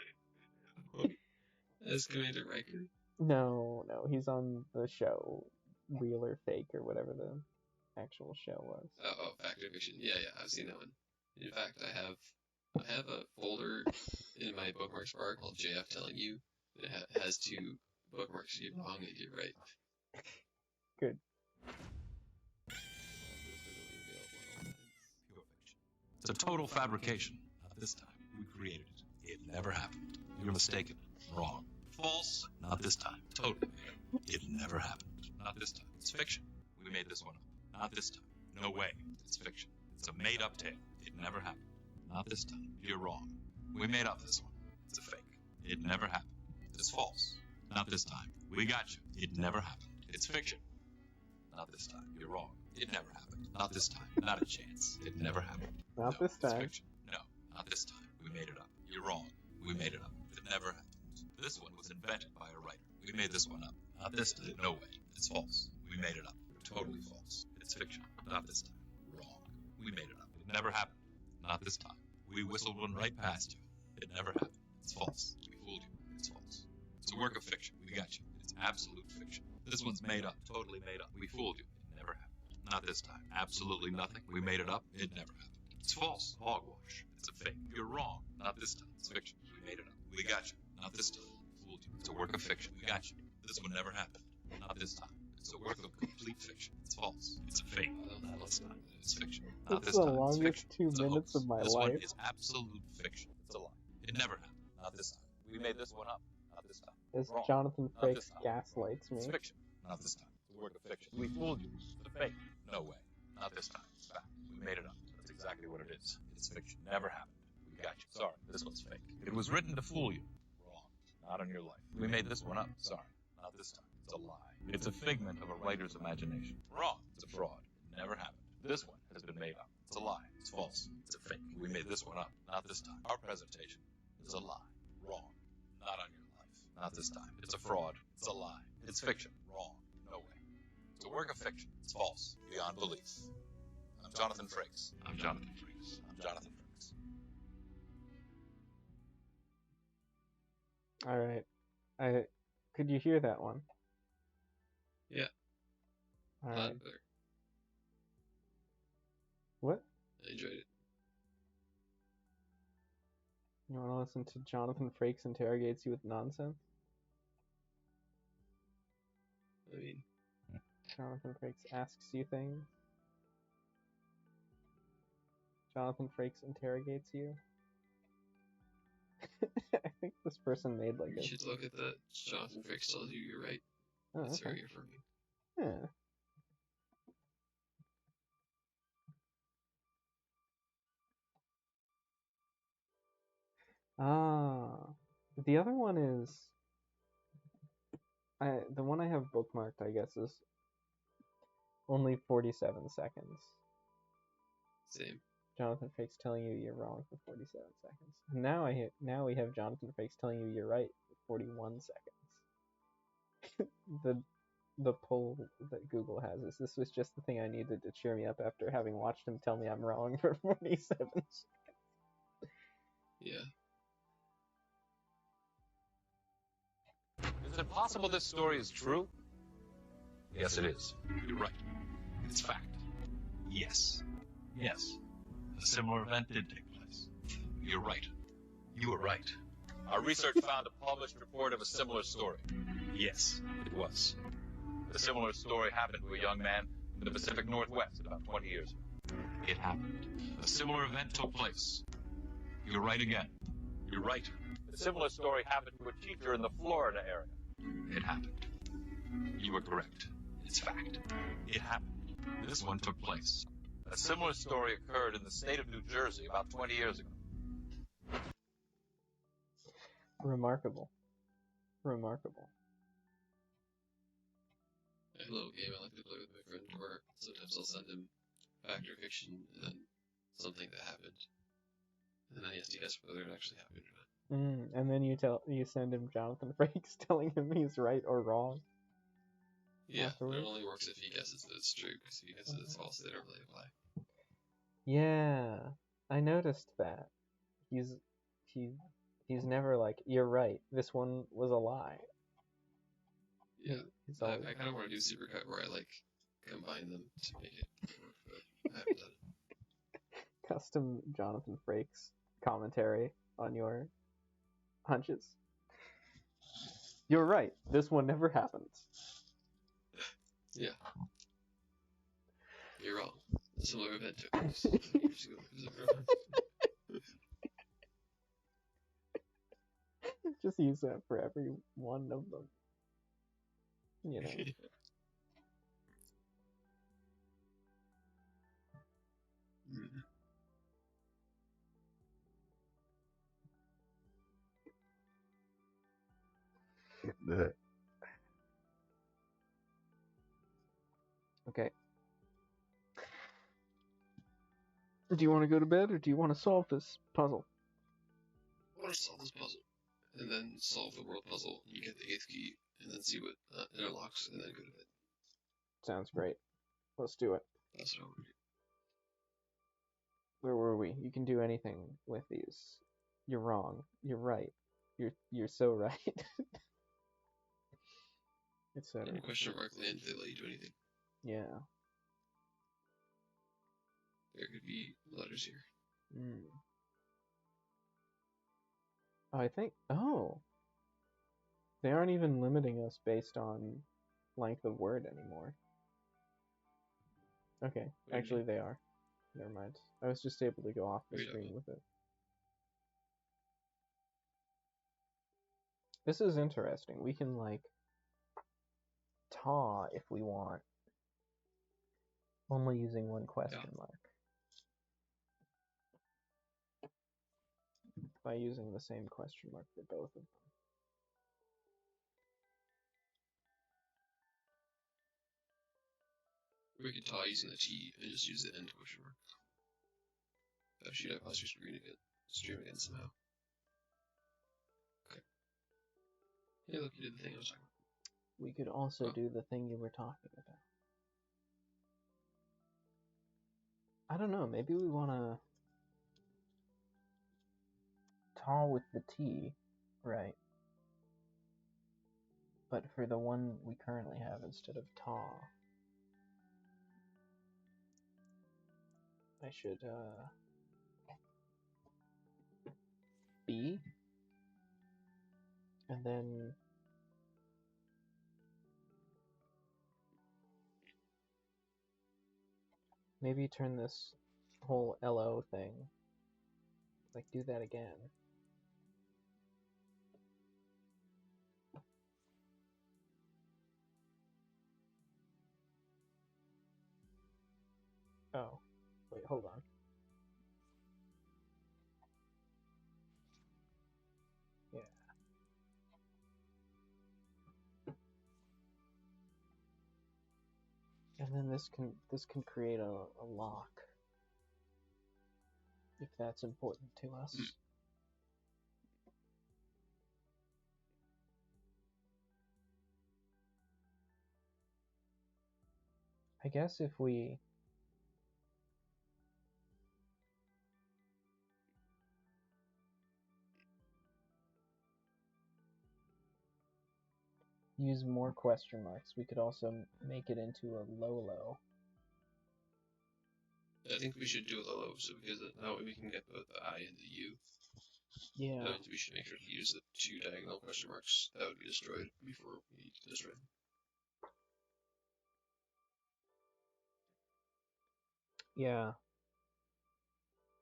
As Commander Riker?
No, he's on the show Real or Fake or whatever the actual show was.
Oh, Fact or Fiction. Yeah, I've seen that one. In fact, I have a folder in my bookmarks bar called JF Telling You. It has 2 bookmarks. You're wrong and you're right.
Good.
It's a total fabrication. Not this time. We created it. It never happened. You're mistaken. Wrong. False. Not this time. Totally. It never happened. Not this time. It's fiction. We made this one up. Not this time. No way. It's fiction. It's a made-up tale. It never happened. Not this time. You're wrong. We made up this one. It's a fake. It never happened. It's false. Not this time. We got you. It never happened. It's fiction. Not this time. You're wrong. It never happened. Not this time. Not a chance. It never happened.
Not this time.
It's fiction. No, not this time. We made it up. You're wrong. We made it up. It never happened. This one was invented by a writer. We made this one up. Not this time. No way. It's false. We made it up. Totally false. It's fiction. Not this time. Wrong. We made it up. It never happened. Not this time. We whistled one right past you. It never happened. It's false. We fooled you. It's false. It's a work of fiction. We got you. It's absolute fiction. This one's made up. Totally made up. We fooled you. It never happened. Not this time. Absolutely nothing. We made it up. It never happened. It's false. Hogwash. It's a fake. You're wrong. Not this time. It's fiction. We made it up. We got you. Not this time. Fooled you. It's a work of fiction. We got you. This one never happened. Not this time. It's a work of complete fiction. It's false. It's a fake. Not this time. It's fiction. Not
That's
this
the
time. It's
longest
fiction.
2
It's a
minutes
hoax.
of my
This
life.
one is absolute fiction. It's a lie. It never happened. Not this time. We made this one up. Not this time.
As
Wrong.
Jonathan
Not this
Frakes
time.
gaslights
It's
me.
fiction. Not this time. It's a work of fiction. We fooled you. It's a fake. No way. Not this time. It's fact. We made it up. That's exactly what it is. It's fiction. Never happened. We got you. Sorry. This one's fake. It was written to fool you. Wrong. Not on your life. We made this one up. Sorry. Not this time. It's a lie. It's a figment of a writer's imagination. Wrong. It's a fraud. It never happened. This one has been made up. It's a lie. It's false. It's a fake. We made this one up. Not this time. Our presentation is a lie. Wrong. Not on your life. Not this time. It's a fraud. It's a lie. It's fiction. Wrong. No way. It's a work of fiction. It's false. Beyond belief. I'm Jonathan Frakes. I'm Jonathan Frakes. I'm Jonathan Frakes.
All right. Could you hear that one?
Yeah.
All
Loud
right.
and clear.
What?
I enjoyed it.
You want to listen to Jonathan Frakes interrogates you with nonsense?
I mean,
Jonathan Frakes asks you things. Jonathan Frakes interrogates you. I think this person made like
you
a.
should look at that. Jonathan Frakes tells you you're right.
Oh,
That's
okay.
very affirming.
Yeah. Ah, the other one is. The one I have bookmarked, I guess, is only 47 seconds.
Same.
Jonathan Frakes telling you you're wrong for 47 seconds. Now we have Jonathan Frakes telling you you're right for 41 seconds. the poll that Google has is this was just the thing I needed to cheer me up after having watched him tell me I'm wrong for 47 seconds.
Yeah.
Is it possible this story is true? Yes, it is. You're right. It's fact. Yes. Yes. A similar event did take place. You're right. You were right. Our research found a published report of a similar story. Yes, it was. A similar story happened to a young man in the Pacific Northwest about 20 years ago. It happened. A similar event took place. You're right again. You're right.
A similar story happened to a teacher in the Florida area.
It happened. You were correct. It's fact. It happened. This one took place.
A similar story occurred in the state of New Jersey about 20 years ago.
Remarkable. Remarkable.
I have a little game I like to play with my friend where sometimes I'll send him fact or fiction and then something that happened. And then he has to guess whether it actually happened or not.
And then you send him Jonathan Frakes telling him he's right or wrong.
Yeah,
Afterwards?
it only works if he guesses that it's true, because if he guesses it's false, they don't really apply.
Yeah, I noticed that. He's never like, you're right, this one was a lie.
Yeah,
He's
I
always...
kind of want to do Supercut where I like combine them to make it work, but I haven't done it.
Custom Jonathan Frakes commentary on your hunches. You're right, this one never happened.
Yeah. You're wrong. A similar event took place 20 years ago.
Just use that for every one of them. You know. Okay. Do you want to go to bed or do you want to solve this puzzle?
I want to solve this puzzle, and then solve the world puzzle, and you get the 8th key, and then see what it unlocks, and then go to bed.
Sounds great. Let's do it.
That's what I want to do.
Where were we? You can do anything with these. You're wrong. You're right. You're so right. Etc.
In question mark land, they let you do anything.
Yeah.
There could be letters here.
I think... Oh! They aren't even limiting us based on length of word anymore. Okay, actually they are. Never mind. I was just able to go off the screen with it. This is interesting. We can, like, taw if we want. Only using one question mark. By using the same question mark for both of them.
We could tie using the T and just use the end question mark. That should have pause your stream again somehow. Okay. Hey, look, you did the thing I was talking about.
We could also do the thing you were talking about. I don't know, maybe we want to taw with the T, right? But for the one we currently have instead of taw, I should, B, and then maybe turn this whole LO thing, like do that again. Oh, wait, hold on. Yeah. And then this can create a lock, if that's important to us. I guess if we use more question marks, we could also make it into a low.
I think we should do a low, so because that way we can get both the I and the U.
Yeah.
And we should make sure to use the 2 diagonal question marks that would be destroyed before we destroy them.
Yeah.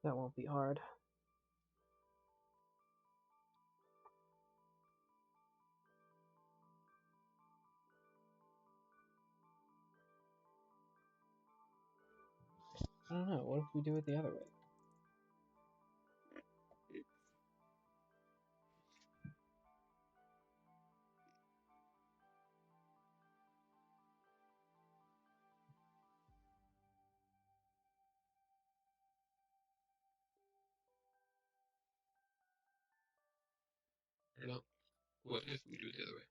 That won't be hard. I don't know. What if we do it the other way?
Or not? What if we do it the other way?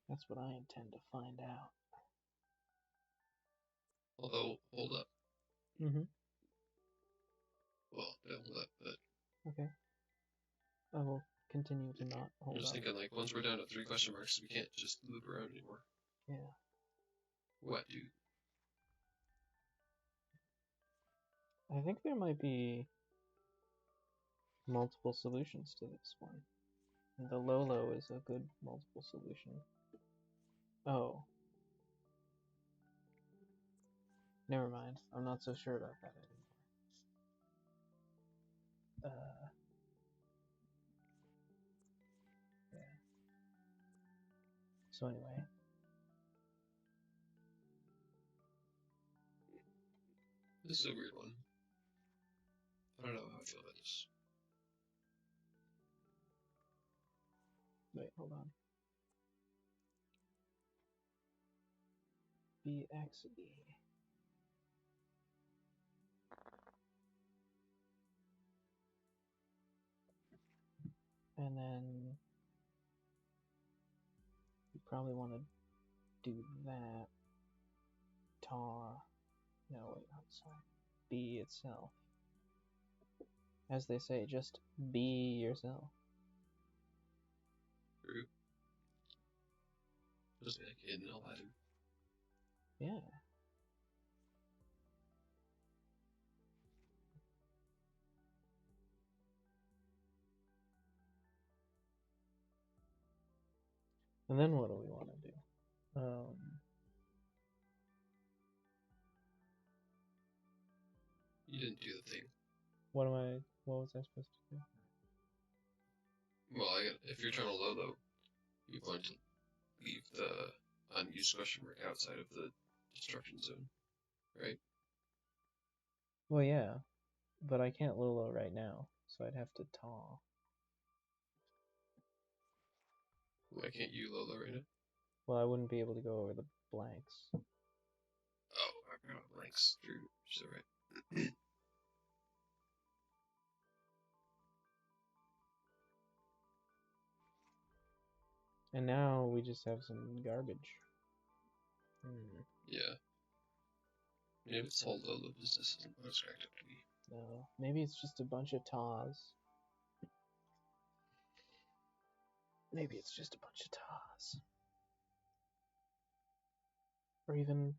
That's what I intend to find out.
Although, hold up.
Mm-hmm.
Well, don't hold up, but
Okay. I will continue to not
I'm
hold
just
up.
thinking, like, once we're down to 3 question marks, we can't just loop around anymore.
Yeah.
What, dude?
I think there might be multiple solutions to this one. And the Lolo is a good multiple solution. Oh. Never mind. I'm not so sure about that anymore. Yeah. So anyway.
This is a weird one. I don't know how I feel about this.
Wait, hold on. BXB. And then you probably want to do that. Taw. No, wait, I'm sorry. Be itself. As they say, just be yourself.
True. Just be a kid and all that.
Yeah. And then what do we want to do?
You didn't do the thing.
What was I supposed to do?
Well, if you're trying to Lolo, you're going to leave the unused question mark outside of the destruction zone, right?
Well, yeah. But I can't Lolo right now, so I'd have to Taw.
Why can't you Lolo right now?
Well, I wouldn't be able to go over the blanks.
Oh, I forgot blanks. True. So right.
And now we just have some garbage.
Yeah. Maybe this whole Lolo business isn't what it's cracked up to be.
No, maybe it's just a bunch of Taws. Maybe it's just a bunch of Taws. Or even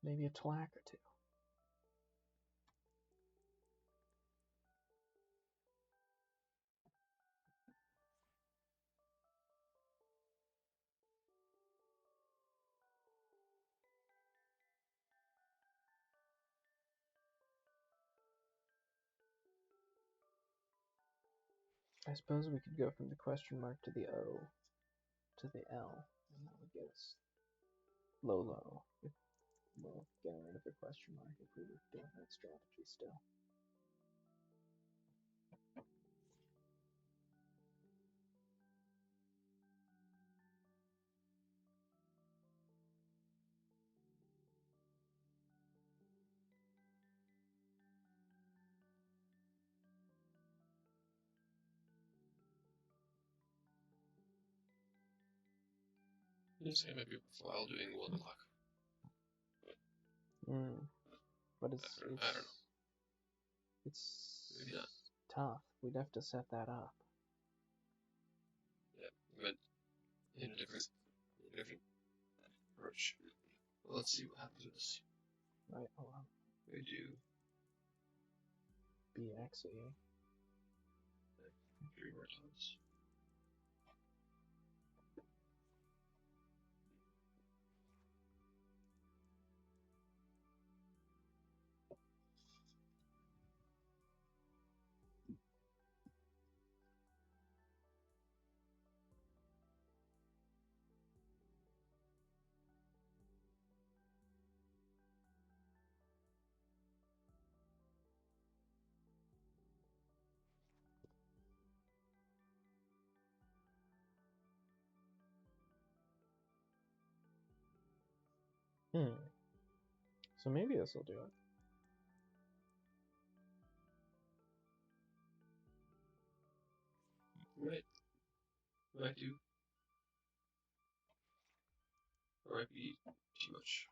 maybe a Tlack or two. I suppose we could go from the question mark to the O to the L, and that would get us Lolo. Well, getting rid of the question mark if we were doing that strategy still.
This guy might be worthwhile doing one lock.
But
I don't know.
It's
Maybe not.
tough. We'd have to set that up.
Yeah, but in a different approach. Well, let's see what happens with this.
Right, hold on.
We do
BXE.
3 more times.
So maybe this will do it.
Right. Might do. Or might be too much.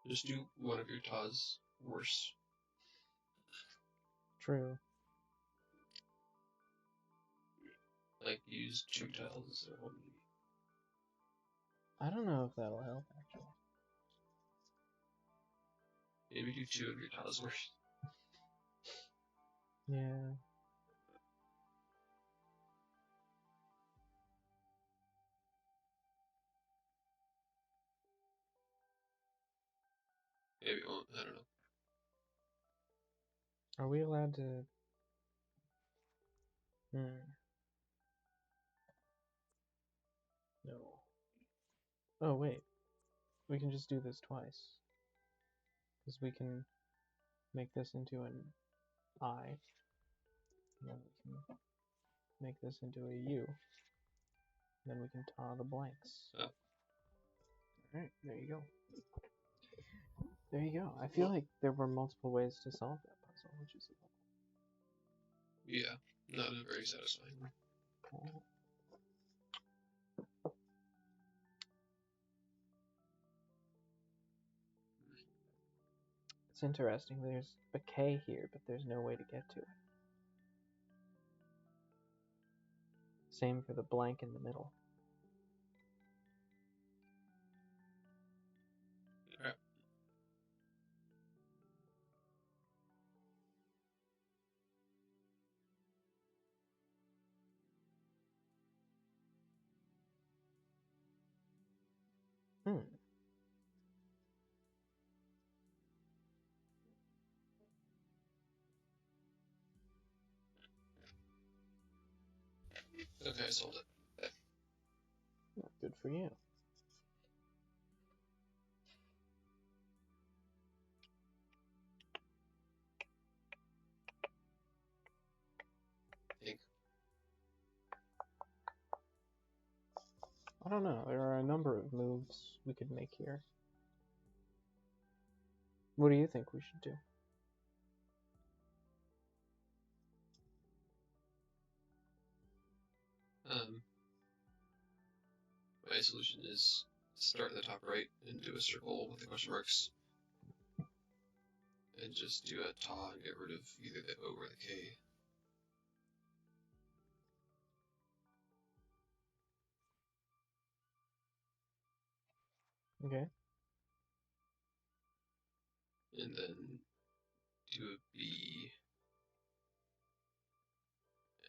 Just do one of your Taz worse.
True.
Like use 2 tiles instead of 1.
I don't know if that'll help, actually.
Maybe do 2 of your tiles worse.
Yeah.
Maybe it won't. I don't know.
Are we allowed to... No. Oh, wait. We can just do this twice. Because we can make this into an I. And then we can make this into a U. Then we can tar the blanks.
Oh.
Alright, there you go. There you go. I feel like there were multiple ways to solve that puzzle, which is
Yeah, not a very satisfying one.
cool. It's interesting. There's a K here, but there's no way to get to it. Same for the blank in the middle.
Alright. Okay, I solved it.
Good for you.
I think.
I don't know. There are a number of moves we could make here. What do you think we should do?
My solution is start at the top right and do a circle with the question marks. And just do a ta and get rid of either the O or the K.
Okay.
And then do a B.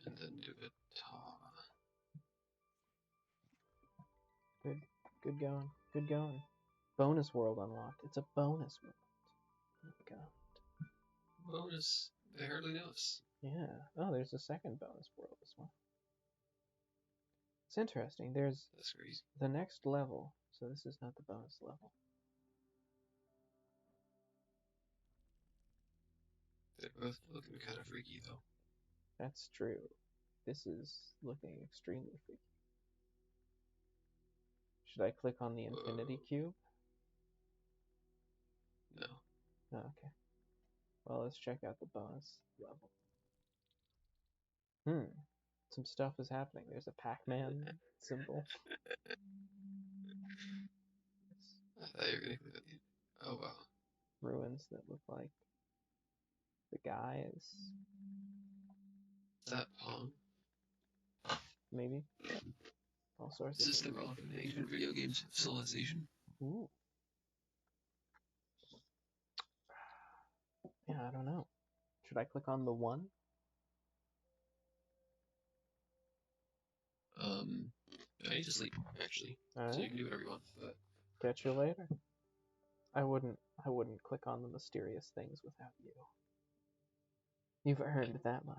And then do a ta.
Good going. Good going. Bonus world unlocked. It's a bonus world. Oh my god.
Bonus. They hardly notice.
Yeah. Oh, there's a second bonus world as well. It's interesting. There's
That's crazy.
the next level. So this is not the bonus level.
They're both looking kind of freaky, though.
That's true. This is looking extremely freaky. Should I click on the infinity cube?
No.
Oh, okay. Well, let's check out the bonus level. Some stuff is happening. There's a Pac-Man symbol.
I thought you were gonna click on the... Oh, wow.
Ruins that look like the guys.
Is that Pong?
Maybe. All sorts
Is
of
this the
things.
world of ancient video games civilization?
Ooh. Yeah, I don't know. Should I click on the one?
I need to sleep, actually.
Alright.
So you can do whatever you want, but...
Catch you later. I wouldn't click on the mysterious things without you. You've earned that much.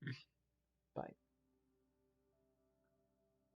Alright.
Bye.